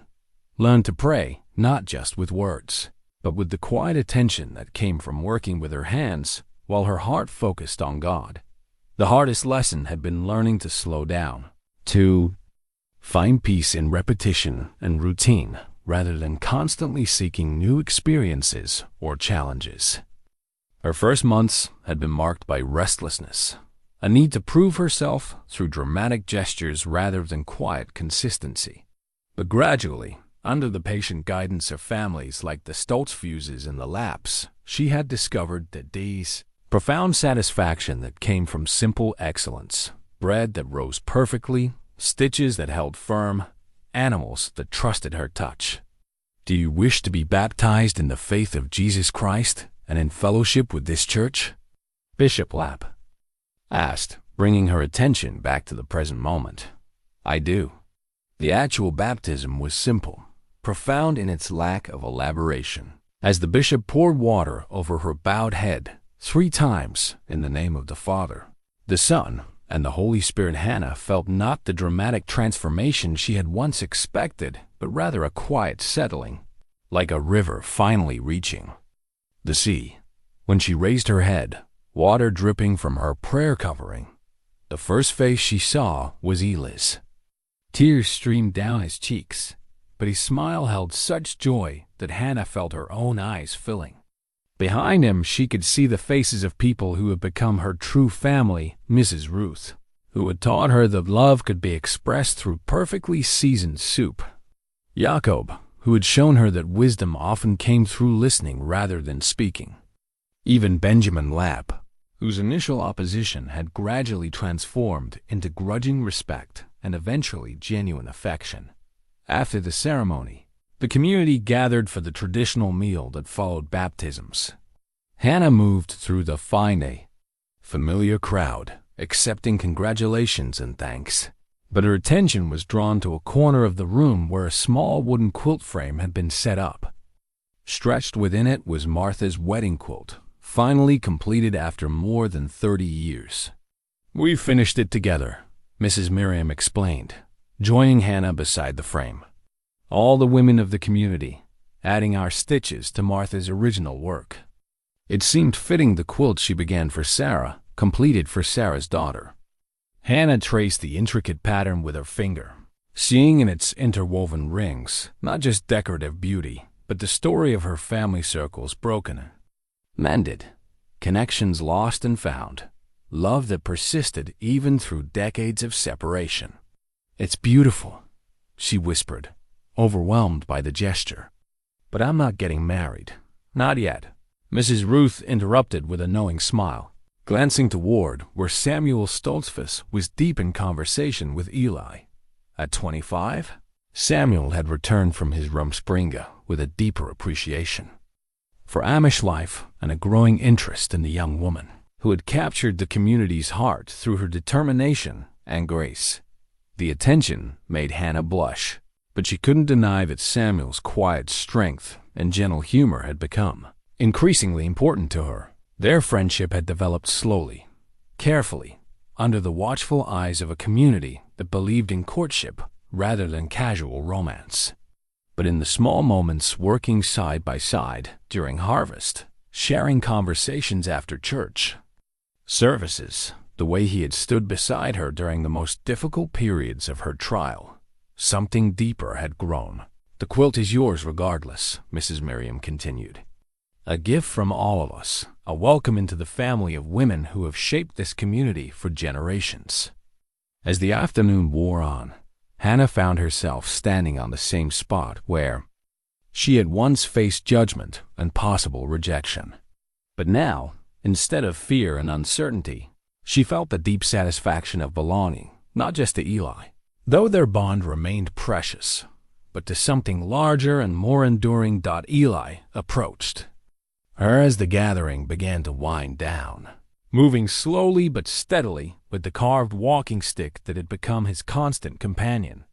learned to pray not just with words, but with the quiet attention that came from working with her hands while her heart focused on God. The hardest lesson had been learning to slow down, to find peace in repetition and routine rather than constantly seeking new experiences or challenges. Her first months had been marked by restlessness, a need to prove herself through dramatic gestures rather than quiet consistency. But gradually, under the patient guidance of families like the Stoltzfuses and the Lapps, she had discovered that these profound satisfaction that came from simple excellence, bread that rose perfectly, stitches that held firm, animals that trusted her touch. Do you wish to be baptized in the faith of Jesus Christ and in fellowship with this church? Bishop Lapp asked, bringing her attention back to the present moment. "I do." The actual baptism was simple, profound in its lack of elaboration, as the bishop poured water over her bowed head 3 times in the name of the Father, the Son, and the Holy Spirit. Hannah felt not the dramatic transformation she had once expected, but rather a quiet settling, like a river finally reaching the sea. When she raised her head, water dripping from her prayer covering, the first face she saw was Eli's. Tears streamed down his cheeks, but his smile held such joy that Hannah felt her own eyes filling. Behind him, she could see the faces of people who had become her true family. Mrs. Ruth, who had taught her that love could be expressed through perfectly seasoned soup. Jacob, who had shown her that wisdom often came through listening rather than speaking. Even Benjamin Lapp, whose initial opposition had gradually transformed into grudging respect and eventually genuine affection. After the ceremony, the community gathered for the traditional meal that followed baptisms. Hannah moved through the familiar crowd, accepting congratulations and thanks, but her attention was drawn to a corner of the room where a small wooden quilt frame had been set up. Stretched within it was Martha's wedding quilt, finally completed after more than 30 years. "We finished it together," Mrs. Miriam explained, joining Hannah beside the frame. "All the women of the community, adding our stitches to Martha's original work." It seemed fitting the quilt she began for Sarah, completed for Sarah's daughter. Hannah traced the intricate pattern with her finger, seeing in its interwoven rings not just decorative beauty, but the story of her family circles broken, mended, connections lost and found, love that persisted even through decades of separation. "It's beautiful," she whispered, overwhelmed by the gesture. "But I'm not getting married. Not yet," Mrs. Ruth interrupted with a knowing smile, glancing toward where Samuel Stoltzfus was deep in conversation with Eli. At 25, Samuel had returned from his Rumspringa with a deeper appreciation for Amish life and a growing interest in the young woman who had captured the community's heart through her determination and grace. The attention made Hannah blush, but she couldn't deny that Samuel's quiet strength and gentle humor had become increasingly important to her. Their friendship had developed slowly, carefully, under the watchful eyes of a community that believed in courtship rather than casual romance. But in the small moments, working side by side during harvest, sharing conversations after church services, the way he had stood beside her during the most difficult periods of her trial, something deeper had grown. "The quilt is yours regardless," Mrs. Miriam continued. "A gift from all of us, a welcome into the family of women who have shaped this community for generations." As the afternoon wore on, Hannah found herself standing on the same spot where she had once faced judgment and possible rejection. But now, instead of fear and uncertainty, she felt the deep satisfaction of belonging, not just to Eli, though their bond remained precious, but to something larger and more enduring. Eli approached her as the gathering began to wind down, moving slowly but steadily with the carved walking stick that had become his constant companion.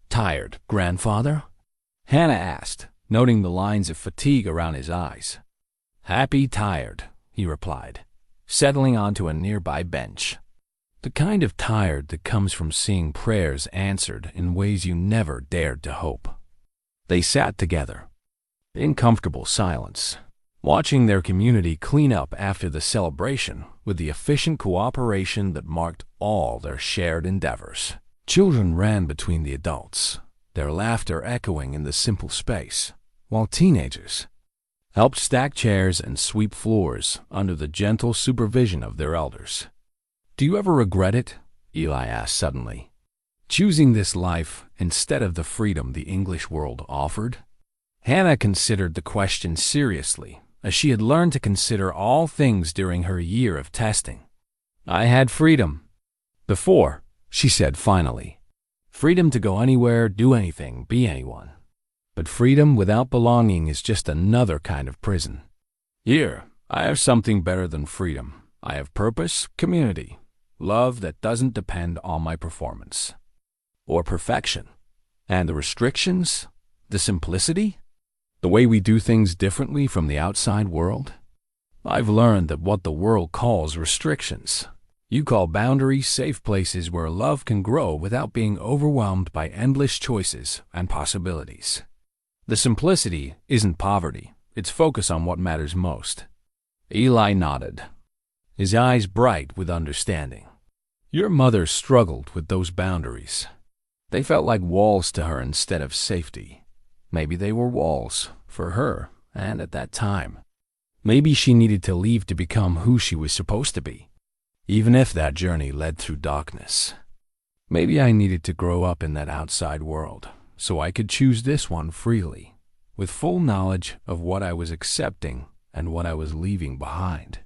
"Tired, grandfather?" Hannah asked, noting the lines of fatigue around his eyes. "Happy tired," he replied, settling onto a nearby bench. The kind of tired that comes from seeing prayers answered in ways you never dared to hope. They sat together, in comfortable silence, watching their community clean up after the celebration with the efficient cooperation that marked all their shared endeavors. Children ran between the adults, their laughter echoing in the simple space, while teenagers helped stack chairs and sweep floors under the gentle supervision of their elders. "Do you ever regret it?" Eli asked suddenly. "Choosing this life instead of the freedom the English world offered?" Hannah considered the question seriously, as she had learned to consider all things during her year of testing. "I had freedom before," she said finally. "Freedom to go anywhere, do anything, be anyone. But freedom without belonging is just another kind of prison. Here, I have something better than freedom. I have purpose, community, Love that doesn't depend on my performance or perfection. And the restrictions, the simplicity, the way we do things differently from the outside world. I've learned that what the world calls restrictions, you call boundaries, safe places where love can grow without being overwhelmed by endless choices and possibilities. The simplicity isn't poverty, it's focus on what matters most. Eli nodded, his eyes bright with understanding. Your mother struggled with those boundaries. They felt like walls to her instead of safety. Maybe they were walls for her, and at that time. Maybe she needed to leave to become who she was supposed to be, even if that journey led through darkness. Maybe I needed to grow up in that outside world, so I could choose this one freely, with full knowledge of what I was accepting and what I was leaving behind.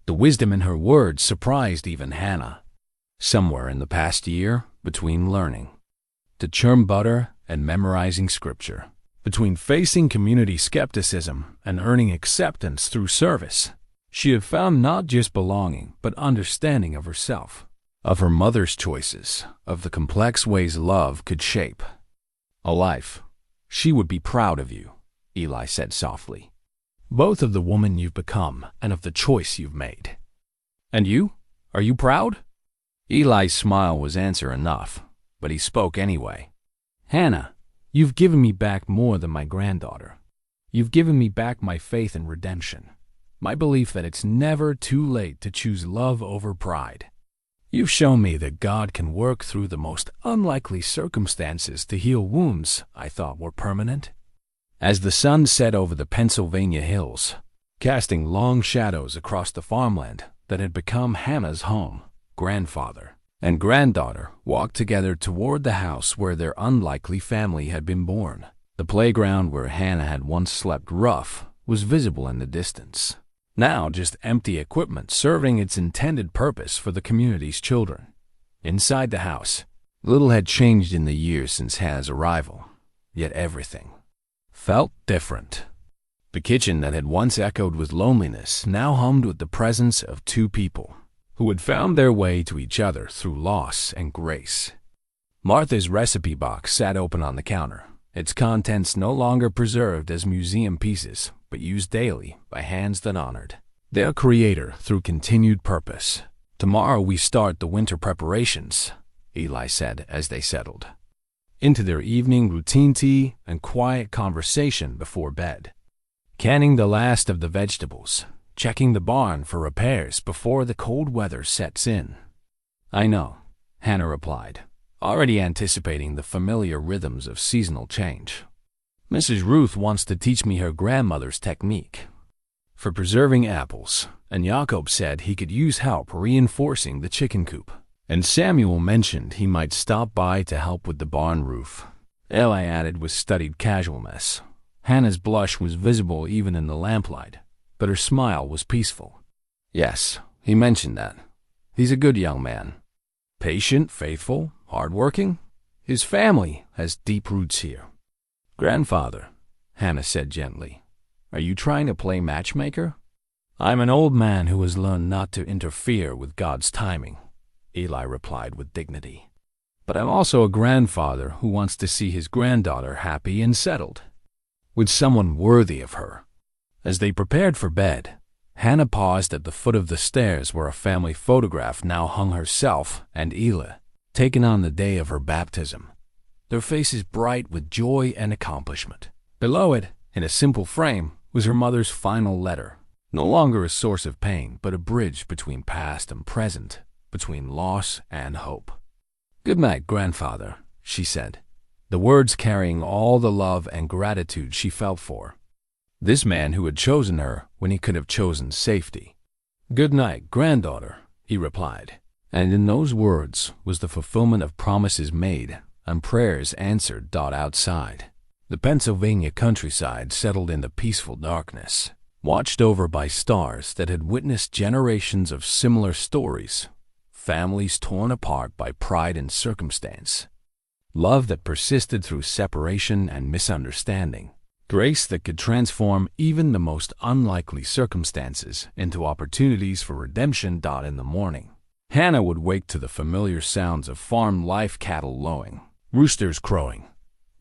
The wisdom in her words surprised even Hannah. Somewhere in the past year, between learning to churn butter and memorizing scripture, between facing community skepticism and earning acceptance through service, she had found not just belonging, but understanding of herself, of her mother's choices, of the complex ways love could shape a life. She would be proud of you, Eli said softly, both of the woman you've become and of the choice you've made. And you? Are you proud? Eli's smile was answer enough, but he spoke anyway. Hannah, you've given me back more than my granddaughter. You've given me back my faith in redemption, my belief that it's never too late to choose love over pride. You've shown me that God can work through the most unlikely circumstances to heal wounds I thought were permanent. As the sun set over the Pennsylvania hills, casting long shadows across the farmland that had become Hannah's home, grandfather and granddaughter walked together toward the house where their unlikely family had been born. The playground where Hannah had once slept rough was visible in the distance, now just empty equipment serving its intended purpose for the community's children. Inside the house, little had changed in the years since Hannah's arrival, yet everything felt different. The kitchen that had once echoed with loneliness now hummed with the presence of two people who had found their way to each other through loss and grace. Martha's recipe box sat open on the counter, its contents no longer preserved as museum pieces, but used daily by hands that honored their creator through continued purpose. Tomorrow we start the winter preparations, Eli said as they settled into their evening routine tea and quiet conversation before bed. Canning the last of the vegetables, checking the barn for repairs before the cold weather sets in. I know, Hannah replied, already anticipating the familiar rhythms of seasonal change. Mrs. Ruth wants to teach me her grandmother's technique for preserving apples, and Jacob said he could use help reinforcing the chicken coop. And Samuel mentioned he might stop by to help with the barn roof. Eli added with studied casualness. Hannah's blush was visible even in the lamplight, but her smile was peaceful. Yes, he mentioned that. He's a good young man. Patient, faithful, hardworking. His family has deep roots here. Grandfather, Hannah said gently, are you trying to play matchmaker? I'm an old man who has learned not to interfere with God's timing, Eli replied with dignity. But I'm also a grandfather who wants to see his granddaughter happy and settled, with someone worthy of her. As they prepared for bed, Hannah paused at the foot of the stairs where a family photograph now hung herself and Eli, taken on the day of her baptism, their faces bright with joy and accomplishment. Below it, in a simple frame, was her mother's final letter, no longer a source of pain, but a bridge between past and present, between loss and hope. Good night, grandfather, she said, the words carrying all the love and gratitude she felt for this man who had chosen her when he could have chosen safety. Good night, granddaughter, he replied, and in those words was the fulfillment of promises made and prayers answered. Outside, the Pennsylvania countryside settled into peaceful darkness, watched over by stars that had witnessed generations of similar stories, families torn apart by pride and circumstance, love that persisted through separation and misunderstanding, grace that could transform even the most unlikely circumstances into opportunities for redemption. In the morning, Hannah would wake to the familiar sounds of farm life, cattle lowing, roosters crowing,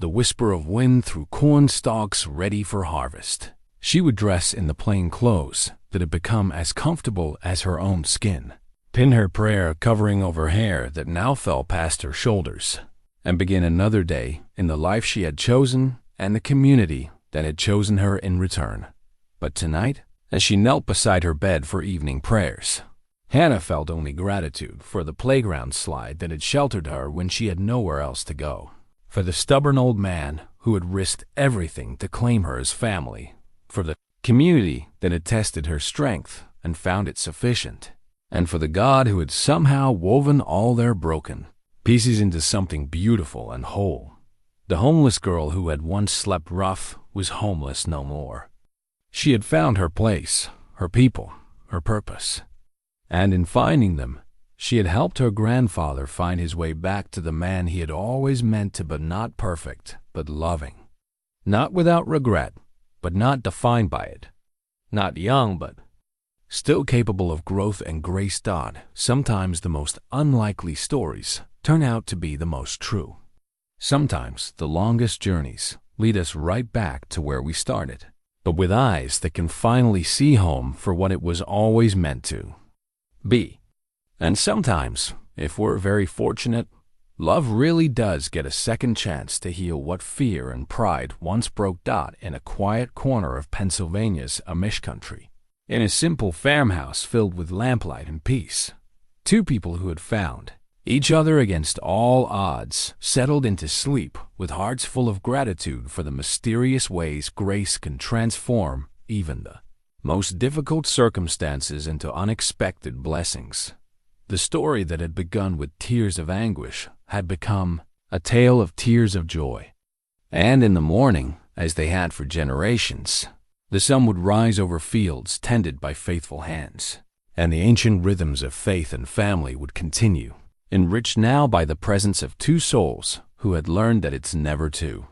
the whisper of wind through corn stalks ready for harvest. She would dress in the plain clothes that had become as comfortable as her own skin, pin her prayer covering over hair that now fell past her shoulders, and begin another day in the life she had chosen and the community that had chosen her in return. But tonight, as she knelt beside her bed for evening prayers, Hannah felt only gratitude for the playground slide that had sheltered her when she had nowhere else to go, for the stubborn old man who had risked everything to claim her as family, for the community that had tested her strength and found it sufficient, and for the God who had somehow woven all their broken pieces into something beautiful and whole. The homeless girl who had once slept rough was homeless no more. She had found her place, her people, her purpose. And in finding them, she had helped her grandfather find his way back to the man he had always meant to be, not perfect, but loving. Not without regret, but not defined by it. Not young, but still capable of growth and grace. Sometimes the most unlikely stories turn out to be the most true. Sometimes the longest journeys lead us right back to where we started, but with eyes that can finally see home for what it was always meant to be. And sometimes, if we're very fortunate, love really does get a second chance to heal what fear and pride once broke. In a quiet corner of Pennsylvania's Amish country, in a simple farmhouse filled with lamplight and peace, two people who had found each other against all odds settled into sleep with hearts full of gratitude for the mysterious ways grace can transform even the most difficult circumstances into unexpected blessings. The story that had begun with tears of anguish had become a tale of tears of joy. And in the morning, as they had for generations, the sun would rise over fields tended by faithful hands, and the ancient rhythms of faith and family would continue, enriched now by the presence of two souls who had learned that it's never too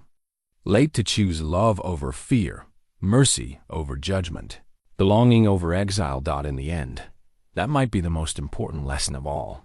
late to choose love over fear, mercy over judgment, belonging over exile. In the end, that might be the most important lesson of all.